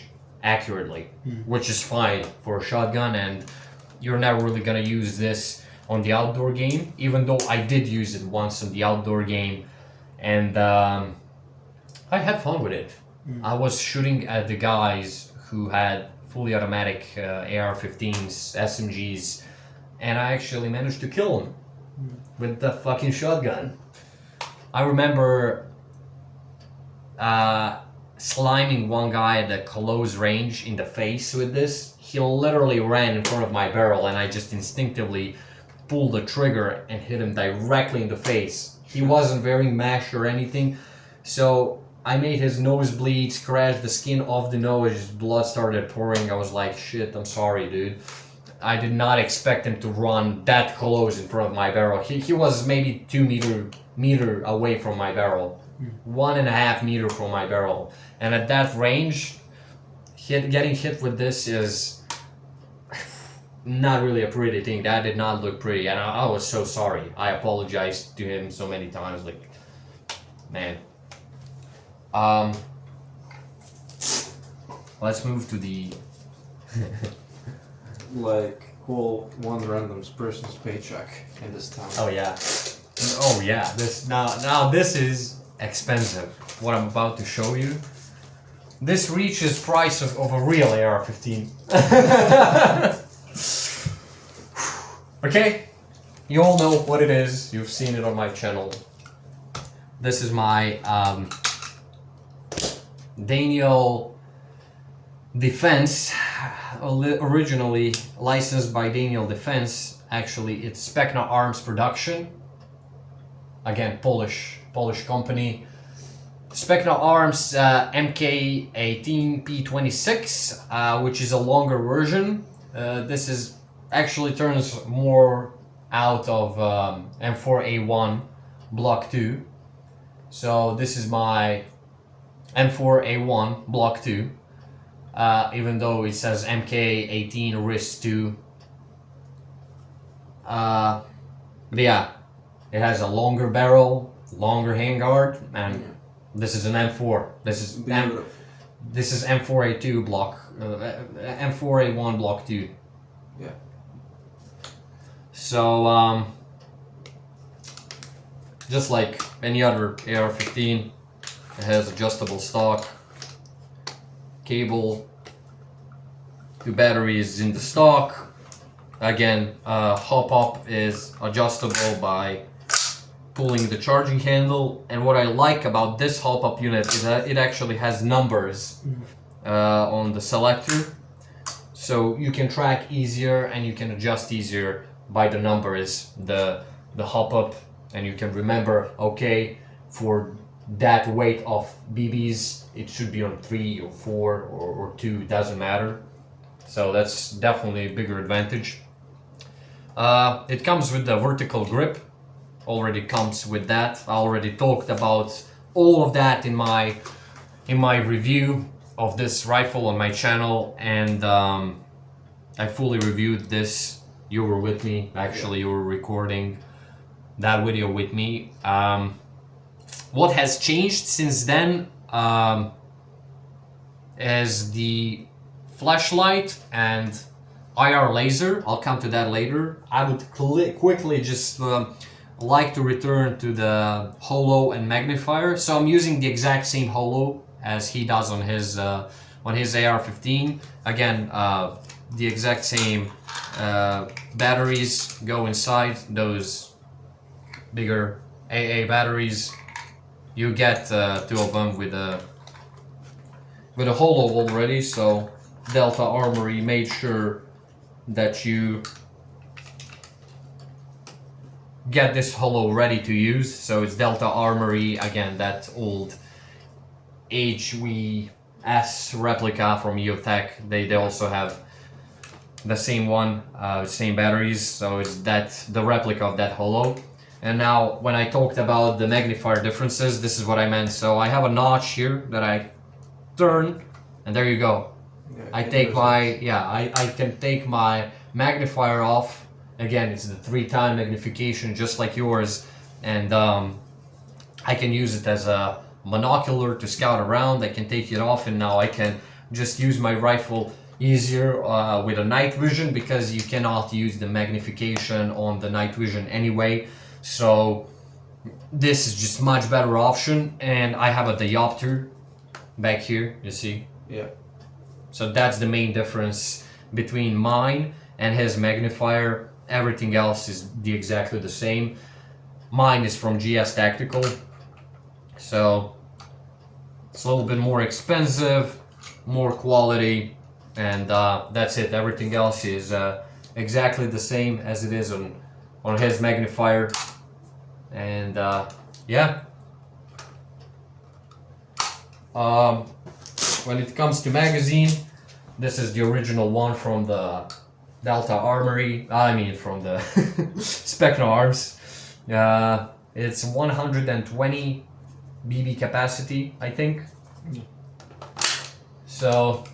accurately, which is fine for a shotgun, and you're never really gonna use this on the outdoor game, even though I did use it once on the outdoor game, and I had fun with it. I was shooting at the guys who had fully automatic AR-15s, SMGs, and I actually managed to kill them with the fucking shotgun. I remember sliming one guy at the close range in the face with this. He literally ran in front of my barrel, and I just instinctively pulled the trigger and hit him directly in the face. He wasn't wearing mesh or anything, so I made his nose bleed, scratched the skin off the nose, his blood started pouring. I was like, shit, I'm sorry, dude. I did not expect him to run that close in front of my barrel. He was maybe 2 meter away from my barrel. 1.5 meter from my barrel. And at that range, getting hit with this is not really a pretty thing. That did not look pretty, and I was so sorry. I apologized to him so many times, like, man. Let's move to the like call one random person's paycheck in this town. oh yeah, this now this is expensive. What I'm about to show you, this reaches price of a real AR-15. Okay, you all know what it is. You've seen it on my channel. This is my Daniel Defense, originally licensed by Daniel Defense. Actually, it's Specna Arms production. Again, Polish company. Specna Arms MK18 P26, which is a longer version. This is actually turns more out of M4A1 Block 2. So this is my M4A1 Block 2, even though it says MK18 Wrist 2. But yeah, it has a longer barrel, longer handguard, and this is an M4. This is M4A2 block, M4A1 Block 2. Yeah. So just like any other AR-15, it has adjustable stock, cable, 2 batteries in the stock. Again, hop up is adjustable by pulling the charging handle, and what I like about this hop up unit is that it actually has numbers on the selector, so you can track easier and you can adjust easier by the numbers, the hop up, and you can remember, okay, for that weight of BBs it should be on 3 or 4 or 2, doesn't matter. So that's definitely a bigger advantage. It comes with the vertical grip, already comes with that. I already talked about all of that in my review of this rifle on my channel, and I fully reviewed this. You were with me, actually. You were recording that video with me. What has changed since then is the flashlight and IR laser. I'll come to that later. I would quickly just like to return to the holo and magnifier. So I'm using the exact same holo as he does on his AR-15. Again, the exact same batteries go inside those bigger AA batteries. You get 2 of them with a holo already. So Delta Armory made sure that you get this holo ready to use. So it's Delta Armory, again, that old HVS replica from EOTech. They also have the same one, same batteries, so it's the replica of that holo. And now when I talked about the magnifier differences, this is what I meant. So I have a notch here that I turn, and there you go. Yeah, I can take my magnifier off. Again, it's the 3-time magnification, just like yours, and I can use it as a monocular to scout around. I can take it off, and now I can just use my rifle easier with a night vision, because you cannot use the magnification on the night vision anyway. So this is just much better option, and I have a diopter back here, you see. Yeah. So that's the main difference between mine and his magnifier. Everything else is exactly the same. Mine is from GS Tactical, so it's a little bit more expensive, more quality, and that's it. Everything else is exactly the same as it is on his magnifier, and yeah. When it comes to magazine, this is the original one from the Delta Armory. I mean, from the Spectral Arms. It's 120 BB capacity, I think. So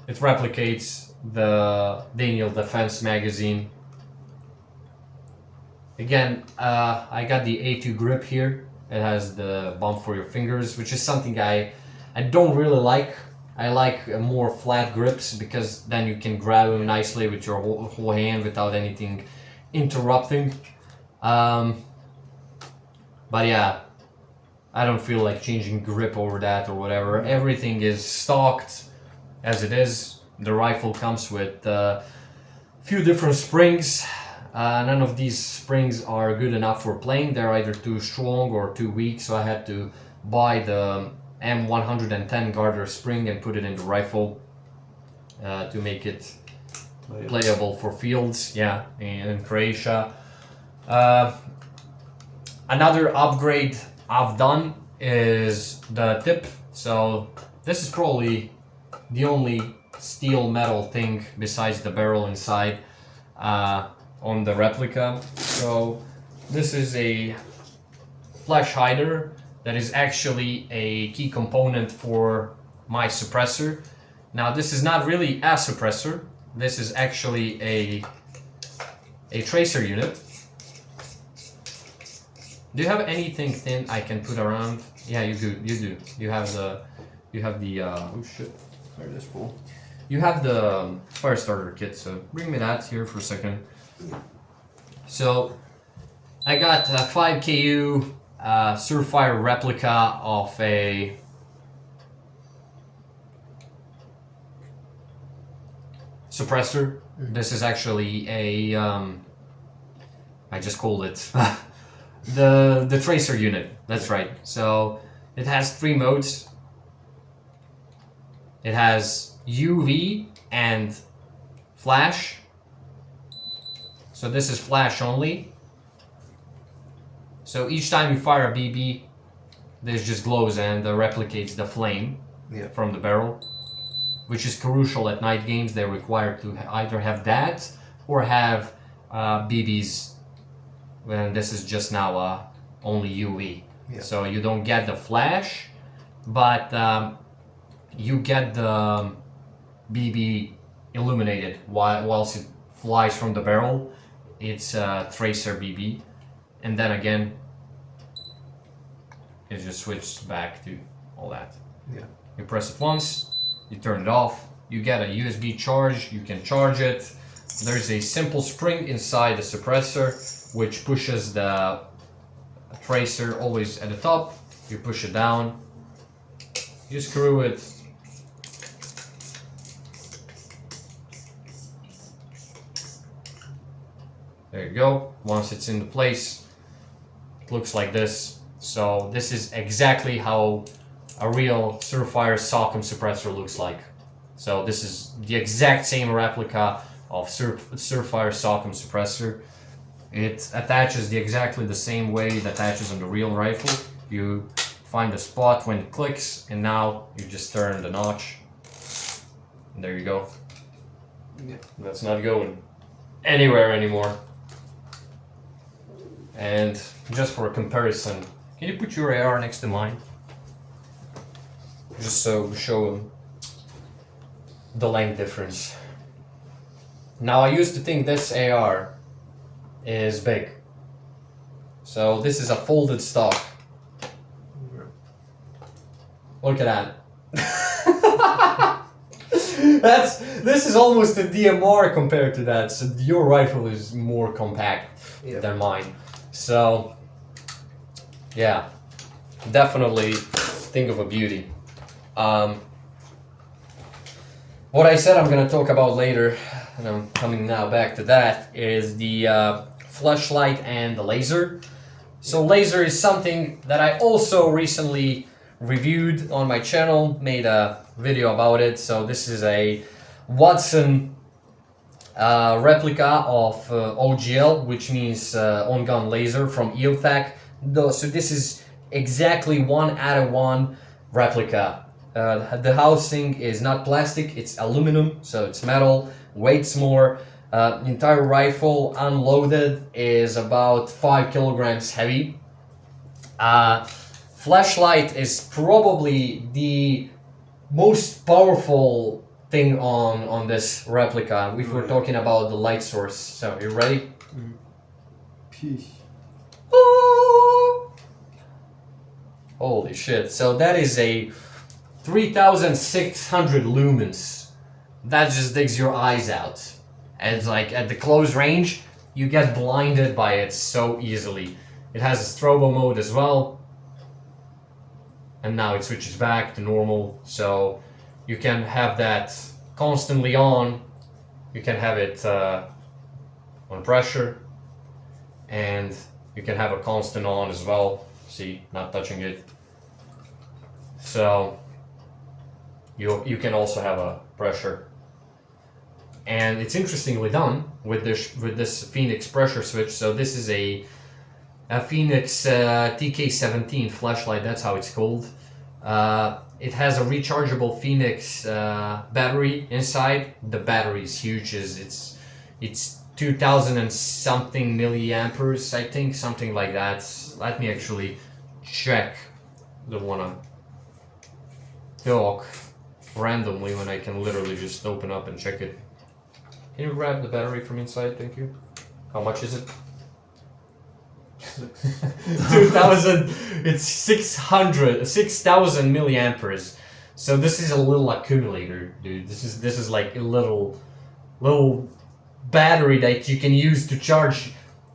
it replicates the Daniel Defense magazine. Again, I got the A2 grip here. It has the bump for your fingers, which is something I don't really like. I like more flat grips, because then you can grab them nicely with your whole hand without anything interrupting. But yeah, I don't feel like changing grip over that or whatever. Everything is stocked as it is. The rifle comes with a few different springs. None of these springs are good enough for playing. They're either too strong or too weak, so I had to buy the M110 Garter spring and put it in the rifle to make it playable for fields, yeah, in Croatia. Another upgrade I've done is the tip. So this is probably the only steel metal thing besides the barrel inside on the replica. So this is a flash hider that is actually a key component for my suppressor. Now this is not really a suppressor, this is actually a tracer unit. Do you have anything thin I can put around? Yeah, you do. You have the oh shit, sorry, this full. You have the fire starter kit, so bring me that here for a second. So I got a 5KU Surefire replica of a suppressor. This is actually a I just called it the tracer unit. That's right. So it has 3 modes. It has UV and flash. So this is flash only. So each time you fire a BB, this just glows and replicates the flame from the barrel, which is crucial at night games. They're required to either have that or have BBs, when this is just now only UV. Yeah. So you don't get the flash, but you get the BB illuminated whilst it flies from the barrel. It's a tracer BB, and then again it just switches back to all that. Yeah. You press it once, you turn it off, you get a USB charge, you can charge it. There's a simple spring inside the suppressor which pushes the tracer always at the top. You push it down, you screw it, there you go. Once it's in the place, it looks like this. So this is exactly how a real Surefire Sock'em suppressor looks like. So this is the exact same replica of Surefire Sock'em suppressor. It attaches exactly the same way it attaches on the real rifle. You find the spot when it clicks, and now you just turn the notch. And there you go. Yeah. That's not going anywhere anymore. And just for a comparison, can you put your AR next to mine? Just so show them the length difference. Now I used to think this AR is big. So this is a folded stock. Look at that. This is almost a DMR compared to that. So your rifle is more compact than mine. So yeah, definitely think of a beauty. What I said I'm gonna talk about later, and I'm coming now back to that, is the flashlight and the laser. So laser is something that I also recently reviewed on my channel, made a video about it. So this is a Watson replica of OGL, which means on-gun laser from EOTech. So this is exactly 1/1 replica. The housing is not plastic, it's aluminum, so it's metal, weighs more. The entire rifle unloaded is about 5 kilograms heavy. Flashlight is probably the most powerful thing on this replica if we're talking about the light source. So you ready? Holy shit. So that is a 3600 lumens. That just digs your eyes out. And it's like at the close range, you get blinded by it so easily. It has a strobo mode as well. And now it switches back to normal. So you can have that constantly on. You can have it on pressure. And you can have a constant on as well. See, not touching it. So you can also have a pressure. And it's interestingly done with this Phoenix pressure switch. So this is a Phoenix TK17 flashlight, that's how it's called. It has a rechargeable Phoenix battery inside. The battery is huge. It's 2000 and something milliamperes, I think, something like that. Let me actually check. Don't wanna talk randomly when I can literally just open up and check it. Can you grab the battery from inside? Thank you. How much is it? 2000. It's 6000 milliamperes. So this is a little accumulator, dude. This is like a little battery that you can use to charge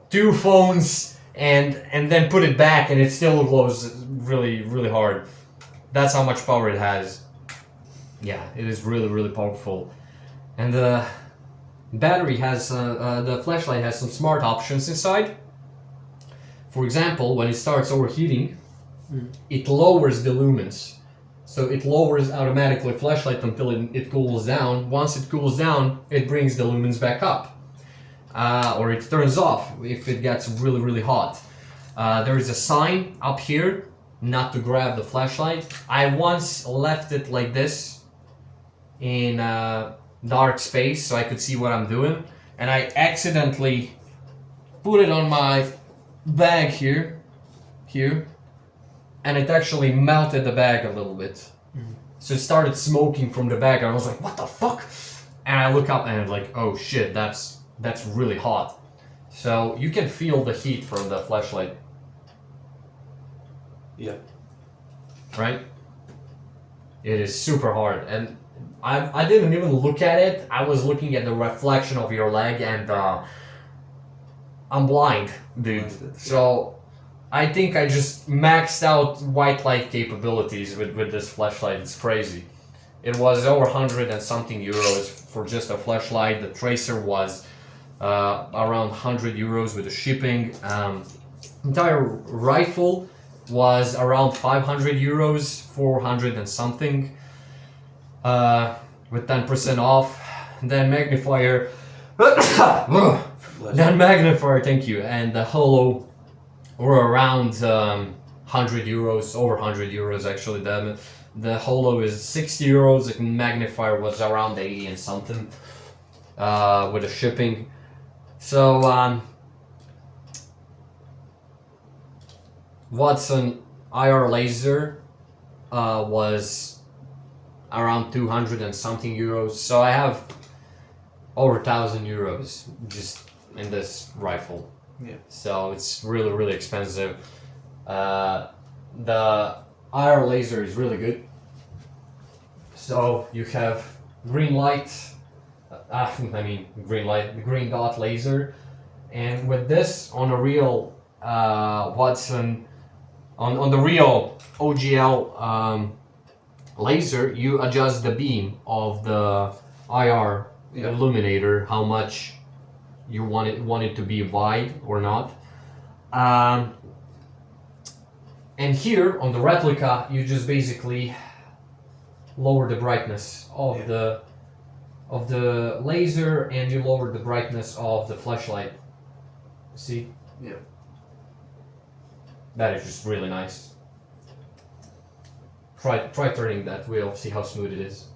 2 phones and then put it back, and it still glows really hard. That's how much power it has. Yeah, it is really powerful. And the battery has the flashlight has some smart options inside. For example, when it starts overheating, it lowers the lumens. So it lowers automatically flashlight until it cools down. Once it cools down, it brings the lumens back up. Or it turns off if it gets really hot. There is a sign up here not to grab the flashlight. I once left it like this in dark space so I could see what I'm doing, and I accidentally put it on my bag here, and it actually melted the bag a little bit. So it started smoking from the bag, and I was like, what the fuck? And I look up and I'm like, oh shit, that's really hot. So you can feel the heat from the flashlight. Yeah. Right? It is super hard, and I didn't even look at it. I was looking at the reflection of your leg, and I'm blind, dude. So I think I just maxed out white light capabilities with this flashlight. It's crazy. It was over 100 and something euros for just a flashlight. The tracer was around 100 euros with the shipping. Entire rifle was around 500 euros, 400 and something, with 10% off. Then magnifier. pleasure. That magnifier, thank you. And the holo were around 100 euros, over 100 euros actually. The holo is 60 euros. The magnifier was around 80 and something with the shipping. So Watson IR laser was around 200 and something euros. So I have over 1,000 euros just in this rifle. Yeah. So it's really, really expensive. The IR laser is really good. So you have green light, green light, the green dot laser, and with this on a real Watson, on the real OGL laser, you adjust the beam of the IR illuminator, how much you want it to be wide or not. And here on the replica, you just basically lower the brightness of the laser, and you lower the brightness of the flashlight. See? Yeah. That is just really nice. Try turning that wheel, see how smooth it is.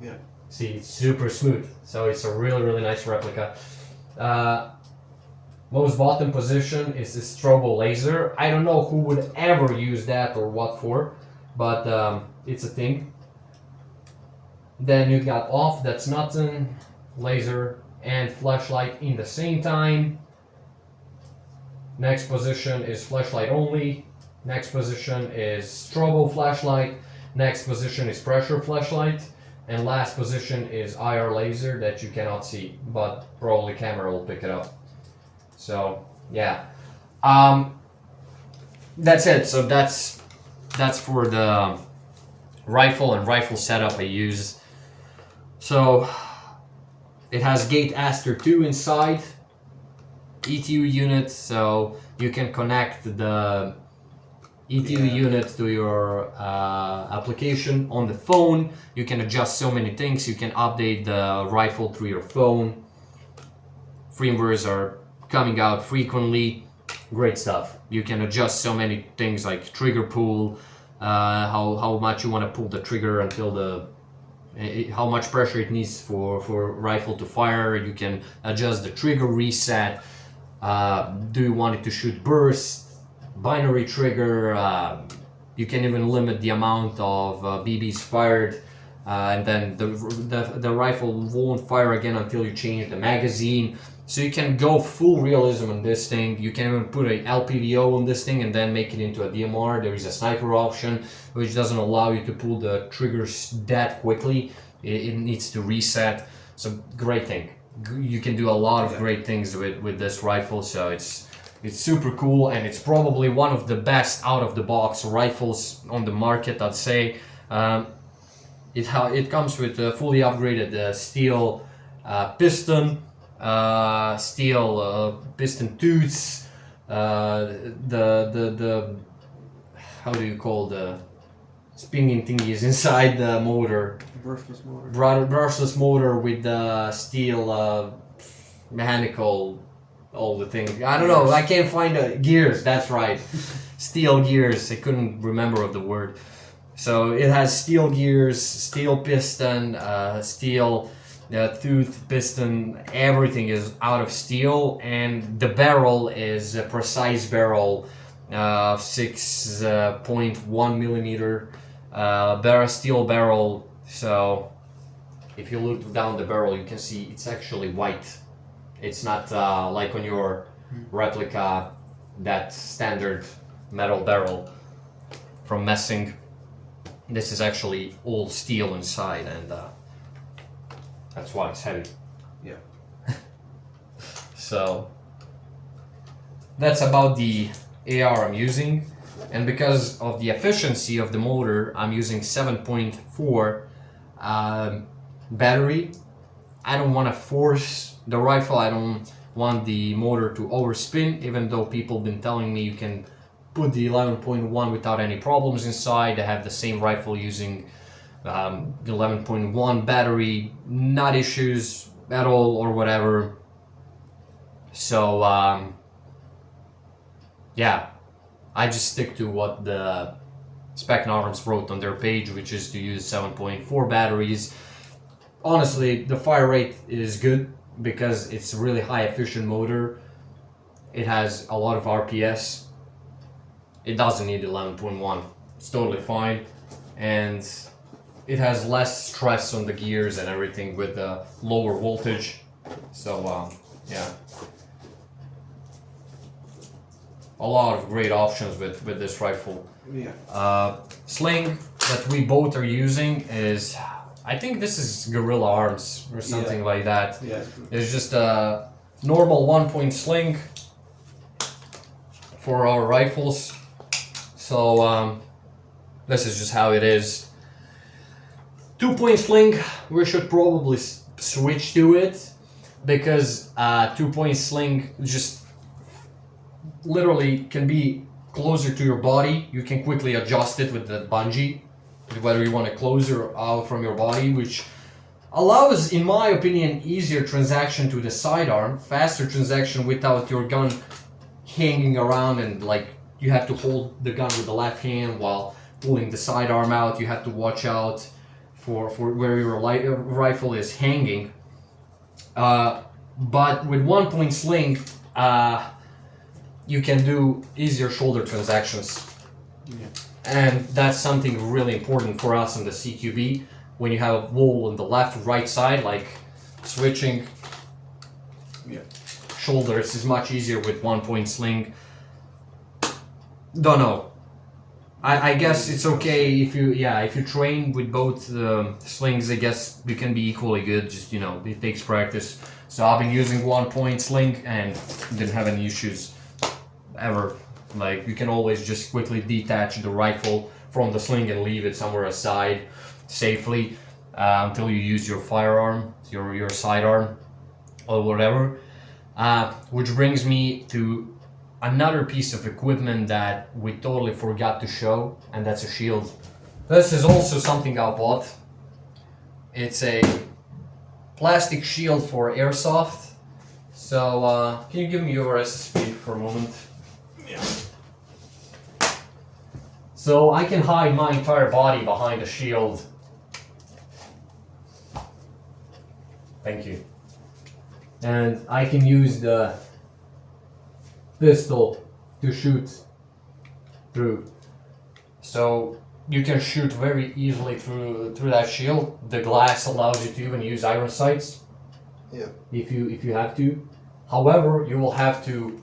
Yeah. See, it's super smooth. So it's a really, really nice replica. Most bottom position is the strobo laser. I don't know who would ever use that or what for, but it's a thing. Then you got off, that's nothing, laser and flashlight in the same time. Next position is flashlight only. Next position is strobo flashlight. Next position is pressure flashlight. And last position is IR laser that you cannot see, but probably camera will pick it up. So yeah, that's it. So that's for the rifle and rifle setup I use. So it has gate Aster 2 inside, ETU unit, so you can connect the ETU unit to your application on the phone. You can adjust so many things. You can update the rifle through your phone. Firmwares are coming out frequently. Great stuff. You can adjust so many things like trigger pull, how much you want to pull the trigger until how much pressure it needs for rifle to fire. You can adjust the trigger reset. Do you want it to shoot burst? Binary trigger. You can even limit the amount of BBs fired, and then the rifle won't fire again until you change the magazine. So you can go full realism on this thing. You can even put a LPVO on this thing and then make it into a DMR. There is a sniper option which doesn't allow you to pull the triggers that quickly. It needs to reset. So great thing. You can do a lot of great things with this rifle. So it's super cool, and it's probably one of the best out of the box rifles on the market, I'd say. It comes with a fully upgraded steel piston. Steel piston tooths, the how do you call the spinning thingies inside the motor? Brushless motor. Brushless motor with the steel mechanical, all the things. I don't know. I can't find the gears. That's right, steel gears. I couldn't remember of the word. So it has steel gears, steel piston, steel. The tooth, piston, everything is out of steel, and the barrel is a precise barrel, 6.1 millimeter steel barrel. So if you look down the barrel, you can see it's actually white. It's not like on your replica, that standard metal barrel from Messing. This is actually all steel inside, and that's why it's heavy. Yeah. So that's about the AR I'm using, and because of the efficiency of the motor, I'm using 7.4 battery. I don't want to force the rifle. I don't want the motor to overspin, even though people been telling me you can put the 11.1 without any problems inside. I have the same rifle using 11.1 battery, not issues at all or whatever. So yeah, I just stick to what the Spec Arms wrote on their page, which is to use 7.4 batteries. Honestly, the fire rate is good because it's a really high efficient motor. It has a lot of RPS. It doesn't need 11.1. It's totally fine, and it has less stress on the gears and everything with the lower voltage. So yeah, a lot of great options with this rifle. Yeah. Sling that we both are using is, I think this is Gorilla Arms or something like that. Yeah. It's just a normal 1-point sling for our rifles. So this is just how it is. 2-point sling, we should probably switch to it because 2-point sling just literally can be closer to your body. You can quickly adjust it with the bungee, whether you want to close or out from your body, which allows, in my opinion, easier transaction to the sidearm, faster transaction without your gun hanging around and like you have to hold the gun with the left hand while pulling the sidearm out. You have to watch out for where your rifle is hanging. But with 1-point sling, you can do easier shoulder transactions. Yeah. And that's something really important for us in the CQB. When you have a wall on the left, right side, like switching shoulders is much easier with 1-point sling. Don't know. I guess it's okay if you train with both slings. I guess you can be equally good. Just it takes practice. So I've been using 1-point sling and didn't have any issues ever. Like you can always just quickly detach the rifle from the sling and leave it somewhere aside safely until you use your firearm, your sidearm, or whatever. Which brings me to another piece of equipment that we totally forgot to show, and that's a shield. This is also something I bought. It's a plastic shield for airsoft. So can you give me your SSP for a moment? Yeah. So I can hide my entire body behind a shield. Thank you. And I can use the pistol to shoot through. So you can shoot very easily through that shield. The glass allows you to even use iron sights. Yeah. If you have to. However, you will have to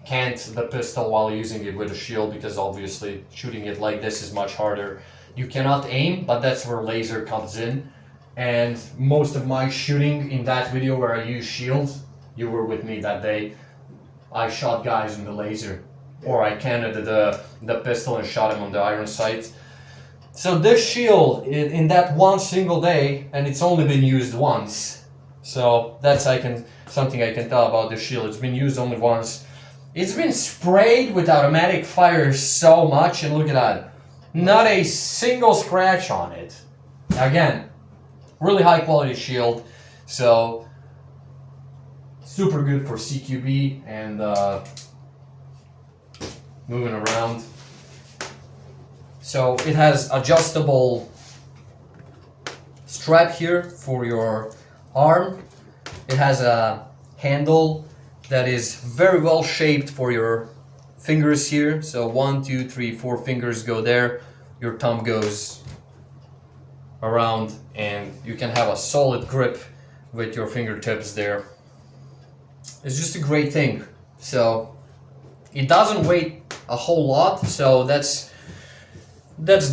cant the pistol while using it with a shield because obviously shooting it like this is much harder. You cannot aim, but that's where laser comes in. And most of my shooting in that video where I use shields, you were with me that day, I shot guys in the laser. Or I canted the pistol and shot him on the iron sight. So this shield, in that one single day, and it's only been used once. So that's something I can tell about the shield. It's been used only once. It's been sprayed with automatic fire so much, and look at that. Not a single scratch on it. Again, really high quality shield. So super good for CQB and moving around. So it has adjustable strap here for your arm. It has a handle that is very well shaped for your fingers here. So 1, 2, 3, 4 fingers go there. Your thumb goes around and you can have a solid grip with your fingertips there. It's just a great thing. So it doesn't weigh a whole lot, so that's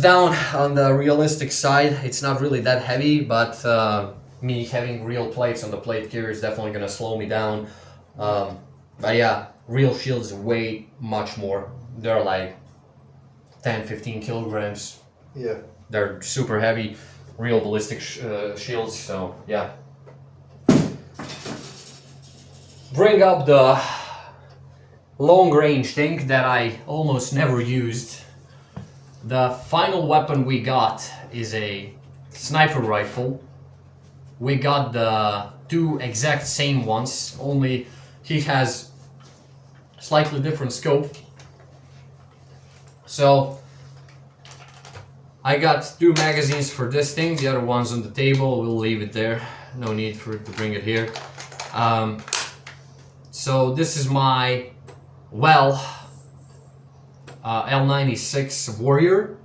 down on the realistic side. It's not really that heavy, but me having real plates on the plate carrier is definitely gonna slow me down. But yeah, real shields weigh much more. They're like 10-15 kilograms. Yeah. They're super heavy, real ballistic shields, so yeah. Bring up the long range thing that I almost never used. The final weapon we got is a sniper rifle. we got the two exact same ones, only he has slightly different scope. So I got two magazines for this thing, the other one's on the table, we'll leave it there, no need for it to bring it here. So this is my, well, L96 Warrior,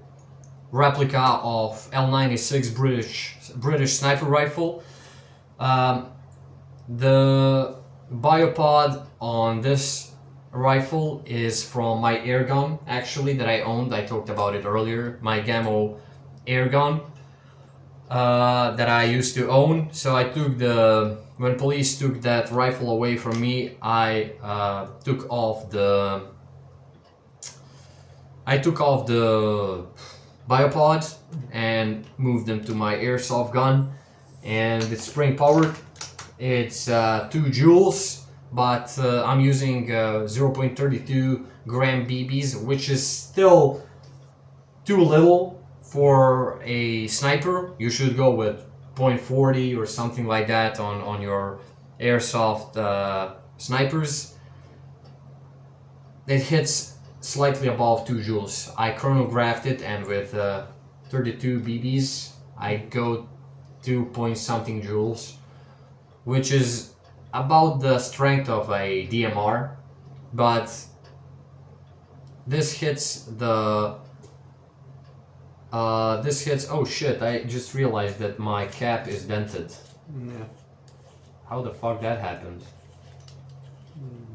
replica of L96 British sniper rifle. The biopod on this rifle is from my air gun, actually, that I owned. I talked about it earlier. My Gammo air gun that I used to own. So I took when police took that rifle away from me, I took off the biopod and moved them to my airsoft gun, and it's spring powered. It's 2 joules, but I'm using 0.32 gram BBs, which is still too little for a sniper. You should go with 0.40 or something like that on your airsoft snipers. It hits slightly above 2 joules. I chronographed it, and with 32 BBs, I go 2 point something joules, which is about the strength of a DMR, but this hits oh shit, I just realized that my cap is dented. Yeah. How the fuck that happened?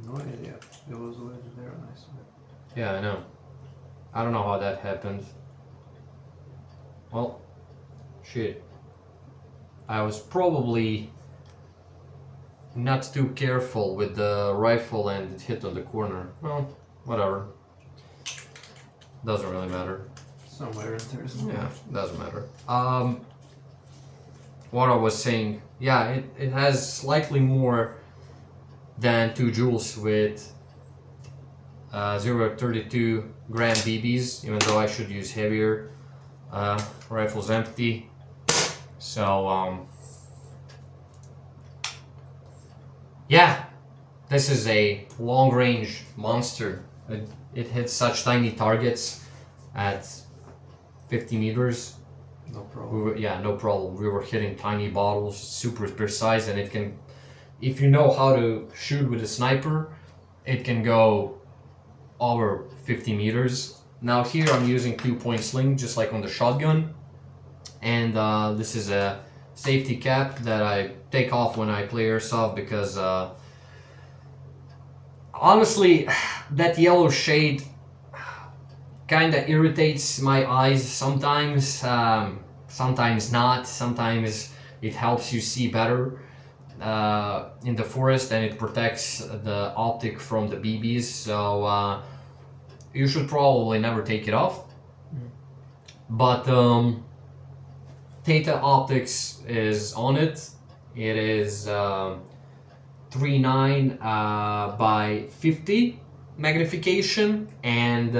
No idea. It was already there and I saw it. Yeah, I know. I don't know how that happened. Well, shit. I was probably not too careful with the rifle and it hit on the corner. Well, whatever. Doesn't really matter. Somewhere in there, isn't it? Yeah, doesn't matter. What I was saying, yeah, it has slightly more than 2 joules with 0.32 gram BBs, even though I should use heavier. Rifle's empty, so yeah, this is a long-range monster. It hits such tiny targets at 50 meters. No problem. No problem. We were hitting tiny bottles, super precise, and it can, if you know how to shoot with a sniper, it can go over 50 meters. Now here I'm using 2-point sling, just like on the shotgun, and this is a safety cap that I take off when I play airsoft because honestly, that yellow shade kinda irritates my eyes sometimes. Sometimes not. Sometimes it helps you see better in the forest, and it protects the optic from the BBs. So you should probably never take it off. But Theta Optics is on it. It is 3.9 by 50 magnification, and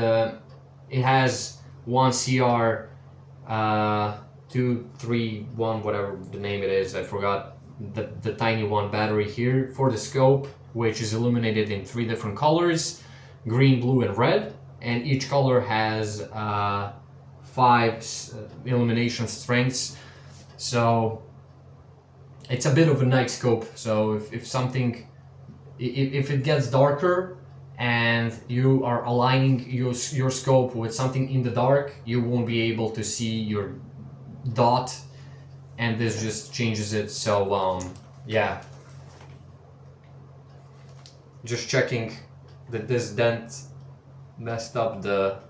it has 1CR 231, whatever the name it is, I forgot, the tiny one battery here for the scope, which is illuminated in 3 different colors, green, blue, and red, and each color has 5 illumination strengths. So it's a bit of a night scope. So if something, if it gets darker and you are aligning your scope with something in the dark, you won't be able to see your dot, and this just changes it. So yeah, just checking that this dent messed up the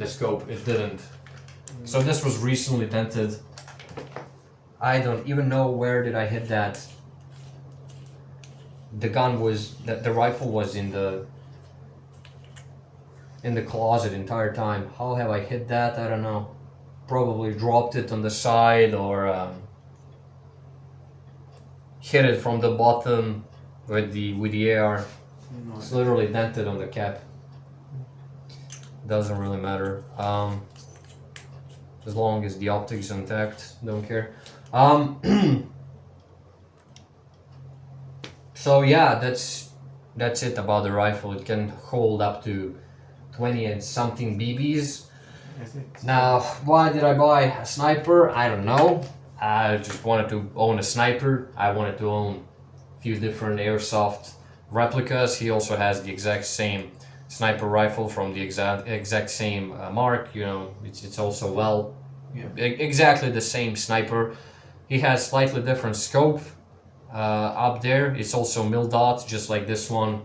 scope. It didn't. So this was recently dented. I don't even know where did I hit that. The rifle was in the closet entire time. How have I hit that? I don't know. Probably dropped it on the side or hit it from the bottom with the AR. No, It's literally dented on the cap. Doesn't really matter. As long as the optics intact, don't care. Um, so yeah, that's it about the rifle. It can hold up to 20 and something BBs. Is it? Now, why did I buy a sniper? I don't know. I just wanted to own a sniper. I wanted to own a few different airsoft replicas. He also has the exact same sniper rifle from the exact same mark. You know, it's also well Yeah. exactly the same sniper. He has slightly different scope up there. It's also mil dot, just like this one.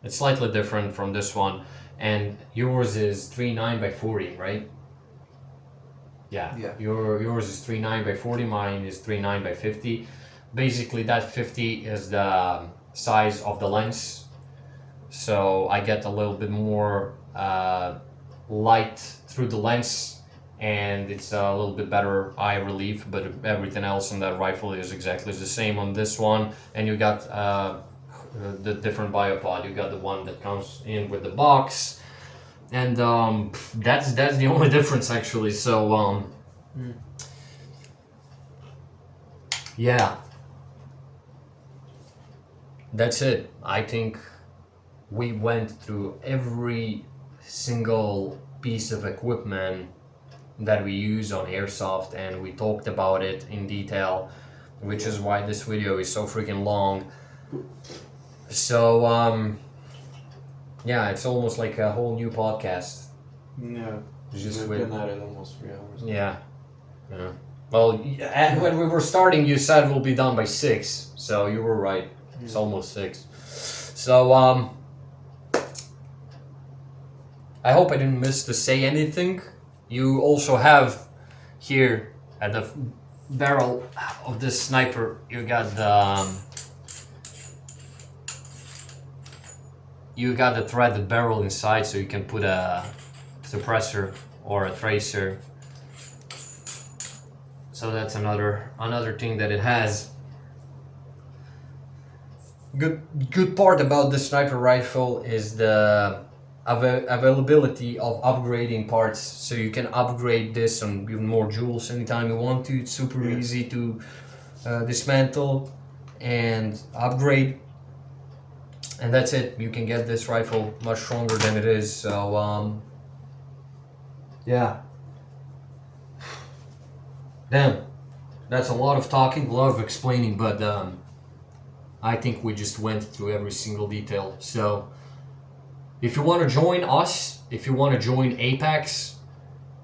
It's slightly different from this one, and yours is 39 by 40, right? Yeah. Yeah. Yours is 39 by 40. Mine is 39 by 50. Basically, that 50 is the size of the lens, so I get a little bit more light through the lens, and it's a little bit better eye relief. But everything else on that rifle is exactly the same on this one, and you got the different biopod. You got the one that comes in with the box, and that's the only difference actually. So yeah, that's it. I think we went through every single piece of equipment that we use on airsoft, and we talked about it in detail, which is why this video is so freaking long. So yeah, it's almost like a whole new podcast. Yeah. Just We've with been at it almost 3 hours. yeah. Well, and when we were starting, you said we'll be done by 6, so you were right. It's almost 6. So I hope I didn't miss to say anything. You also have here at the barrel of this sniper, you got the threaded barrel inside, so you can put a suppressor or a tracer. So that's another thing that it has. Good part about the sniper rifle is the availability of upgrading parts. So you can upgrade this on even more jewels anytime you want to. It's super easy to dismantle and upgrade. And that's it. You can get this rifle much stronger than it is. So yeah. Damn, that's a lot of talking, a lot of explaining, but I think we just went through every single detail. So if you want to join us, if you want to join Apex,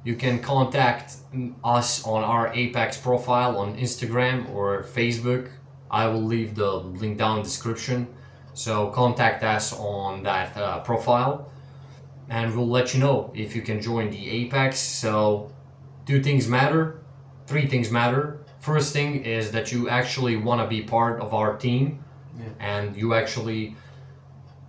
you can contact us on our Apex profile on Instagram or Facebook. I will leave the link down in the description. So contact us on that profile, and we'll let you know if you can join the Apex. So 2 things matter. 3 things matter. First thing is that you actually want to be part of our team, and you actually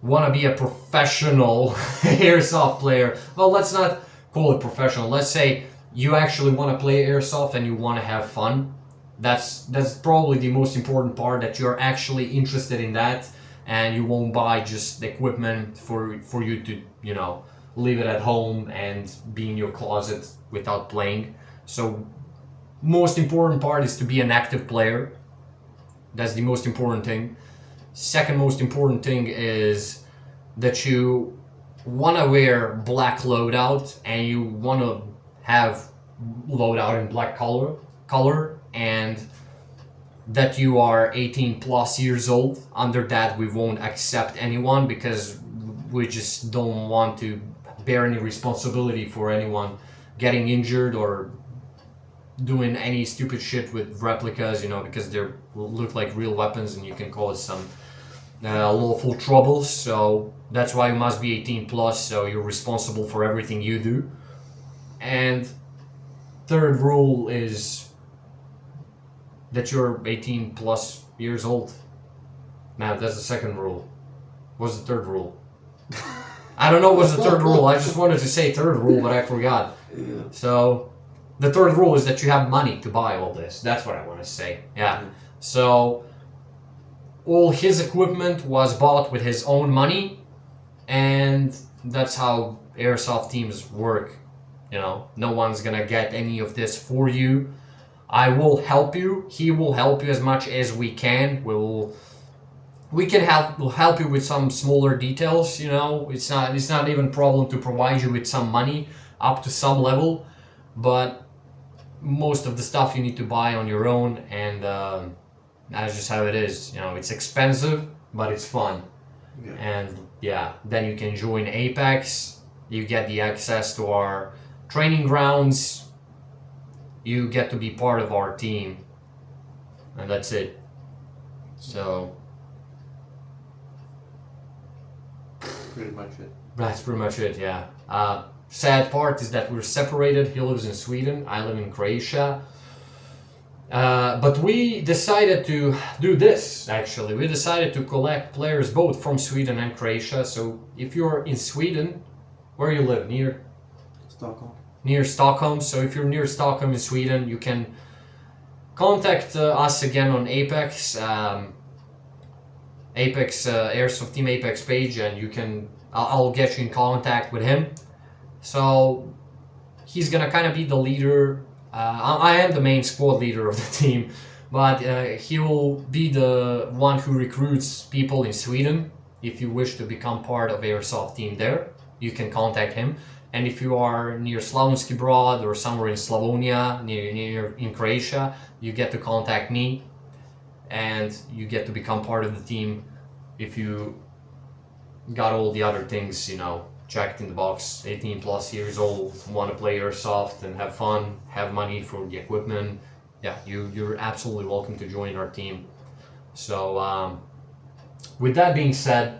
want to be a professional airsoft player. Well, let's not call it professional. Let's say you actually want to play airsoft and you want to have fun. That's probably the most important part, that you're actually interested in that, and you won't buy just equipment for you to, leave it at home and be in your closet without playing. So most important part is to be an active player. That's the most important thing. Second most important thing is that you want to wear black loadout, and you want to have loadout in black color, and that you are 18 plus years old. Under that, we won't accept anyone, because we just don't want to bear any responsibility for anyone getting injured or doing any stupid shit with replicas, because they look like real weapons and you can cause some lawful troubles. So that's why you must be 18 plus, so you're responsible for everything you do. And third rule is that you're 18 plus years old. Now that's the second rule. What's the third rule? I don't know what's the third rule. I just wanted to say third rule, but I forgot. Yeah. So the third rule is that you have money to buy all this. That's what I want to say. Yeah. So all his equipment was bought with his own money, and that's how airsoft teams work. No one's gonna get any of this for you. I will help you. He will help you as much as we can. We'll help you with some smaller details. You know, it's not even a problem to provide you with some money up to some level, but most of the stuff you need to buy on your own, and that's just how it is. You know, it's expensive, but it's fun. Yeah. And yeah, then you can join Apex. You get the access to our training grounds. You get to be part of our team, and that's it. So Pretty much it. that's pretty much it. Yeah. Sad part is that we're separated. He lives in Sweden. I live in Croatia. But we decided to do this, actually. We decided to collect players both from Sweden and Croatia. So if you're in Sweden, where you live? Stockholm. Near Stockholm. So if you're near Stockholm in Sweden, you can contact us again on Apex. Airsoft Team Apex page, and you can... I'll get you in contact with him. So he's gonna kind of be the leader. I am the main squad leader of the team, but he will be the one who recruits people in Sweden. If you wish to become part of Airsoft team there, you can contact him. And if you are near Slavonski Brod or somewhere in Slavonia, near in Croatia, you get to contact me, and you get to become part of the team if you got all the other things, you know, checked in the box. 18 plus years old, want to play Airsoft and have fun, have money for the equipment. Yeah, you're absolutely welcome to join our team. So with that being said,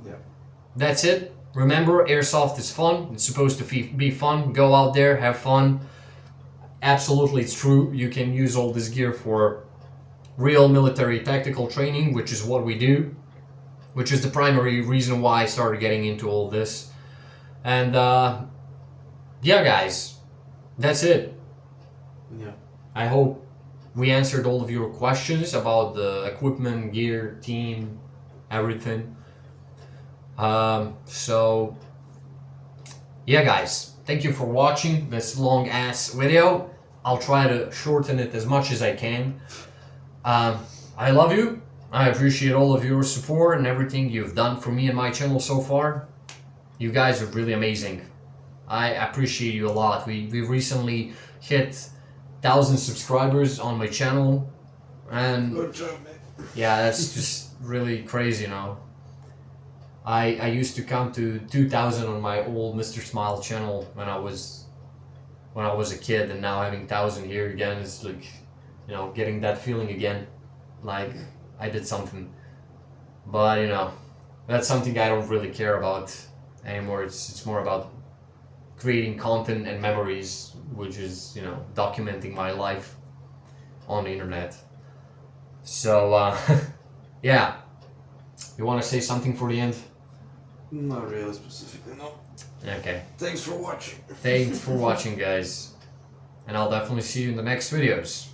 Yeah. that's it. Remember, Airsoft is fun. It's supposed to be fun. Go out there, have fun. Absolutely, it's true. You can use all this gear for real military tactical training, which is what we do, which is the primary reason why I started getting into all this. And yeah, guys, that's it. Yeah. I hope we answered all of your questions about the equipment, gear, team, everything. So yeah, guys, thank you for watching this long ass video. I'll try to shorten it as much as I can. I love you. I appreciate all of your support and everything you've done for me and my channel so far. You guys are really amazing. I appreciate you a lot. We recently hit 1,000 subscribers on my channel, and Good job, man. yeah, that's just really crazy, you know. I used to come to 2,000 on my old Mr. Smile channel when I was a kid, and now having 1,000 here again is like, you know, getting that feeling again, like I did something. But you know, that's something I don't really care about anymore. It's more about creating content and memories, which is, you know, documenting my life on the internet. So yeah, you want to say something for the end? Not really specifically, no. Okay. Thanks for watching. Thanks for watching, guys. And I'll definitely see you in the next videos.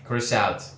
Chris out.